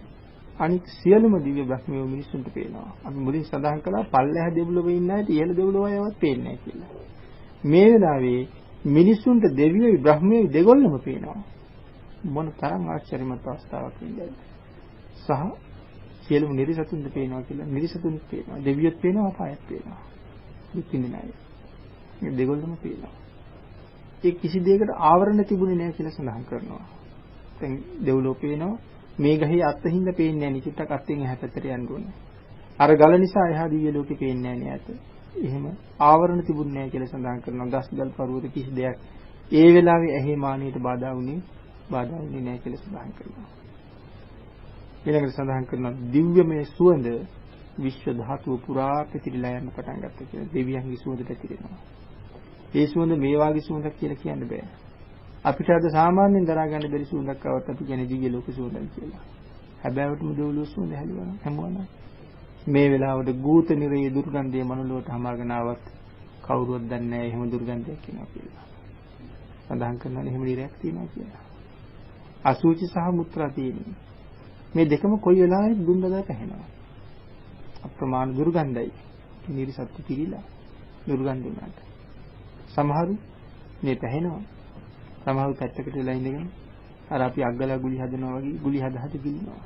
අනික සියලුම දිව්‍ය බ්‍රහ්මයෝ මිනිස්සුන්ට පේනවා. අපි මුලින් සඳහන් කළා පල්ලෙහ දෙව්ලොව ඉන්න අයට ඉහළ දෙව්ලොව අයවත් පේන්නේ නැහැ කියලා. මේ වෙලාවේ මිනිස්සුන්ට දෙවියෝ බ්‍රහ්මයෝ දෙගොල්ලම පේනවා. මොන තරම් ආශ්චර්යමත් අවස්ථාවක් වින්දාද. සහ සියලුම නිරිසතුන්ට පේනවා කියලා. නිරිසතුන්ට පේනවා. දෙවියොත් පේනවා, අපායත් පේනවා. දුකින් අය. මේ දෙගොල්ලම පේනවා. ඒ කිසි දෙයකට ආවරණ තිබුණේ නැහැ කියලා සඳහන් කරනවා. දැන් දෙව්ලොව පේනවා. මේ ගහේ අත්හින්ද පේන්නේ නැහැ නේ. චුට්ටක් අත්ෙන් එහා පැත්තට යන්න ඕනේ. අර ගල නිසා එහා දිව්‍ය ලෝකේ පේන්නේ නැහැ නේ. එහෙම ආවරණ තිබුණේ නැහැ කියලා සඳහන් කරනවා. ගස් ගල් පර්වත කිසි දෙයක් ඒ වෙලාවේ ඇහි මානියට බාධා වුණේ නැහැ කියලා සඳහන් කරනවා. ඊළඟට සඳහන් කරනවා දිව්‍යමය සුවඳ විශ්ව ධාතුව පුරා පැතිරිලා යන පටන් ගත්තා කියලා. දෙවියන්ගේ සුවඳ පැතිරෙනවා. ඒ සුවඳ මේ වාගේ සුවඳක් කියලා කියන්න බෑ. අපිට අද සාමාන්‍යයෙන් දරා ගන්න බැරි සුවඳක් આવත් අපි කියන්නේ දිව්‍ය ලෝක සුවඳයි කියලා. හැබැයිවටම දෙව්ලොව සුවඳ හැමුවනම් මේ වෙලාවට ගූත නිරේ දුර්ගන්ධය මනුලොවට හමාගෙන ආවත් කවුරුවත් දන්නේ නැහැ එහෙම දුර්ගන්ධයක් කියනවා කියලා. සඳහන් කරනවා එහෙම නිරයක් තියෙනවා කියලා. අසුචි සහ මුත්‍රා තියෙනවා. මේ දෙකම කොයි වෙලාවෙත් දුන්නදා පැහැෙනවා. අප්‍රමාණ දුර්ගන්ධයි. නිර්සත්තු පිළිලා දුර්ගන්ධ උනාට. සමහරු මේ පැහැෙනවා. සමහරු පැත්තකට වෙලා ඉඳගෙන අර අපි අග්ගලා ගුලි හදනවා වගේ ගුලි හදහට ගිලිනවා.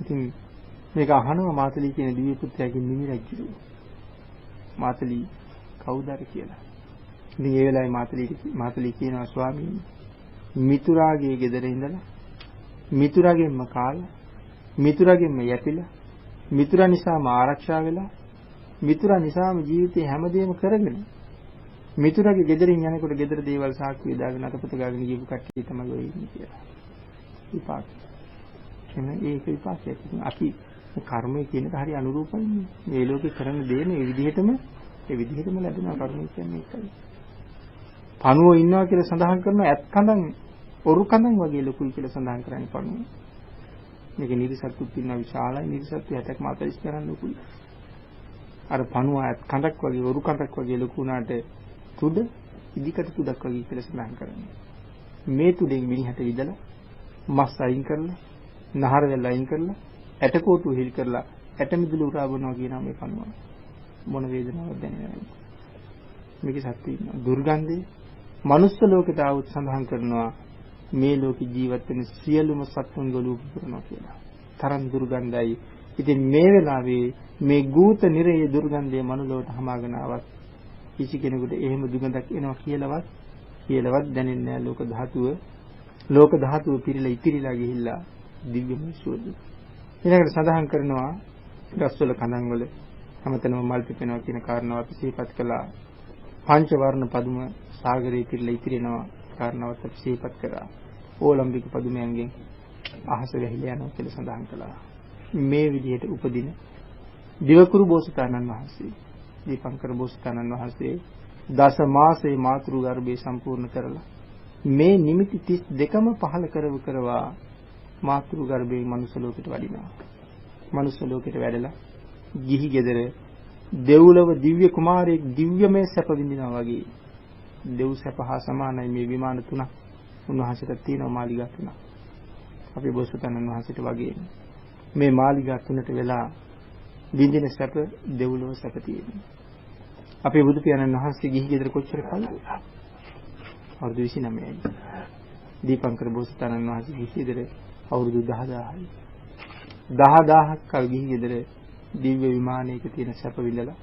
ඉතින් මේක අහනවා මාතලී කියන දිව්‍ය පුත්‍රයාගෙන් නිමිරජ්ජු. මාතලී කවුද කියලා. ඉතින් ඒ වෙලාවේ මාතලී කියනවා ස්වාමීනි මිතුරාගේ ගෙදර ඉඳලා මිතුරාගෙන්ම කාලා මිතුරාගෙන්ම යැපිලා මිතුරා නිසාම ආරක්ෂා වෙලා මිතුරා නිසාම ජීවිතේ හැමදේම කරගෙන මිතුරාගේ ගෙදරින් යනකොට ගෙදර දේවල් සාක්කුවේ දාගෙන අතපොත ගාගෙන ගිහපු කට්ටිය තමයි ඔය ඉන්නේ කියලා. විපාක. එන්නේ ඒක විපාකයක්. අපි කර්මය කියන එක හරි අනුරූපයි. මේ ලෝකේ කරන දේ මේ විදිහටම ලැබෙන කර්මය කියන්නේ ඒකයි. පණුව ඉන්නවා කියලා සඳහන් කරනවා ඇත් කඳන් ඔරු කඳන් වගේ ලොකුයි කියලා සඳහන් කරන්නේ පණුව. මේක නිරිසත්තුත් ඉන්නවා විශාලයි නිරිසත්තු 60ක් 40 තරම් ලොකුයි. අර පණුව ඇත් කඳක් වගේ ඔරු කඳක් වගේ ලොකු උනාට තුඩ ඉදිකට තුඩක් වගේ කියලා සඳහන් කරන්නේ. මේ තුඩෙන් මිනිහට විදලා මස් අයින් කරලා නහර වැල් අයින් කරලා ඇටකොටු හිල් කරලා ඇට මිදුළු උරා බොනවා කියනවා මේ පණුව. මොන වේදනාවක් දැනෙනවද? මේකේ සත්‍යය ඉන්නවා. දුර්ගන්ධේ මනුස්ස ලෝකයට ආවොත් සඳහන් කරනවා මේ ලෝකේ ජීවත් වෙන සියලුම සත්තුන් ගලූප කරනවා කියලා. තරම් දුර්ගන්ධයි. ඉතින් මේ වෙලාවේ මේ ගූත නිරයේ දුර්ගන්ධය මනුලොවට හමාගෙන ආවත් කිසි කෙනෙකුට එහෙම දුගඳක් එනවා කියලාවත් දැනෙන්නේ නැහැ. ලෝක ධාතුව පිරීලා ඉතිරිලා ගිහිල්ලා දිව්‍යමය සුවඳ. ඊළඟට සඳහන් කරනවා ගස්වල කඳන් වල හැමතැනම මල් පිපෙනවා කියන කාරණාව අපි සිහිපත් කළා. පංච වර්ණ පදුම සාගරයේ පිරීලා ඉතිරෙනවා කාරණාවත් අපි සිහිපත් කළා. ඕලම්බික පදුමයන්ගෙන් අහස වැහිලා යනවා කියලා සඳහන් කළා. මේ විදිහට උපදින දිවකුරු බෝසතාණන් වහන්සේ දීපංකර බෝසතාණන් වහන්සේ දස මාසයේ මාතෘ ගර්භය සම්පූර්ණ කරලා මේ නිමිති 32ම පහල කරවා මාතෘ ගර්භයෙන් මනුස්ස ලෝකෙට වඩිනවා. මනුස්ස ලෝකෙට වැඩලා ගිහි ගෙදර දෙව්ලොව දිව්‍ය කුමාරයෙක් දිව්‍යමය සැප විඳිනවා වගේ දෙව් සැප හා සමානයි මේ විමාන තුනක් උන්වහන්සේට තියෙනවා මාලිගා තුනක්. අපේ බෝසතාණන් වහන්සේට වගේ මේ මාලිගා තුනට වෙලා විඳින සැප දෙව්ලොව සැප තියෙනවා. අපේ බුදු පියාණන් වහන්සේ ගිහි ගෙදර කොච්චර කල්ද? අවුරුදු 29යි. දීපංකර බෝසතාණන් වහන්සේ ගිහි ගෙදර අවුරුදු 10000යි. 10000ක් කල් ගිහි ගෙදර දිව්‍ය විමානයක තියෙන සැප විඳලා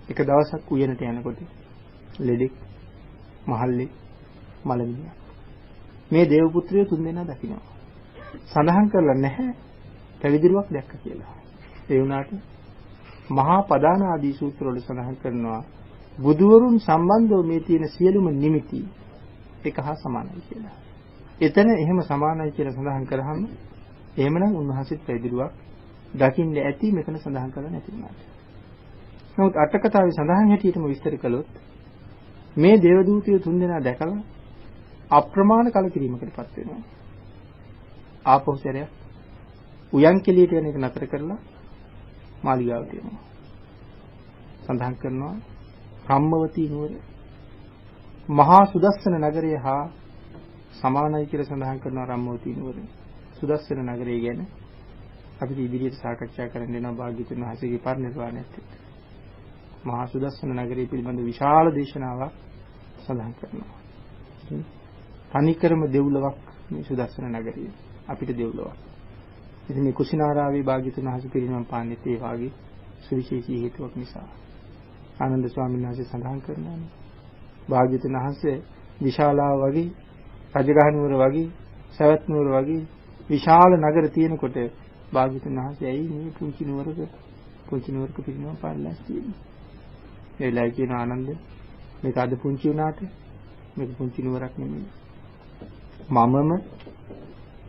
එක දවසක් උයනට යනකොට ලෙඩෙක් මහල්ලේ මලමිණියක් මේ දේව පුත්‍රයෝ තුන්දෙනා දකිනවා. සඳහන් කරලා නැහැ පැවිදිරුවක් දැක්ක කියලා. ඒ වුණාට මහා පදාන ආදී සූත්‍රවල සඳහන් කරනවා බුදුවරුන් සම්බන්ධව මේ තියෙන සියලුම නිමිති එක හා සමානයි කියලා. එතන එහෙම සමානයි කියලා සඳහන් කරාම එහෙමනම් උන්වහන්සේත් පැවිදිරුවක් දකින්න ඇති මෙතන සඳහන් කරලා නැති වුණාට. නමුත් අට කතාවේ සඳහන් හැටියටම විස්තර කළොත් මේ දේවදූතයෝ තුන්දෙනා දැකලා අප්‍රමාණ කලකිරීමකටපත් වෙනවා. ආපහු සැරයක් උයන් කෙලියට යන එක නතර කරලා මාලිගාවට යනවා. සඳහන් කරනවා රම්මවතී නුවර මහා සුදස්සන නගරය හා සමානයි කියලා සඳහන් කරනවා රම්මවතී නුවර. සුදස්සන නගරය ගැන අපි ඉදිරියට සාකච්ඡා කරන්න යනවා භාග්‍යවතුන් වහන්සේගේ පරිනිර්වාණයත් එක්ක. මහා සුදස්සන නගරය පිළිබඳ විශාල දේශනාවක් සඳහන් කරනවා. තනිකරම දෙව්ලොවක් මේ සුදස්සන නගරය. අපිට දෙව්ලොවක්. ඉතින් මේ කුසිනාරාවේ භාග්‍යවතුන් වහන්සේ පිරිනමන පාන්නේ ඒ වාගේ සුවිශේෂී හේතුවක් නිසා. ආනන්ද ස්වාමීන් වහන්සේ සඳහන් කරනවා භාග්‍යවතුන් වහන්සේ විශාලාව වගේ රජගහ නුවර වගේ සවැත් නුවර වගේ විශාල නගර තියෙනකොට භාග්‍යවතුන් වහන්සේ ඇයි මේ පුංචි නුවරක පිරිනමන පාන්නස් තියෙන්නේ? ඒ වෙලාවේ කියන ආනන්ද මේක අද පුංචි වුණාට මේක පුංචි නුවරක් නෙමෙයි.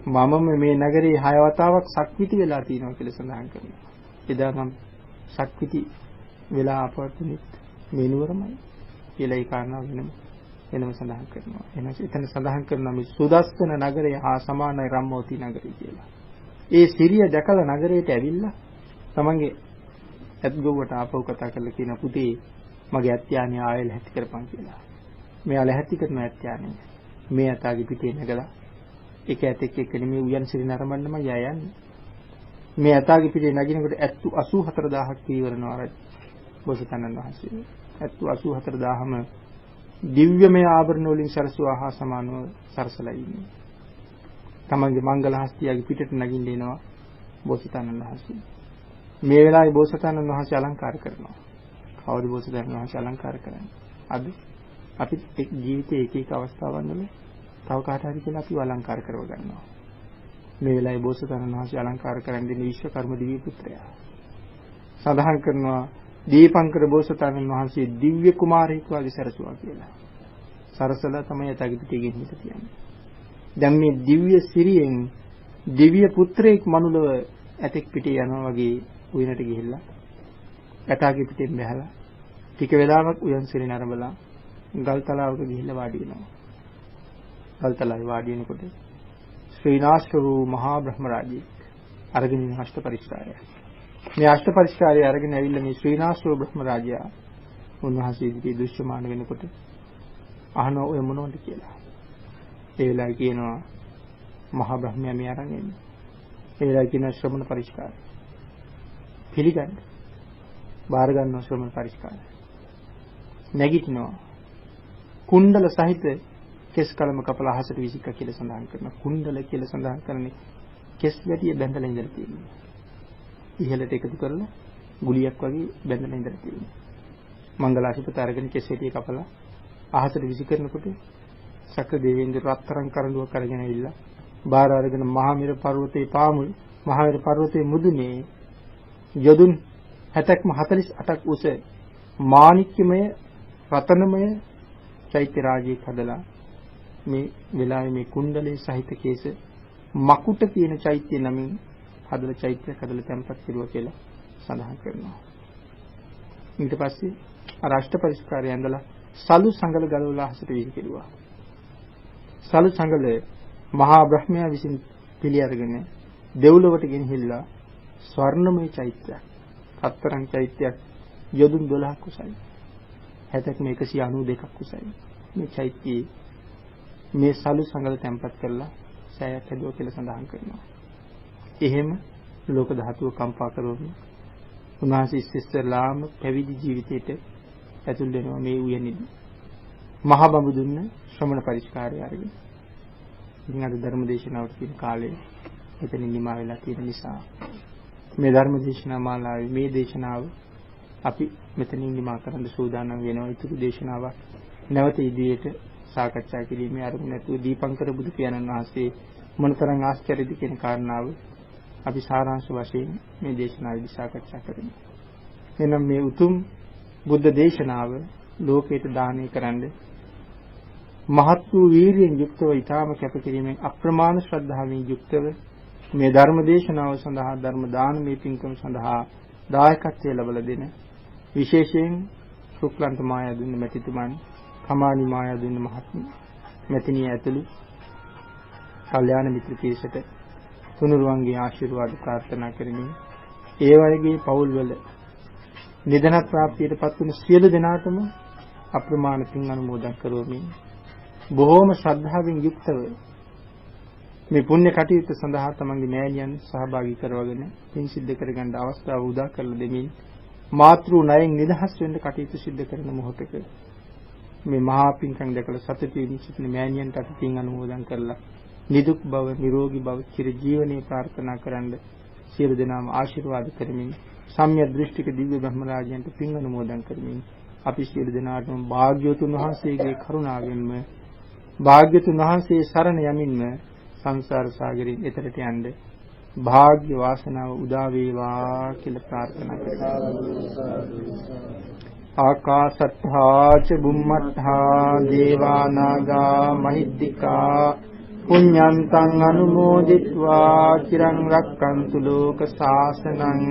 මමම මේ නගරේ 6 වතාවක් සක්විති වෙලා තියෙනවා කියලා සඳහන් කරනවා. එදා මම සක්විති වෙලා අපවතුනේ මේ නුවරමයි කියලා ඒ කාරණාව වෙනම සඳහන් කරනවා. එතන සඳහන් කරනවා මේ සුදස්සන නගරය හා සමානයි රම්මෝති නගරය කියලා. ඒ සිරිය දැකලා නගරයට ඇවිල්ලා තමන්ගේ ඇත්ගොව්වට ආපහු කතා කරලා කියන පුතේ මගේ ඇත්යානිය ආයෙ ලැහැත්ති කරපන් කියලා. මෙයා ලැහැත්ති කරන ඇත්යානිය මේ අතගේ පිටේ නැගලා එක ඇතෙක් එක්ක නෙමෙයි උයන් සිරි නරඹන්නම යන්නේ. මේ අතගේ පිටේ නගිනකොට ඇත්තු 84000ක් පිරිවරනවා රජ බෝසතාණන් වහන්සේ. ඇත්තු 84000ම දිව්‍යමය ආභරණ වලින් සරසුවා හා සමානව සරසලා ඉන්නේ. තමන්ගේ මංගල හස්තියගේ පිටට නගින්න එනවා බෝසතාණන් වහන්සේ. මේ වෙලාවේ බෝසතාණන් වහන්සේ අලංකාර කරනවා. කවුද බෝසතාණන් වහන්සේ අලංකාර කරන්නේ? අද අපි ජීවිතයේ එක එක අවස්ථාවන් වල තව කාට හරි කියලා අපි අලංකාර කරව ගන්නවා. මේ වෙලාවේ බෝසතාණන් වහන්සේ අලංකාර කරන්නේ විශ්වකර්ම දිව්‍ය පුත්‍රයා. සඳහන් කරනවා දීපංකර බෝසතාණන් වහන්සේ දිව්‍ය කුමාරයෙක් වගේ සරසුවා කියලා. සරසලා තමයි යතගේ පිටේ ගෙනිහිට තියන්නේ. දැන් මේ දිව්‍ය සිරියෙන් දිව්‍ය පුත්‍රයෙක් මනුලව ඇතෙක් පිටේ යනවා වගේ උයනට ගිහිල්ලා යතගේ පිටෙන් බැහැලා ටික වෙලාවක් උයන් සිරි නරඹලා ගල්තලාවක ගිහිල්ලා වාඩි වෙනවා. ගල්තලාවේ වාඩි වෙනකොට ශ්‍රීනාස්ක වූ මහා බ්‍රහ්ම රාජයෙක් අරගෙන ඉන්න අෂ්ට පරිස්කාරය. මේ අෂ්ට පරිස්කාරය අරගෙන ඇවිල්ලා මේ ශ්‍රීනාස්ක වූ බ්‍රහ්ම රාජයා උන්වහන්සේ ඉදිරියේ දෘශ්‍යමාන වෙනකොට අහනවා ඔය මොනවද කියලා. ඒ වෙලාවේ කියනවා මහා බ්‍රහ්මයා මේ අරන් එන්නේ. ඒ වෙලාවේ කියන ශ්‍රමණ පරිස්කාරය. පිළිගන්න. බාර ගන්න ශ්‍රමණ පරිස්කාරය. නැගිටිනවා. කුණ්ඩල සහිත කෙස් කලම කපලා අහසට විසික කියලා සඳහන් කරනවා. කුණ්ඩල කියලා සඳහන් කරන්නේ කෙස් වැටිය බැඳලා ඉඳලා තියෙනවා. ඉහළට එකතු කරලා ගුලියක් වගේ බැඳලා ඉඳලා තියෙනවා. මංගලාශිපත අරගෙන කෙස් වැටිය කපලා අහසට විසි කරනකොට සක්‍ර දෙවියන්ගේ රත්තරන් කරඬුවක් අරගෙන ඇවිල්ලා බාර අරගෙන මහා මෙර පර්වතයේ පාමුල් මහා මෙර පර්වතයේ මුදුනේ යදුන් 70ක්ම 48ක් උස මාණික්‍යමය රතනමය චෛත්‍ය රාජ්‍යයක් හදලා මේ වෙලාවේ මේ කුණ්ඩලයේ සහිත කේස මකුට කියන චෛත්‍ය නමින් හදලා චෛත්‍යයක් හදලා තැන්පත් කරුවා කියලා සඳහන් කරනවා. ඊට පස්සේ අර අෂ්ට පරිස්කාරය ඇඳලා සලු සංගල ගලවලා අහසට විහිදුවා. සලු සංගල මහා බ්‍රහ්මයා විසින් පිළි අරගෙන දෙව්ලොවට ගෙනහිල්ලා ස්වර්ණමය චෛත්‍යයක්, රත්තරන් චෛත්‍යයක් යොදුන් 12ක් උසයි. 70ක්ම 192ක් උසයි. මේ චෛත්‍යයේ මේ සලු සංගල තැන්පත් කරලා සෑයක් හැදුවා කියලා සඳහන් කරනවා. එහෙම ලෝක ධාතුව කම්පා කරවමින් උන්වහන්සේ ඉස්සෙල්ලාම පැවිදි ජීවිතයට ඇතුල් වෙනවා මේ උයනේදී. මහ බඹ දුන්න ශ්‍රමණ පරිස්කාරය අරගෙන. ඉතින් අද ධර්ම දේශනාවට කියන කාලේ එතනින් නිමා වෙලා තියෙන නිසා මේ ධර්ම දේශනා මාලාවේ මේ දේශනාව අපි මෙතනින් නිමා කරන්න සූදානම් වෙනවා. ඊටු දේශනාවක් නැවත ඉදිරියට සාකච්ඡා කිරීමේ අරමුණ නැතුව දීපංකර බුදු පියාණන් වහන්සේ මොනතරම් ආශ්චර්යද කියන කාරණාව අපි සාරාංශ වශයෙන් මේ දේශනාවේදී සාකච්ඡා කරමු. එනම් මේ උතුම් බුද්ධ දේශනාව ලෝකයට දානය කරන්න මහත් වූ වීරියෙන් යුක්තව ඊටාම කැපකිරීමෙන් අප්‍රමාණ ශ්‍රද්ධාවෙන් යුක්තව මේ ධර්ම දේශනාව සඳහා ධර්ම දානමය පින්කම සඳහා දායකත්වය ලැබලා දෙන විශේෂයෙන් ශුක්ලන්ත මායා දුන්න මෙතිතුමන් කමානි මායා දුන්න මහත්මිය මෙතිනිය ඇතුළු කල්යාණ මිත්‍ර පිරිසට තුනුරුවන්ගේ ආශිර්වාද ප්‍රාර්ථනා කරමින් ඒ වගේ පවුල්වල නිදන ප්‍රාප්තියටපත් වුණු සියලු දෙනාටම අප්‍රමාණ පින් අනුමෝදන් කරවමින් බොහෝම ශ්‍රද්ධාවෙන් යුක්තව මේ පුණ්‍ය කටයුත්ත සඳහා තමන්ගේ මෑණියන් සහභාගී කරවගෙන පින් සිද්ධ කරගන්න අවස්ථාව උදා කරලා දෙමින් මාතෘ ණයෙන් නිදහස් වෙන්න කටයුතු සිද්ධ කරන මොහොතක මේ මහා පින්කම් දැකලා සතුටු වෙමින් සිටින මෑණියන්ට අපි පින් අනුමෝදන් කරලා නිදුක් බව නිරෝගී බව චිර ජීවනයේ ප්‍රාර්ථනා කරන්න සියලු දෙනාම ආශිර්වාද කරමින් සම්‍යක් දෘෂ්ටික දිව්‍ය බ්‍රහ්ම රාජයන්ට පින් අනුමෝදන් කරමින් අපි සියලු දෙනාටම භාග්‍යවතුන් වහන්සේගේ කරුණාවෙන්ම භාග්‍යවතුන් වහන්සේ සරණ යමින්ම සංසාර සාගරයෙන් එතරට යන්න භාග්‍ය වාසනාව උදා වේවා කියලා ප්‍රාර්ථනා කරමු. ආකාශත්තා ච බුම්මත්තා දේවා නාග මහිද්దికා පුඤ්ඤන්තං අනුමෝදිත්වා චිරං රක්칸තු ලෝක සාසනං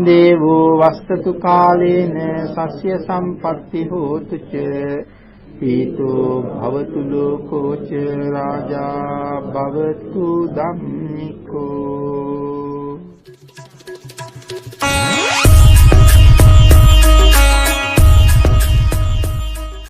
දේවෝ වස්තතු කාලේන සස්ය සම්පත්ති හෝතු ච පීතෝ භවතු ලෝකෝ ච රාජා භවතු ධම්මිකෝ